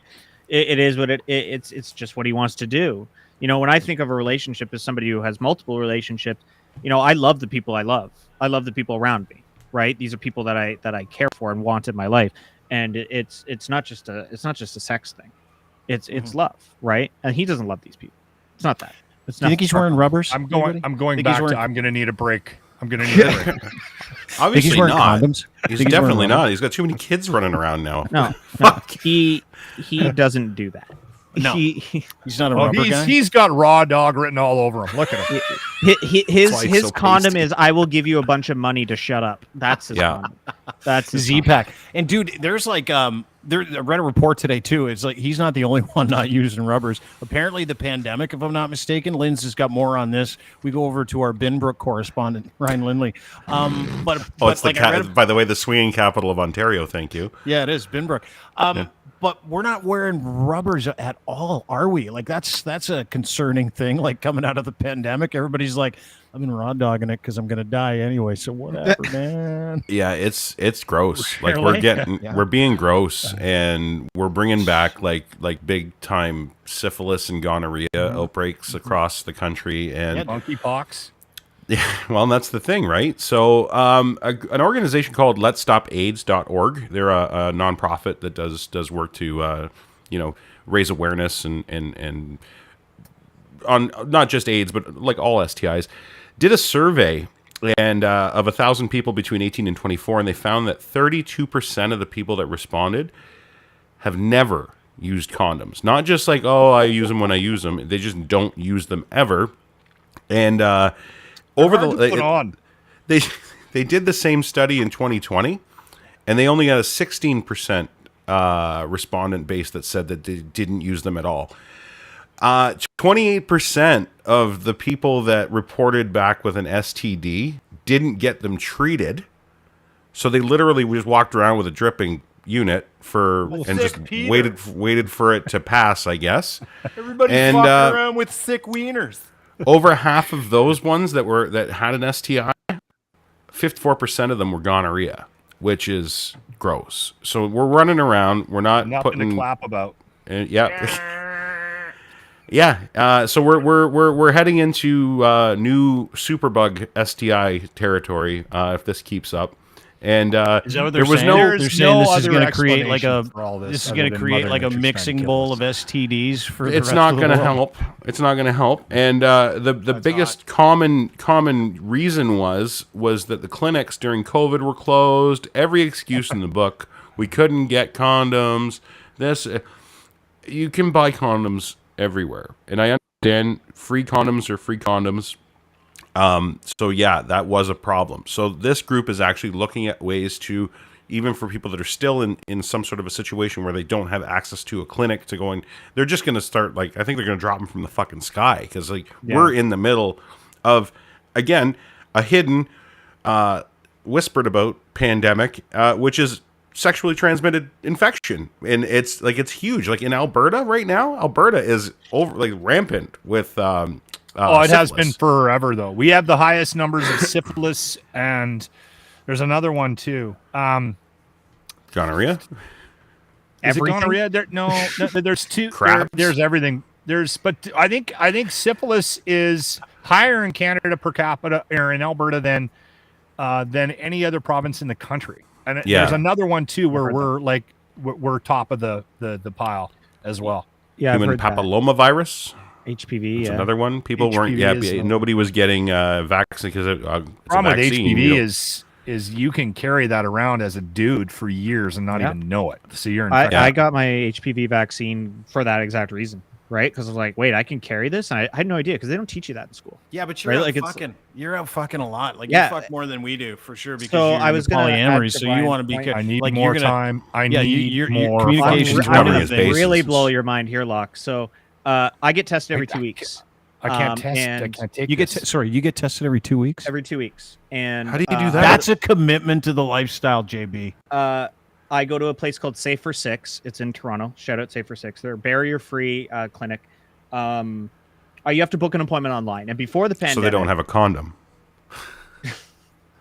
it is what it's just what he wants to do. You know, when I think of a relationship as somebody who has multiple relationships, you know, I love the people I love. I love the people around me, right? These are people that I care for and want in my life. And it's not just a sex thing. It's love, right? And he doesn't love these people. It's not that. It's Do you think he's wearing rubbers? I'm going back to I'm going to need a break. I'm going to need a break. Obviously he's wearing not. condoms? He's Think he's definitely wearing not. He's got too many kids running around now. No, he doesn't do that. No, he's not a rubber guy. He's got raw dog written all over him. Look at him. His condom is, I will give you a bunch of money to shut up. That's his condom. That's his Z-Pack. And dude, there's like I read a report today too. It's like he's not the only one not using rubbers. Apparently the pandemic, if I'm not mistaken, Lynn's has got more on this. We go over to our Binbrook correspondent, Ryan Lindley. It's by the way, the swinging capital of Ontario. Thank you. Yeah, it is Binbrook. But we're not wearing rubbers at all, are we? Like that's a concerning thing. Like coming out of the pandemic, everybody's like, I've been raw dogging it because I'm gonna die anyway. So whatever, man. Yeah, it's gross. Like Really? we're being gross, and we're bringing back like big time syphilis and gonorrhea outbreaks across the country, and monkeypox. Yeah, well, that's the thing, right? So, an organization called LetStopAIDS.org. They're a nonprofit that does work to, raise awareness and on not just AIDS, but like all STIs. Did a survey and of 1,000 people between 18 and 24, and they found that 32% of the people that responded have never used condoms. Not just like, oh, I use them when I use them. They just don't use them ever. And they did the same study in 2020, and they only got a 16% respondent base that said that they didn't use them at all. 28% of the people that reported back with an STD didn't get them treated, so they literally just walked around with a dripping unit just waited for it to pass, I guess. Everybody's walking around with sick wieners. Over half of those ones that had an STI, 54% of them were gonorrhea, which is gross. So we're running around. We're not Nothing putting to clap about. Yeah. So we're heading into new superbug STI territory if this keeps up. And is that what they're saying? They're saying this is going to create like a mixing bowl of STDs for the it's rest not of the going to world. help. It's not going to help. And the biggest common reason was that the clinics during COVID were closed. Every excuse in the book. We couldn't get condoms. You can buy condoms everywhere, and I understand free condoms are free condoms. So yeah, that was a problem. So this group is actually looking at ways to, even for people that are still in some sort of a situation where they don't have access to a clinic to go in, they're just going to start, like, I think they're going to drop them from the fucking sky. Because we're in the middle of, again, a hidden, whispered about pandemic, which is sexually transmitted infection. And it's huge. Like in Alberta right now, Alberta is rampant with, it has been forever, though. We have the highest numbers of syphilis, and there's another one, too. Gonorrhea? Is it gonorrhea? No, there's two. There's everything. but I think syphilis is higher in Canada per capita or in Alberta than any other province in the country. And there's another one too where we're top of the pile as well. Yeah, human papillomavirus. HPV. That's another one. People weren't. Nobody was getting vaccine because it's problem a vaccine. with HPV is you can carry that around as a dude for years and not even know it. So you're infected. I got my HPV vaccine for that exact reason. Right, because I was like, wait, I can carry this, and I had no idea because they don't teach you that in school. Yeah, but you're out fucking. You're out fucking a lot. Like you fuck more than we do for sure. Because I was polyamory, so you want to be. I need more time. I need more. Communication's I'm going to really blow your mind here, Locke. So I get tested every 2 weeks. I can't test. I can't take. You get you get tested every 2 weeks. Every 2 weeks, and how do you do that? That's a commitment to the lifestyle, JB. I go to a place called Safe for Six. It's in Toronto. Shout out Safe for Six. They're a barrier-free clinic. You have to book an appointment online, and before the pandemic, so they don't have a condom.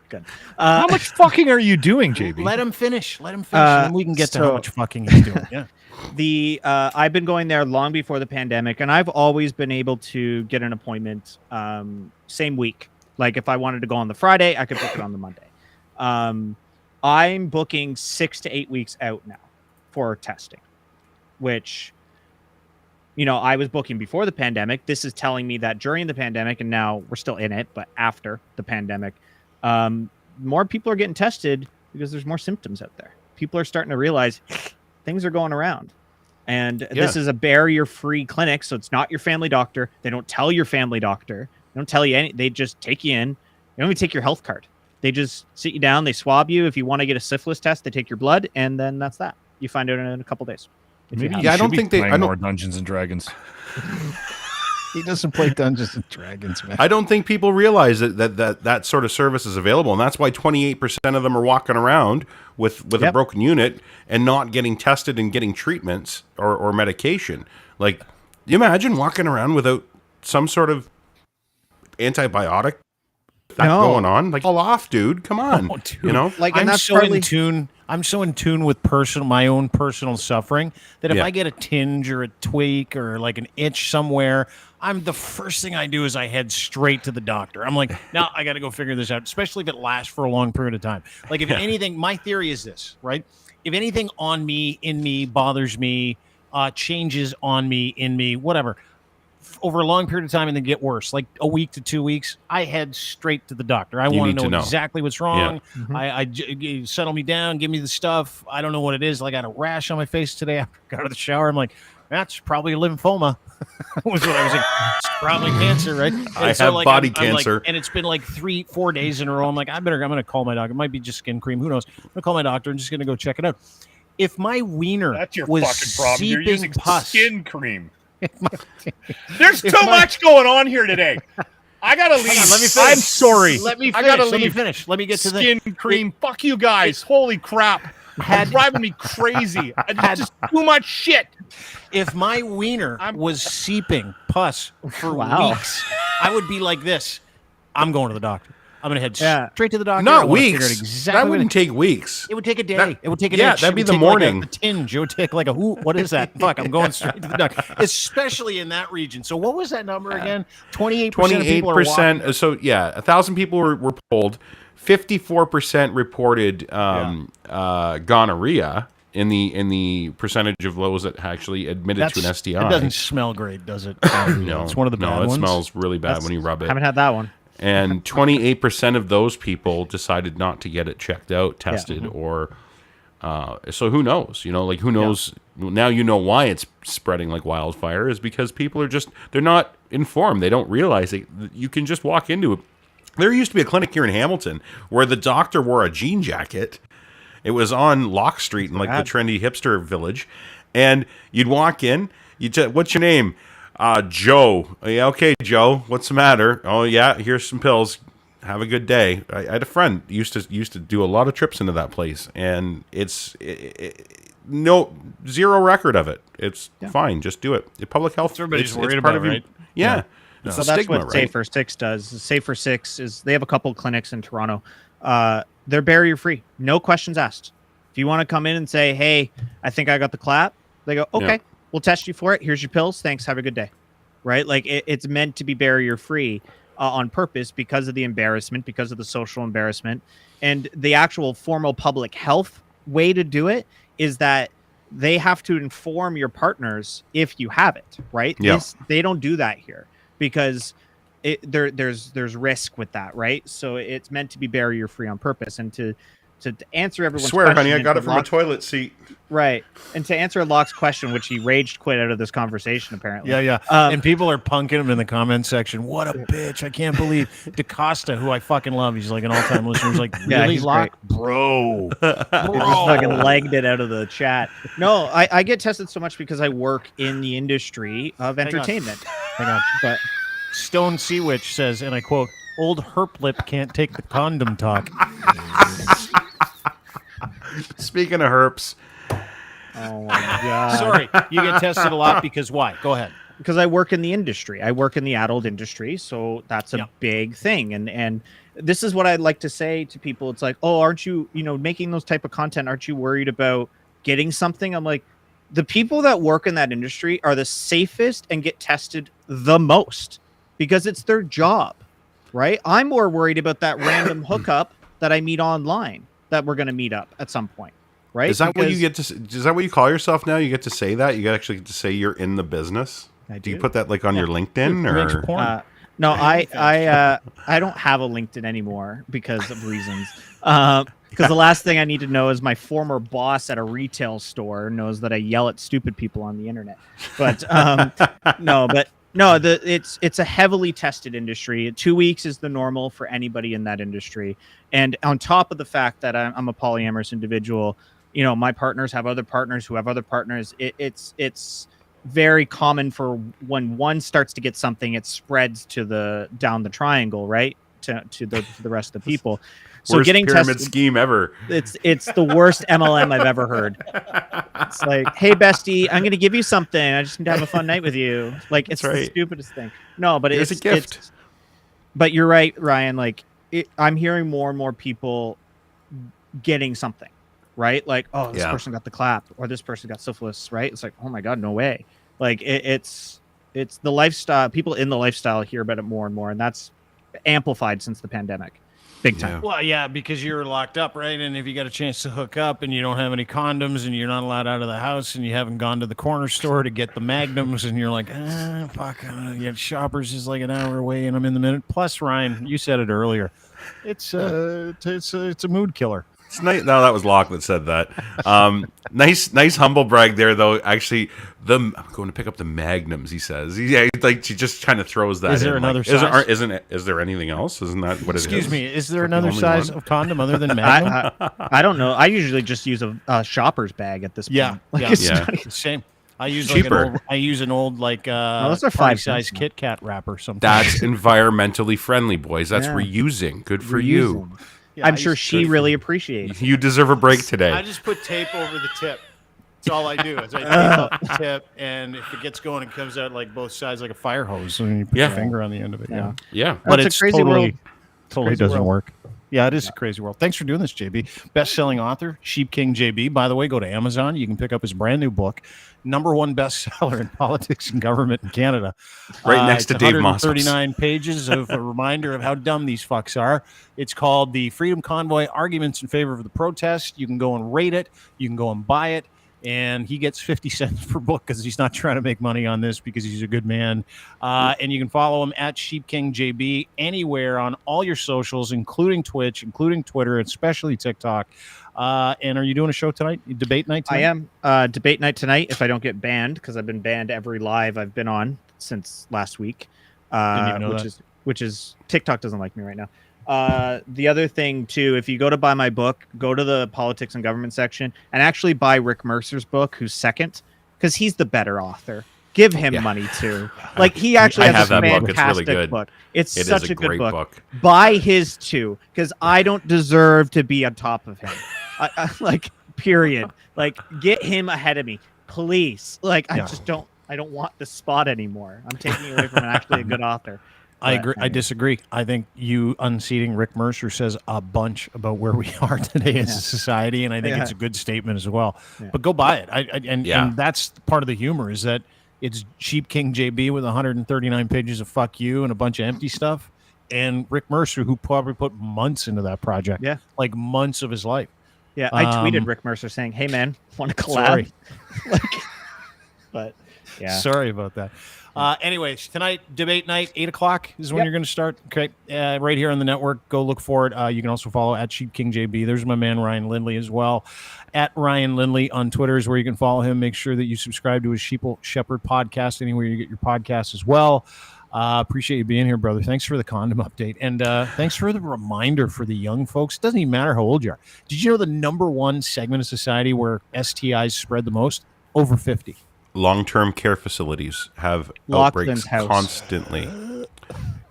Good. How much fucking are you doing, JB? Let him finish. And then we can get to how much fucking he's doing. Yeah. I've been going there long before the pandemic, and I've always been able to get an appointment same week. Like if I wanted to go on the Friday, I could book it on the Monday. I'm booking 6 to 8 weeks out now for testing, which, I was booking before the pandemic. This is telling me that during the pandemic, and now we're still in it, but after the pandemic, more people are getting tested because there's more symptoms out there. People are starting to realize things are going around. And this is a barrier-free clinic, so it's not your family doctor. They don't tell your family doctor. They don't tell you anything. They just take you in. They don't even take your health card. They just sit you down. They swab you. If you want to get a syphilis test, they take your blood, and then that's that. You find out in a couple days. Maybe I don't think they play more Dungeons and Dragons. He doesn't play Dungeons and Dragons, man. I don't think people realize that sort of service is available, and that's why 28% of them are walking around with a broken unit and not getting tested and getting treatments or medication. Like, you imagine walking around without some sort of antibiotic going on? Like, fall off, dude. Come on, Like, I'm so in tune. I'm so in tune with my own personal suffering that if I get a tinge or a tweak or like an itch somewhere, the first thing I do is I head straight to the doctor. I'm like, no, I got to go figure this out, especially if it lasts for a long period of time. Like if anything, my theory is this, right? If anything on me, in me, bothers me, changes on me, in me, whatever, over a long period of time and then get worse, like a week to 2 weeks, I head strout to the doctor. I want to know exactly what's wrong. Yeah. I settle me down, give me the stuff. I don't know what it is. Like I got a rash on my face today after I got out of the shower. I'm like, that's probably lymphoma. Was what I was like. It's probably cancer, right? And I have body cancer. And it's been like 3-4 days in a row. I'm like, I'm going to call my doctor. It might be just skin cream. Who knows? I'm going to call my doctor and just going to go check it out. If my wiener was fucking problem. You're using pus, skin cream. There's too much going on here today. I gotta leave. Let me finish. I'm sorry. Let me finish. I gotta leave. Let me finish. Let me get to skin cream. Fuck you guys. Holy crap. It's driving me crazy. It's just too much shit. If my wiener was seeping pus for weeks, I would be like this. I'm going to the doctor. I'm going to head straight to the doctor. Not weeks. That wouldn't take weeks. It would take a day. It would take a day. Yeah, that'd be the morning. Like a tinge. It would take like what is that? Fuck, I'm going straight to the doctor. Especially in that region. So what was that number again? 28% of people are walking. So, 1,000 people were polled. 54% reported gonorrhea in the percentage of those that actually admitted to an STI. It doesn't smell great, does it? No. It's one of the bad ones. It smells really bad when you rub it. Haven't had that one. And 28% of those people decided not to get it checked out, tested, or so who knows? Who knows? Yeah. Now you know why it's spreading like wildfire is because people are they're not informed. They don't realize you can just walk into it. There used to be a clinic here in Hamilton where the doctor wore a jean jacket. It was on Lock Street in like the trendy hipster village, and you'd walk in. What's your name? Joe. Yeah, okay, Joe. What's the matter? Oh, yeah, here's some pills. Have a good day. I had a friend used to do a lot of trips into that place, and it's zero record of it. It's fine. Just do it. Public health. Everybody's worried about it, right? Yeah. So that's stigma, what Safe for Six does. Safe for Six they have a couple clinics in Toronto. They're barrier free. No questions asked. If you want to come in and say, hey, I think I got the clap, they go, okay. we'll test you for it. Here's your pills. Thanks. Have a good day. Right? Like it's meant to be barrier free on purpose because of the embarrassment, because of the social embarrassment, and the actual formal public health way to do it is that they have to inform your partners if you have it. Right? Yeah. They don't do that here because there's risk with that. Right? So it's meant to be barrier free on purpose, and to answer everyone's Swear, question, honey, I got it from a Locke, toilet seat. right? And to answer Locke's question, which he raged quit out of this conversation, apparently. Yeah. And people are punking him in the comment section. What a bitch! I can't believe DaCosta, who I fucking love. He's like an all-time listener. He's like, Yeah, really, he's Locke, bro. He just fucking legged it out of the chat. No, I get tested so much because I work in the industry of entertainment. Hang on. But Stone Sea Witch says, and I quote, "Old herp lip can't take the condom talk." Speaking of herps, oh my god! Sorry, you get tested a lot because why? Go ahead. Because I work in the industry. I work in the adult industry, so that's a big thing. And this is what I'd like to say to people. It's like, oh, aren't you, making those type of content? Aren't you worried about getting something? I'm like, the people that work in that industry are the safest and get tested the most because it's their job, right? I'm more worried about that random hookup that I meet online that we're going to meet up at some point, right? Is that what you get to? Is that what you call yourself now? You get to say that. You actually get to say you're in the business. Do you put that like on your LinkedIn or? No, I don't have a LinkedIn anymore because of reasons. Because the last thing I need to know is my former boss at a retail store knows that I yell at stupid people on the internet. But it's a heavily tested industry. 2 weeks is the normal for anybody in that industry. And on top of the fact that I'm a polyamorous individual, my partners have other partners who have other partners. It's very common for when one starts to get something, it spreads to down the triangle, right? To the rest of the people. So worst getting pyramid tested, scheme ever. It's the worst MLM I've ever heard. It's like, hey bestie, I'm gonna give you something. I just need to have a fun night with you. Like it's the stupidest thing. No, but Here's a gift. But you're right, Ryan. Like I'm hearing more and more people getting something, right? Like, oh, this person got the clap, or this person got syphilis, right? It's like, oh my god, no way. Like it's the lifestyle. People in the lifestyle hear about it more and more, and that's amplified since the pandemic. Big time. Yeah. Well, yeah, because you're locked up, right? And if you got a chance to hook up and you don't have any condoms and you're not allowed out of the house and you haven't gone to the corner store to get the magnums and you're like, fuck, Shoppers is like an hour away and I'm in the minute. Plus, Ryan, you said it earlier. It's a mood killer. It's nice. No, that was Locke that said that. Nice humble brag there, though. Actually, I'm going to pick up the magnums. He says, she just kind of throws that. Is there in. another size? Is there anything else? Isn't that what it is? Excuse me. Is there another size of condom other than magnum? I don't know. I usually just use a shopper's bag at this point. Yeah, It's same. I use cheaper. I use an old those are 5 size Kit Kat wrapper. Sometimes that's environmentally friendly, boys. That's reusing. Good for you. Yeah, I'm sure she really appreciates it. You deserve a break today. I just put tape over the tip. That's all I do. Is I tape up the tip, and if it gets going, it comes out like both sides like a fire hose, and you put your finger on the end of it. Yeah. But it's a crazy world. Totally doesn't work. Yeah, it is a crazy world. Thanks for doing this, JB. Best-selling author, Sheep King JB. By the way, go to Amazon. You can pick up his brand new book, #1 bestseller in politics and government in Canada. Right next to Dave Moss. 139 pages of a reminder of how dumb these fucks are. It's called The Freedom Convoy, Arguments in Favor of the Protest. You can go and rate it. You can go and buy it. And he gets 50 cents per book because he's not trying to make money on this because he's a good man. And you can follow him at Sheep King JB anywhere on all your socials, including Twitch, including Twitter, especially TikTok. And are you doing a show tonight? Debate night tonight? I am. Debate night tonight if I don't get banned, because I've been banned every live I've been on since last week. Didn't even know which is TikTok doesn't like me right now. The other thing too, if you go to buy my book, go to the politics and government section and actually buy Rick Mercer's book, who's second, because he's the better author. Give him money too. Like he actually has a fantastic book. It's such a good book. Buy his too, because I don't deserve to be on top of him. Like period. Like get him ahead of me, please. Like I don't want the spot anymore. I'm taking it away from actually a good author. I agree. I disagree. I think you unseating Rick Mercer says a bunch about where we are today as a society, and I think it's a good statement as well. But go buy it. And that's part of the humor is that it's Sheep King JB with 139 pages of fuck you and a bunch of empty stuff, and Rick Mercer, who probably put months into that project, like months of his life. Yeah, I tweeted Rick Mercer saying, "Hey man, want to collab?" Sorry. But yeah, sorry about that. Anyways, tonight, debate night, 8 o'clock is when you're going to start. Okay, right here on the network. Go look for it. You can also follow at Sheep King JB. There's my man Ryan Lindley as well. At Ryan Lindley on Twitter is where you can follow him. Make sure that you subscribe to his Sheeple Shepherd podcast anywhere you get your podcasts as well. Appreciate you being here, brother. Thanks for the condom update. And thanks for the reminder for the young folks. It doesn't even matter how old you are. Did you know the number one segment of society where STIs spread the most? Over 50. Long-term care facilities have Lochlin's outbreaks house. constantly.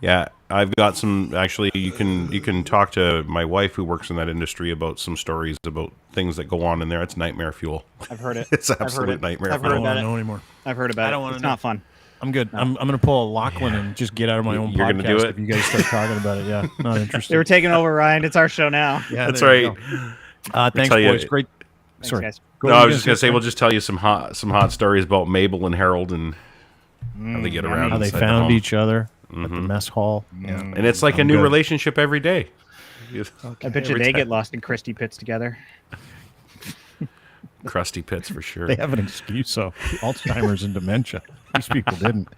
Yeah, I've got some. Actually, you can talk to my wife who works in that industry about some stories about things that go on in there. It's nightmare fuel. I've heard it. It's absolute nightmare. I've heard fuel. about it. Know anymore. I've heard about it. It's not fun. I'm good. I'm going to pull a Lochlin and just get out of my own You're podcast gonna do it? if you guys start talking about it. Yeah, not interested. They were taking over, Ryan. It's our show now. Yeah, That's there you right. go. Thanks, tell you- boys. Great. Thanks, Sorry. guys. No, I was just gonna say we'll just tell you some hot stories about Mabel and Harold and how they get around. How they inside the found home. each other at the mess hall. Yeah. And it's like a new relationship every day. I bet you Every they time. get lost in Christie pits together. Crusty pits for sure. They have an excuse of Alzheimer's and dementia. These people didn't.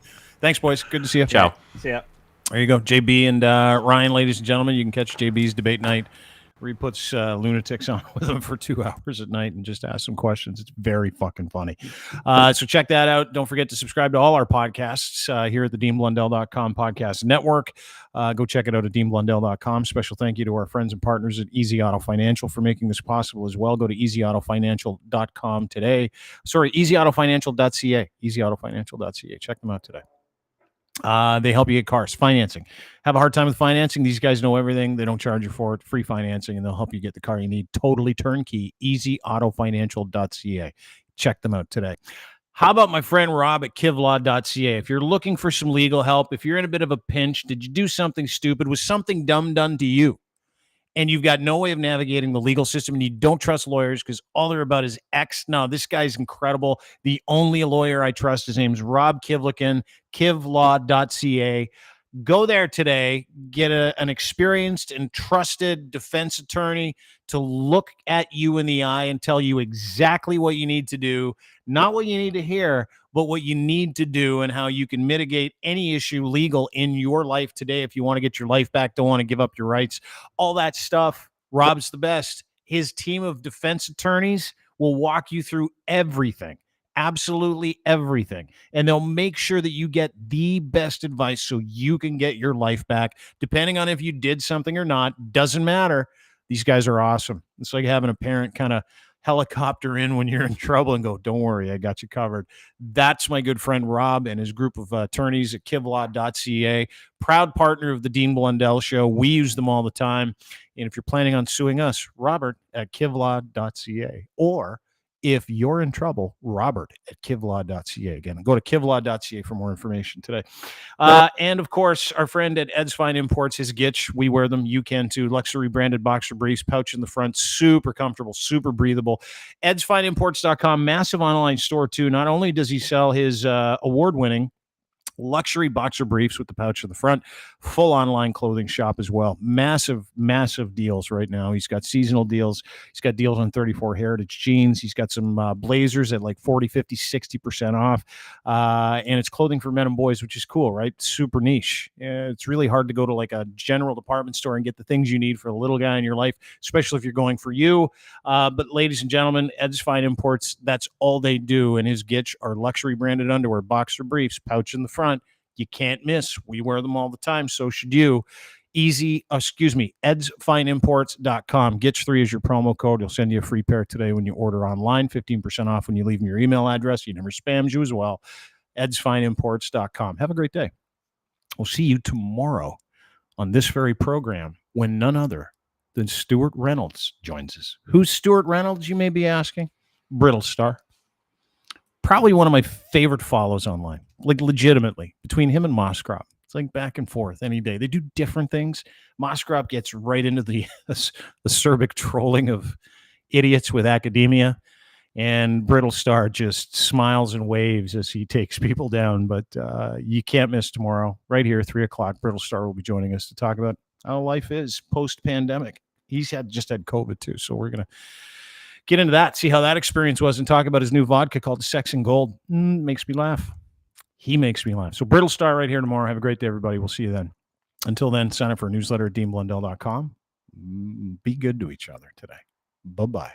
Thanks, boys. Good to see you. Ciao. See ya. There you go. JB and Ryan, ladies and gentlemen. You can catch JB's debate night where he puts lunatics on with them for 2 hours at night and just ask some questions. It's very fucking funny. So check that out. Don't forget to subscribe to all our podcasts here at the DeanBlundell.com podcast network. Go check it out at DeanBlundell.com. Special thank you to our friends and partners at Easy Auto Financial for making this possible as well. Go to EasyAutoFinancial.com today. Sorry, EasyAutoFinancial.ca. EasyAutoFinancial.ca. Check them out today. They help you get cars, financing. Have a hard time with financing? These guys know everything. They don't charge you for it. Free financing, and they'll help you get the car you need. Totally turnkey. EasyAutoFinancial.ca. Check them out today. How about my friend Rob at kivlaw.ca? If you're looking for some legal help, if you're in a bit of a pinch, did you do something stupid? Was something dumb done to you? And you've got no way of navigating the legal system, and you don't trust lawyers because all they're about is X. No, this guy's incredible. The only lawyer I trust, his name's Rob Kivlikin, kivlaw.ca. Go there today, get an experienced and trusted defense attorney to look at you in the eye and tell you exactly what you need to do, not what you need to hear, but what you need to do and how you can mitigate any issue legal in your life today. If you want to get your life back, don't want to give up your rights, all that stuff. Rob's the best. His team of defense attorneys will walk you through everything. Absolutely everything. And they'll make sure that you get the best advice so you can get your life back. Depending on if you did something or not, doesn't matter. These guys are awesome. It's like having a parent kind of helicopter in when you're in trouble and go, don't worry, I got you covered. That's my good friend Rob and his group of attorneys at kivlaw.ca. Proud partner of the Dean Blundell Show. We use them all the time. And if you're planning on suing us, Robert at kivlaw.ca. Or if you're in trouble, Robert at kivlaw.ca. Again, go to kivlaw.ca for more information today. And, of course, our friend at Ed's Fine Imports, his Gitch, we wear them. You can, too. Luxury branded boxer briefs, pouch in the front, super comfortable, super breathable. EdsFineImports.com, massive online store, too. Not only does he sell his award-winning luxury boxer briefs with the pouch in the front, full online clothing shop as well. Massive deals right now. He's got seasonal deals. He's got deals on 34 Heritage jeans. He's got some blazers at like 40, 50, 60% off. And it's clothing for men and boys, which is cool, right? Super niche. It's really hard to go to like a general department store and get the things you need for the little guy in your life, especially if you're going for you. But ladies and gentlemen, Ed's Fine Imports, that's all they do. And his Gitch are luxury branded underwear, boxer briefs, pouch in the front. You can't miss. We wear them all the time. So should you. edsfineimports.com. Gitch3 is your promo code. He'll send you a free pair today when you order online. 15% off when you leave him your email address. He never spams you as well. edsfineimports.com. Have a great day. We'll see you tomorrow on this very program when none other than Stuart Reynolds joins us. Who's Stuart Reynolds, you may be asking? Brittle Star. Probably one of my favorite follows online, like legitimately, between him and Mosscrop. It's like back and forth any day. They do different things. Moskrop gets right into the acerbic trolling of idiots with academia. And Brittle Star just smiles and waves as he takes people down. But you can't miss tomorrow, right here, 3 o'clock. Brittle Star will be joining us to talk about how life is post-pandemic. He's just had COVID too, so we're gonna get into that, see how that experience was, and talk about his new vodka called Sex and Gold. Makes me laugh. He makes me laugh. So Brittle Star right here tomorrow. Have a great day, everybody. We'll see you then. Until then, sign up for a newsletter at deanblundell.com. Be good to each other today. Bye-bye.